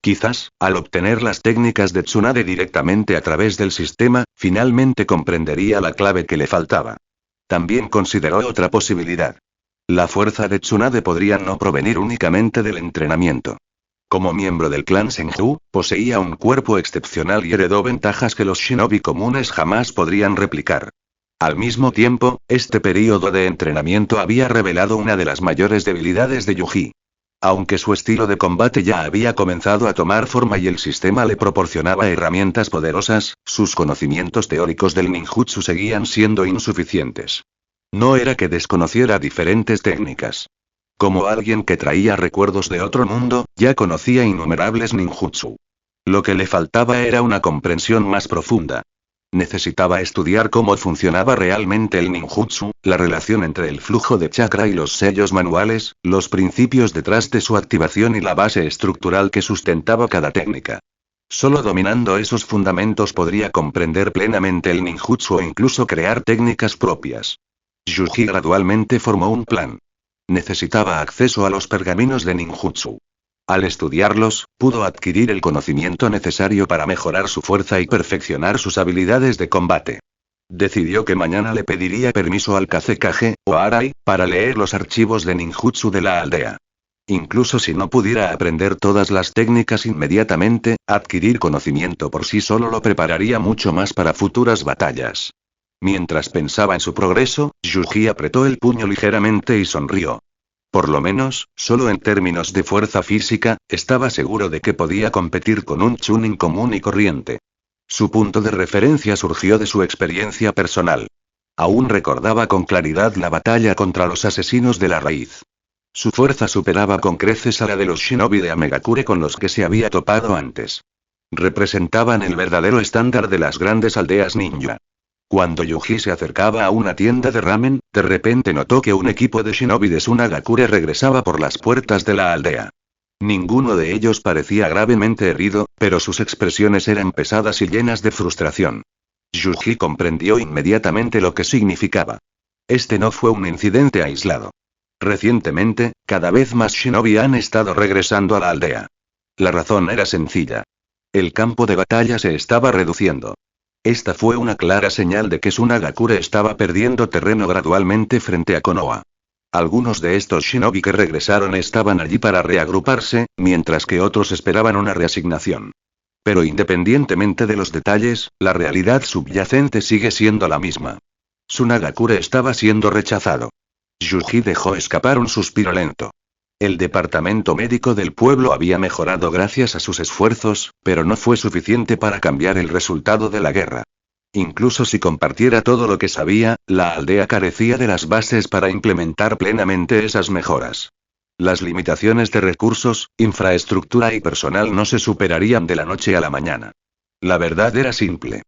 Quizás, al obtener las técnicas de Tsunade directamente a través del sistema, finalmente comprendería la clave que le faltaba. También consideró otra posibilidad. La fuerza de Tsunade podría no provenir únicamente del entrenamiento. Como miembro del clan Senju, poseía un cuerpo excepcional y heredó ventajas que los shinobi comunes jamás podrían replicar. Al mismo tiempo, este período de entrenamiento había revelado una de las mayores debilidades de Yuji. Aunque su estilo de combate ya había comenzado a tomar forma y el sistema le proporcionaba herramientas poderosas, sus conocimientos teóricos del ninjutsu seguían siendo insuficientes. No era que desconociera diferentes técnicas. Como alguien que traía recuerdos de otro mundo, ya conocía innumerables ninjutsu. Lo que le faltaba era una comprensión más profunda. Necesitaba estudiar cómo funcionaba realmente el ninjutsu, la relación entre el flujo de chakra y los sellos manuales, los principios detrás de su activación y la base estructural que sustentaba cada técnica. Solo dominando esos fundamentos podría comprender plenamente el ninjutsu o incluso crear técnicas propias. Yuji gradualmente formó un plan. Necesitaba acceso a los pergaminos de ninjutsu. Al estudiarlos, pudo adquirir el conocimiento necesario para mejorar su fuerza y perfeccionar sus habilidades de combate. Decidió que mañana le pediría permiso al Kazekage, o Arai, para leer los archivos de ninjutsu de la aldea. Incluso si no pudiera aprender todas las técnicas inmediatamente, adquirir conocimiento por sí solo lo prepararía mucho más para futuras batallas. Mientras pensaba en su progreso, Yuji apretó el puño ligeramente y sonrió. Por lo menos, solo en términos de fuerza física, estaba seguro de que podía competir con un chunin común y corriente. Su punto de referencia surgió de su experiencia personal. Aún recordaba con claridad la batalla contra los asesinos de la raíz. Su fuerza superaba con creces a la de los shinobi de Amegakure con los que se había topado antes. Representaban el verdadero estándar de las grandes aldeas ninja. Cuando Yuji se acercaba a una tienda de ramen, de repente notó que un equipo de shinobi de Tsunagakure regresaba por las puertas de la aldea. Ninguno de ellos parecía gravemente herido, pero sus expresiones eran pesadas y llenas de frustración. Yuji comprendió inmediatamente lo que significaba. Este no fue un incidente aislado. Recientemente, cada vez más shinobi han estado regresando a la aldea. La razón era sencilla. El campo de batalla se estaba reduciendo. Esta fue una clara señal de que Tsunagakure estaba perdiendo terreno gradualmente frente a Konoha. Algunos de estos shinobi que regresaron estaban allí para reagruparse, mientras que otros esperaban una reasignación. Pero independientemente de los detalles, la realidad subyacente sigue siendo la misma. Tsunagakure estaba siendo rechazado. Yuji dejó escapar un suspiro lento. El departamento médico del pueblo había mejorado gracias a sus esfuerzos, pero no fue suficiente para cambiar el resultado de la guerra. Incluso si compartiera todo lo que sabía, la aldea carecía de las bases para implementar plenamente esas mejoras. Las limitaciones de recursos, infraestructura y personal no se superarían de la noche a la mañana. La verdad era simple.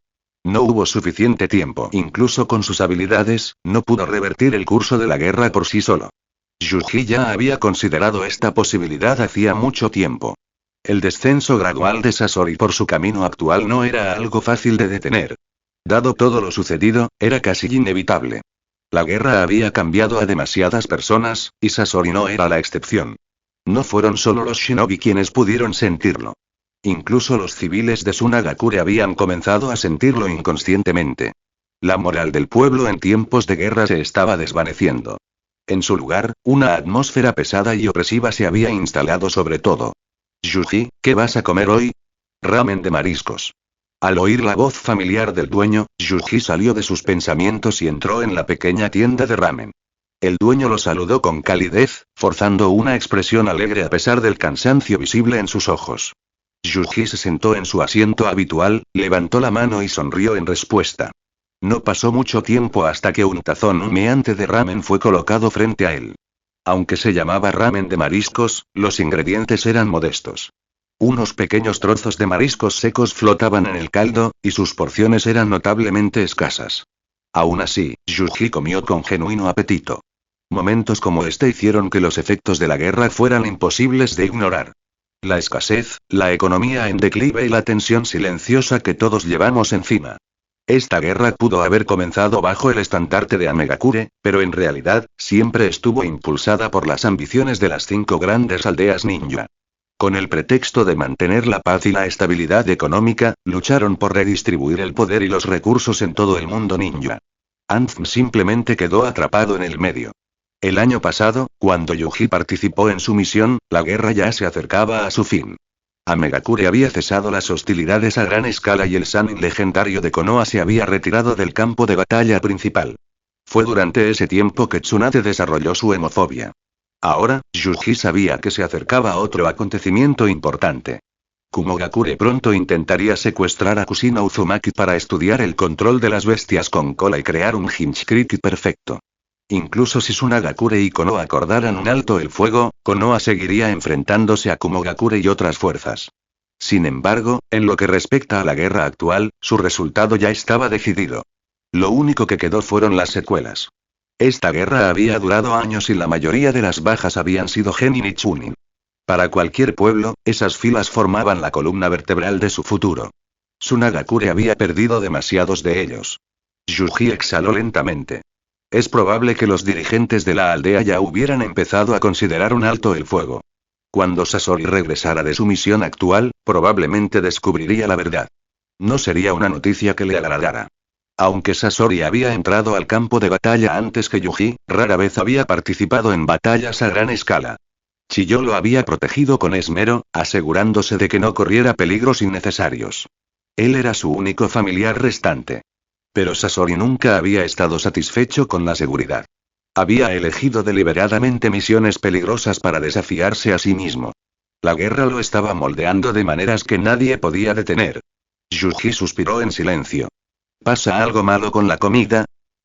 No hubo suficiente tiempo. Incluso con sus habilidades, no pudo revertir el curso de la guerra por sí solo. Yuji ya había considerado esta posibilidad hacía mucho tiempo. El descenso gradual de Sasori por su camino actual no era algo fácil de detener. Dado todo lo sucedido, era casi inevitable. La guerra había cambiado a demasiadas personas, y Sasori no era la excepción. No fueron solo los shinobi quienes pudieron sentirlo. Incluso los civiles de Tsunagakure habían comenzado a sentirlo inconscientemente. La moral del pueblo en tiempos de guerra se estaba desvaneciendo. En su lugar, una atmósfera pesada y opresiva se había instalado sobre todo. Yuji, ¿qué vas a comer hoy? Ramen de mariscos. Al oír la voz familiar del dueño, Yuji salió de sus pensamientos y entró en la pequeña tienda de ramen. El dueño lo saludó con calidez, forzando una expresión alegre a pesar del cansancio visible en sus ojos. Yuji se sentó en su asiento habitual, levantó la mano y sonrió en respuesta. No pasó mucho tiempo hasta que un tazón humeante de ramen fue colocado frente a él. Aunque se llamaba ramen de mariscos, los ingredientes eran modestos. Unos pequeños trozos de mariscos secos flotaban en el caldo, y sus porciones eran notablemente escasas. Aún así, Yuji comió con genuino apetito. Momentos como este hicieron que los efectos de la guerra fueran imposibles de ignorar. La escasez, la economía en declive y la tensión silenciosa que todos llevamos encima. Esta guerra pudo haber comenzado bajo el estandarte de Amegakure, pero en realidad, siempre estuvo impulsada por las ambiciones de las 5 grandes aldeas ninja. Con el pretexto de mantener la paz y la estabilidad económica, lucharon por redistribuir el poder y los recursos en todo el mundo ninja. Anthem simplemente quedó atrapado en el medio. El año pasado, cuando Yuji participó en su misión, la guerra ya se acercaba a su fin. Amegakure había cesado las hostilidades a gran escala y el Sannin legendario de Konoha se había retirado del campo de batalla principal. Fue durante ese tiempo que Tsunade desarrolló su hemofobia. Ahora, Yuji sabía que se acercaba otro acontecimiento importante. Kumogakure pronto intentaría secuestrar a Kushina Uzumaki para estudiar el control de las bestias con cola y crear un Hinchkriki perfecto. Incluso si Tsunagakure y Konoha acordaran un alto el fuego, Konoha seguiría enfrentándose a Kumogakure y otras fuerzas. Sin embargo, en lo que respecta a la guerra actual, su resultado ya estaba decidido. Lo único que quedó fueron las secuelas. Esta guerra había durado años y la mayoría de las bajas habían sido genin y chunin. Para cualquier pueblo, esas filas formaban la columna vertebral de su futuro. Tsunagakure había perdido demasiados de ellos. Yuji exhaló lentamente. Es probable que los dirigentes de la aldea ya hubieran empezado a considerar un alto el fuego. Cuando Sasori regresara de su misión actual, probablemente descubriría la verdad. No sería una noticia que le agradara. Aunque Sasori había entrado al campo de batalla antes que Yuji, rara vez había participado en batallas a gran escala. Chiyo lo había protegido con esmero, asegurándose de que no corriera peligros innecesarios. Él era su único familiar restante. Pero Sasori nunca había estado satisfecho con la seguridad. Había elegido deliberadamente misiones peligrosas para desafiarse a sí mismo. La guerra lo estaba moldeando de maneras que nadie podía detener. Yuji suspiró en silencio. ¿Pasa algo malo con la comida?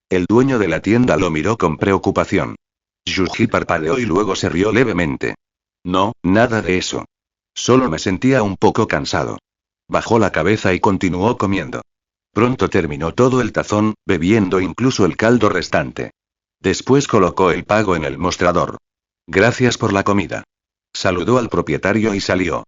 El dueño de la tienda lo miró con preocupación. Yuji parpadeó y luego se rió levemente. No, nada de eso. Solo me sentía un poco cansado. Bajó la cabeza y continuó comiendo. Pronto terminó todo el tazón, bebiendo incluso el caldo restante. Después colocó el pago en el mostrador. Gracias por la comida. Saludó al propietario y salió.